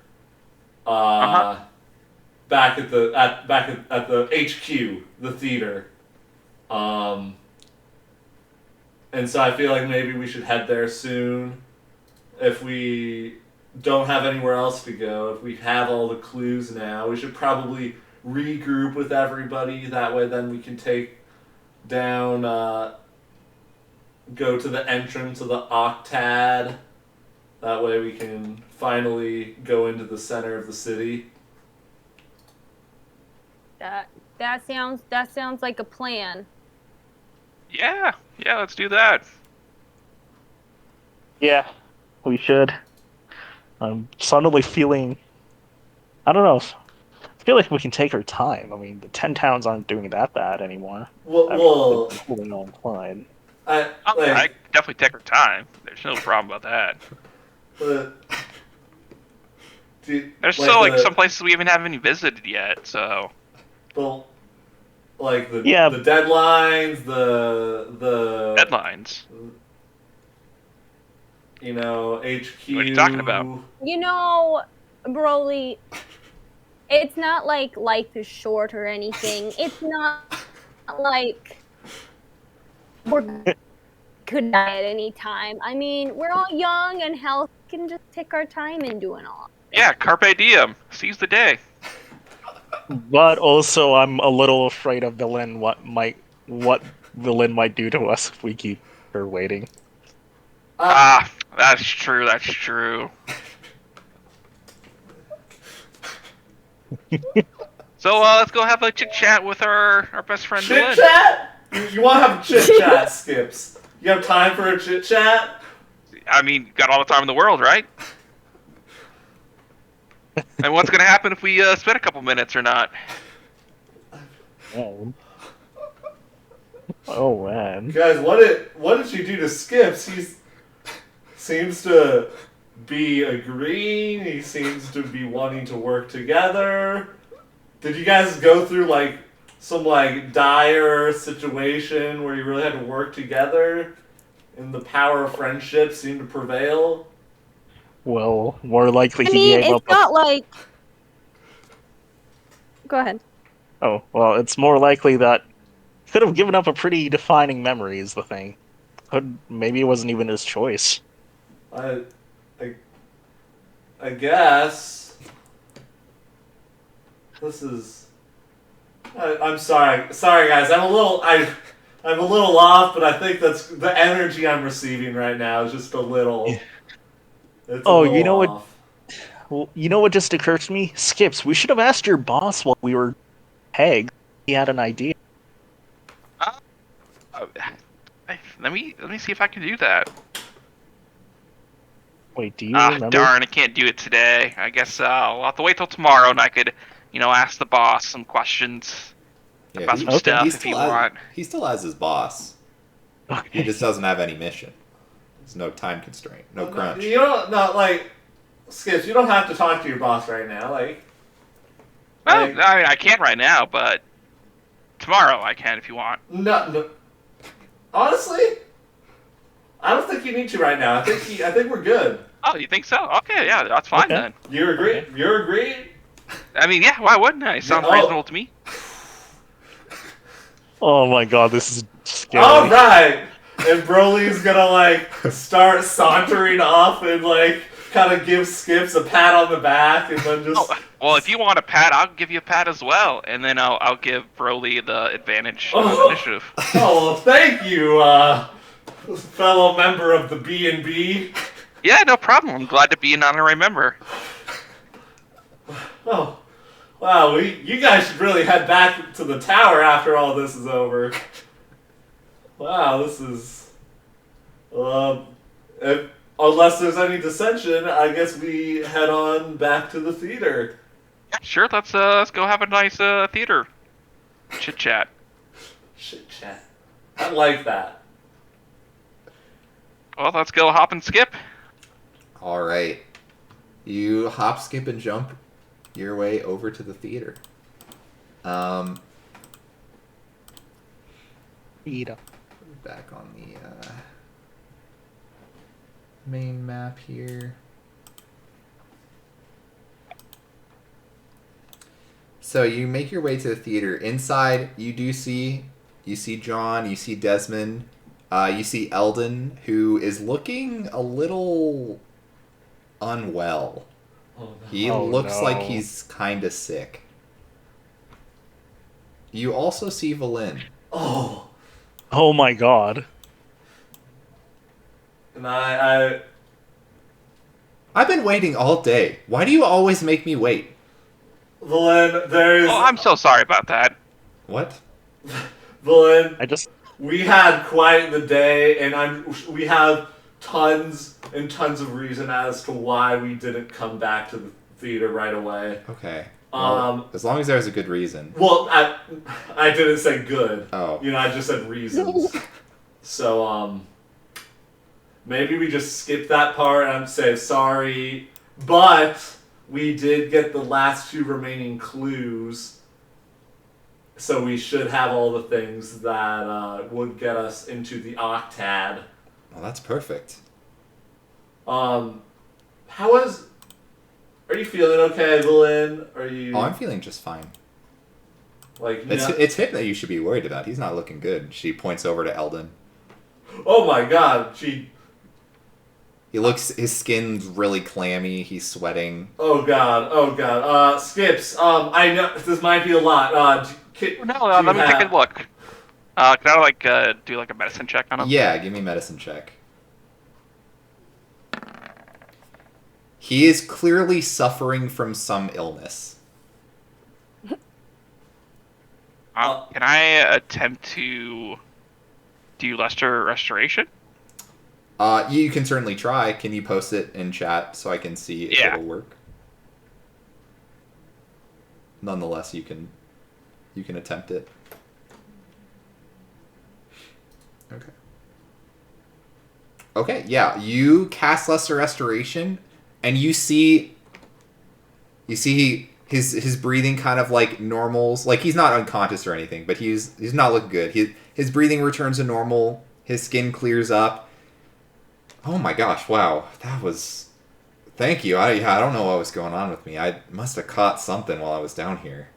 back at the HQ, the theater. And so I feel like maybe we should head there soon. If we don't have anywhere else to go, if we have all the clues now, we should probably regroup with everybody. That way then we can take down, go to the entrance of the Octad. That way we can finally go into the center of the city. That sounds like a plan. Yeah, let's do that. Yeah, we should. I'm suddenly feeling... I don't know. I feel like we can take our time. I mean, the 10 towns aren't doing that bad anymore. Well, Holding on inclined. I definitely take our time. There's no problem about that. There's still some places we haven't visited yet, so. Well, like the deadlines, the deadlines. You know, HQ. What are you talking about? You know, Broly, it's not like life is short or anything. It's not like we're could die at any time. I mean, we're all young and healthy. We can just take our time in doing all. Yeah, carpe diem. Seize the day. But also, I'm a little afraid of Valen. What Valen might do to us if we keep her waiting. That's true. That's true. So let's go have a chit chat with our best friend. Chit chat? You want to have a chit chat, Skips? You have time for a chit chat? I mean, got all the time in the world, right? And what's gonna happen if we spend a couple minutes or not? Oh man, guys, what did you do to Skips? He seems to be agreeing. He seems to be wanting to work together. Did you guys go through like some like dire situation where you really had to work together, and the power of friendship seemed to prevail? Well, more likely he gave it's up. not like. Go ahead. Oh, well, it's more likely that he could have given up a pretty defining memory. Is the thing. Maybe it wasn't even his choice. I guess this is. I'm sorry, guys. I'm a little off, but I think that's the energy I'm receiving right now is just a little. You know what? Well, you know what just occurred to me? Skips, we should have asked your boss while we were pegged. He had an idea. Let me see if I can do that. Wait, do you remember? Darn, I can't do it today. I guess I'll have to wait till tomorrow, and I could, ask the boss some questions about some stuff if you want. He still has his boss. Okay. He just doesn't have any mission. There's no time constraint, no crunch. You don't like Skips. You don't have to talk to your boss right now. Well, I mean, I can't right now, but tomorrow I can if you want. No. Honestly, I don't think you need to right now. I think we're good. Oh, you think so? Okay, yeah, that's fine then. You agree? You're agreed? I mean, yeah, why wouldn't I? Sounds reasonable to me. Oh my god, this is scary. All right. And Broly's gonna start sauntering off and kind of give Skips a pat on the back and then just. Oh, well, if you want a pat, I'll give you a pat as well, and then I'll give Broly the advantage on initiative. Oh, well, thank you, fellow member of the B&B. Yeah, no problem. I'm glad to be an honorary member. Oh, wow! You guys should really head back to the tower after all this is over. Wow, this is. Unless there's any dissension, I guess we head on back to the theater. Yeah, sure. Let's go have a nice theater chit chat. Chit chat. I like that. Well, let's go hop and skip. All right, you hop, skip, and jump your way over to the theater. Eat up. Back on the main map here. So you make your way to the theater. Inside, you see John, you see Desmond, you see Eldon, who is looking a little unwell. Oh, no. He looks like he's kind of sick. You also see Valin. Oh. Oh my god. And I've been waiting all day. Why do you always make me wait? Valin, there's... Oh, I'm so sorry about that. What? Valin, we had quite the day, and we have tons and tons of reason as to why we didn't come back to the theater right away. Okay. Well, as long as there's a good reason. Well, I didn't say good. Oh. I just said reasons. So, maybe we just skip that part and say sorry, but we did get the last 2 remaining clues, so we should have all the things that would get us into the Octad. Well, that's perfect. Are you feeling okay, Valin? Are you? Oh, I'm feeling just fine. Like it's him that you should be worried about. He's not looking good. She points over to Eldon. Oh my god, His skin's really clammy. He's sweating. Oh god. Skips. I know this might be a lot. Let me take a look. Can I do a medicine check on him? Yeah, give me a medicine check. He is clearly suffering from some illness. Can I attempt to do Lester Restoration? You can certainly try. Can you post it in chat so I can see if it'll work? Nonetheless, you can attempt it. Okay. Okay, yeah. You cast Lesser Restoration, and you see his breathing kind of like normals. Like, he's not unconscious or anything, but he's not looking good. His breathing returns to normal. His skin clears up. Oh my gosh! Wow, that was. Thank you. I don't know what was going on with me. I must have caught something while I was down here.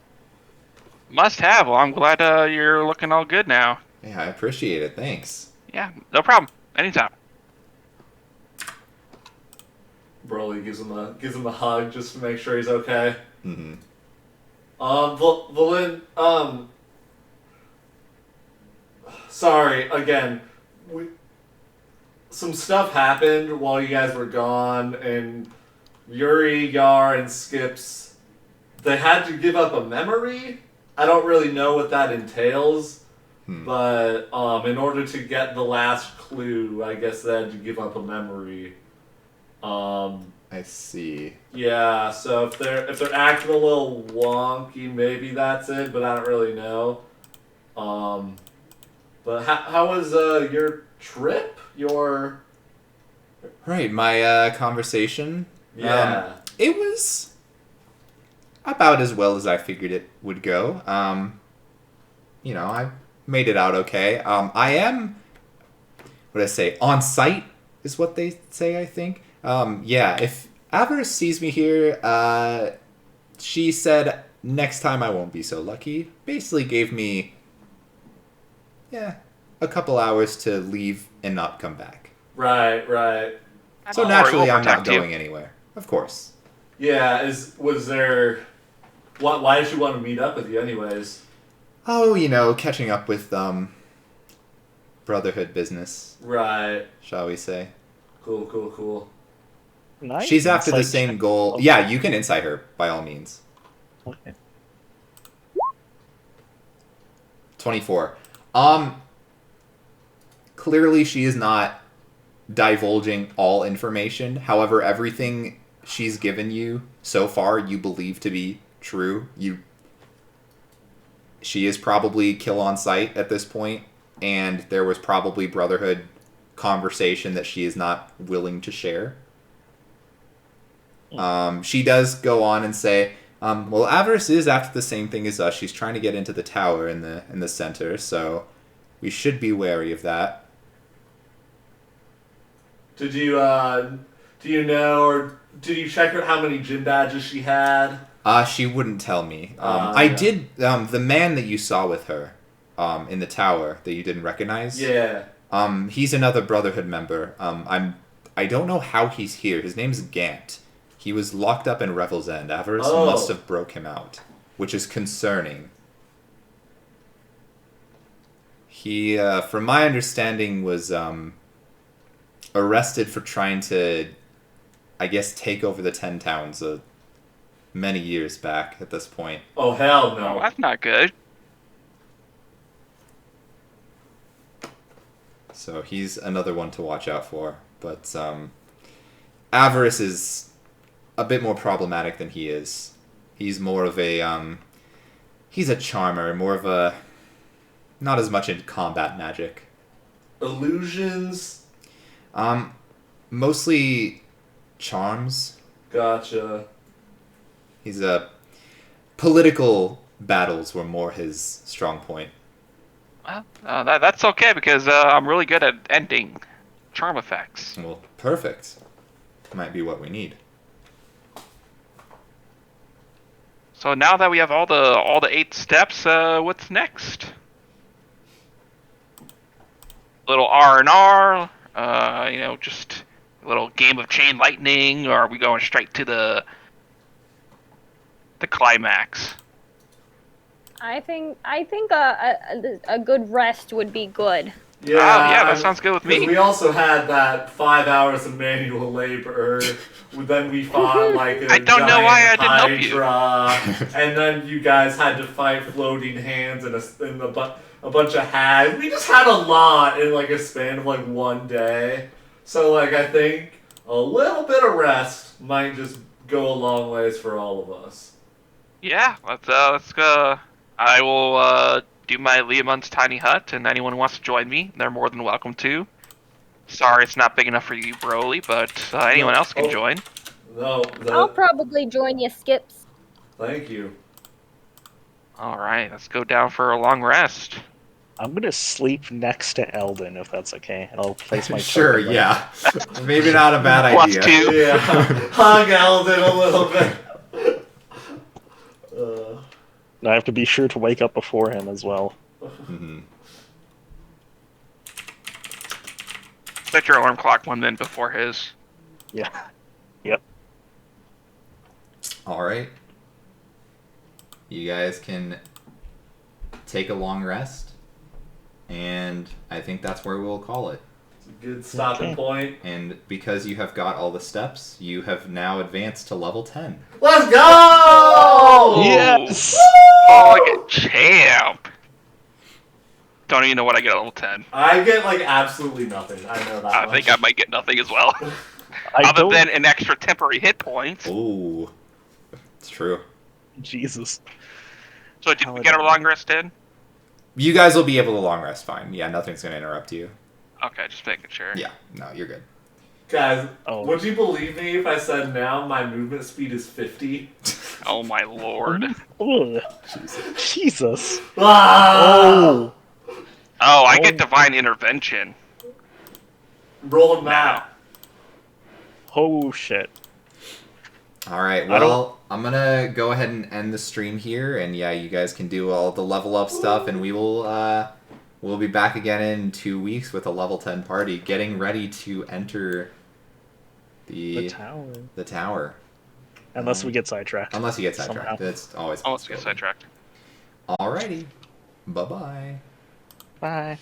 Must have. Well, I'm glad you're looking all good now. Yeah, I appreciate it. Thanks. Yeah, no problem. Anytime. Broly gives him a hug just to make sure he's okay. Mm-hmm. Valin, sorry again. Some stuff happened while you guys were gone, and Yuri, Yar, and Skips, they had to give up a memory. I don't really know what that entails, but in order to get the last clue, I guess they had to give up a memory. I see. Yeah, so if they're acting a little wonky, maybe that's it, but I don't really know. But how was your trip? Right, my conversation. Yeah. It was about as well as I figured it would go. I made it out okay. I am, what did I say, on site is what they say, I think. Yeah, if Avarice sees me here, she said next time I won't be so lucky. Basically gave me, a couple hours to leave and not come back. Right. So naturally I'm not going anywhere. Of course. Yeah, was there... Why did she want to meet up with you anyways? Oh, catching up with, Brotherhood business. Right. Shall we say. Cool. Nice. She's after the same goal. Yeah, you can insight her, by all means. Okay. 24. Clearly she is not divulging all information. However, everything she's given you so far, you believe to be true. She is probably kill on sight at this point, and there was probably Brotherhood conversation that she is not willing to share. She does go on and say, well, Avarice is after the same thing as us. She's trying to get into the tower in the center, so we should be wary of that. Did you do you know, or did you check out how many gym badges she had? She wouldn't tell me. Yeah. did. The man that you saw with her, in the tower that you didn't recognize. Yeah. He's another Brotherhood member. I don't know how he's here. His name's Gant. He was locked up in Revel's End. Avarice must have broke him out, which is concerning. He, from my understanding, was arrested for trying to, I guess, take over the 10 towns many years back at this point. Oh, hell no. Oh, that's not good. So he's another one to watch out for. But Avarice is a bit more problematic than he is. He's more of a he's a charmer, more of a not as much in combat magic. Illusions? Mostly charms. Gotcha. He's a political battles were more his strong point. Well, that's okay because I'm really good at ending charm effects. Well, perfect. Might be what we need. So now that we have all the 8 steps, what's next? A little R&R, just a little game of chain lightning, or are we going straight to the climax? I think a good rest would be good. Yeah, yeah, that sounds good with me. We also had that 5 hours of manual labor. Then we fought like a I don't know why I didn't Hydra, help you. and then you guys had to fight floating hands and a bunch of hags. We just had a lot in like a span of like one day. So like I think a little bit of rest might just go a long ways for all of us. Yeah, let's go. I will do my Leomund's tiny hut, and anyone who wants to join me, they're more than welcome to. Sorry, it's not big enough for you, Broly, but anyone else can join. No, I'll probably join you, Skips. Thank you. All right, let's go down for a long rest. I'm gonna sleep next to Eldon if that's okay, and I'll place my Sure, token right. yeah. Maybe not a bad Plus idea. 2. Yeah, hug Eldon a little bit. And I have to be sure to wake up before him as well. Mm-hmm. Set your alarm clock 1 minute before his. Yeah. Yep. All right. You guys can take a long rest, and I think that's where we'll call it. It's a good stopping point. And because you have got all the steps, you have now advanced to level 10. Let's go! Yes! Oh, like a champ! Don't even know what I get at level 10. I get like absolutely nothing. I know that. I think I might get nothing as well. I Other don't... than an extra temporary hit points. Ooh. It's true. Jesus. So did we get our long rest in? You guys will be able to long rest fine. Yeah, nothing's going to interrupt you. Okay, just making sure. Yeah, no, you're good. Guys, Oh. would you believe me if I said now my movement speed is 50? Oh my lord. Ugh. Jesus. Ah! Oh. Oh, I get divine intervention. Roll a map. Oh shit. All right, I well, I'm going to go ahead and end the stream here, and yeah, you guys can do all the level up stuff, and we will we'll be back again in 2 weeks with a level 10 party, getting ready to enter The tower. the tower. Unless we get sidetracked. Unless you get Somehow. sidetracked. That's always a Oh, let's get possibility. sidetracked. Alrighty. Bye-bye. Bye.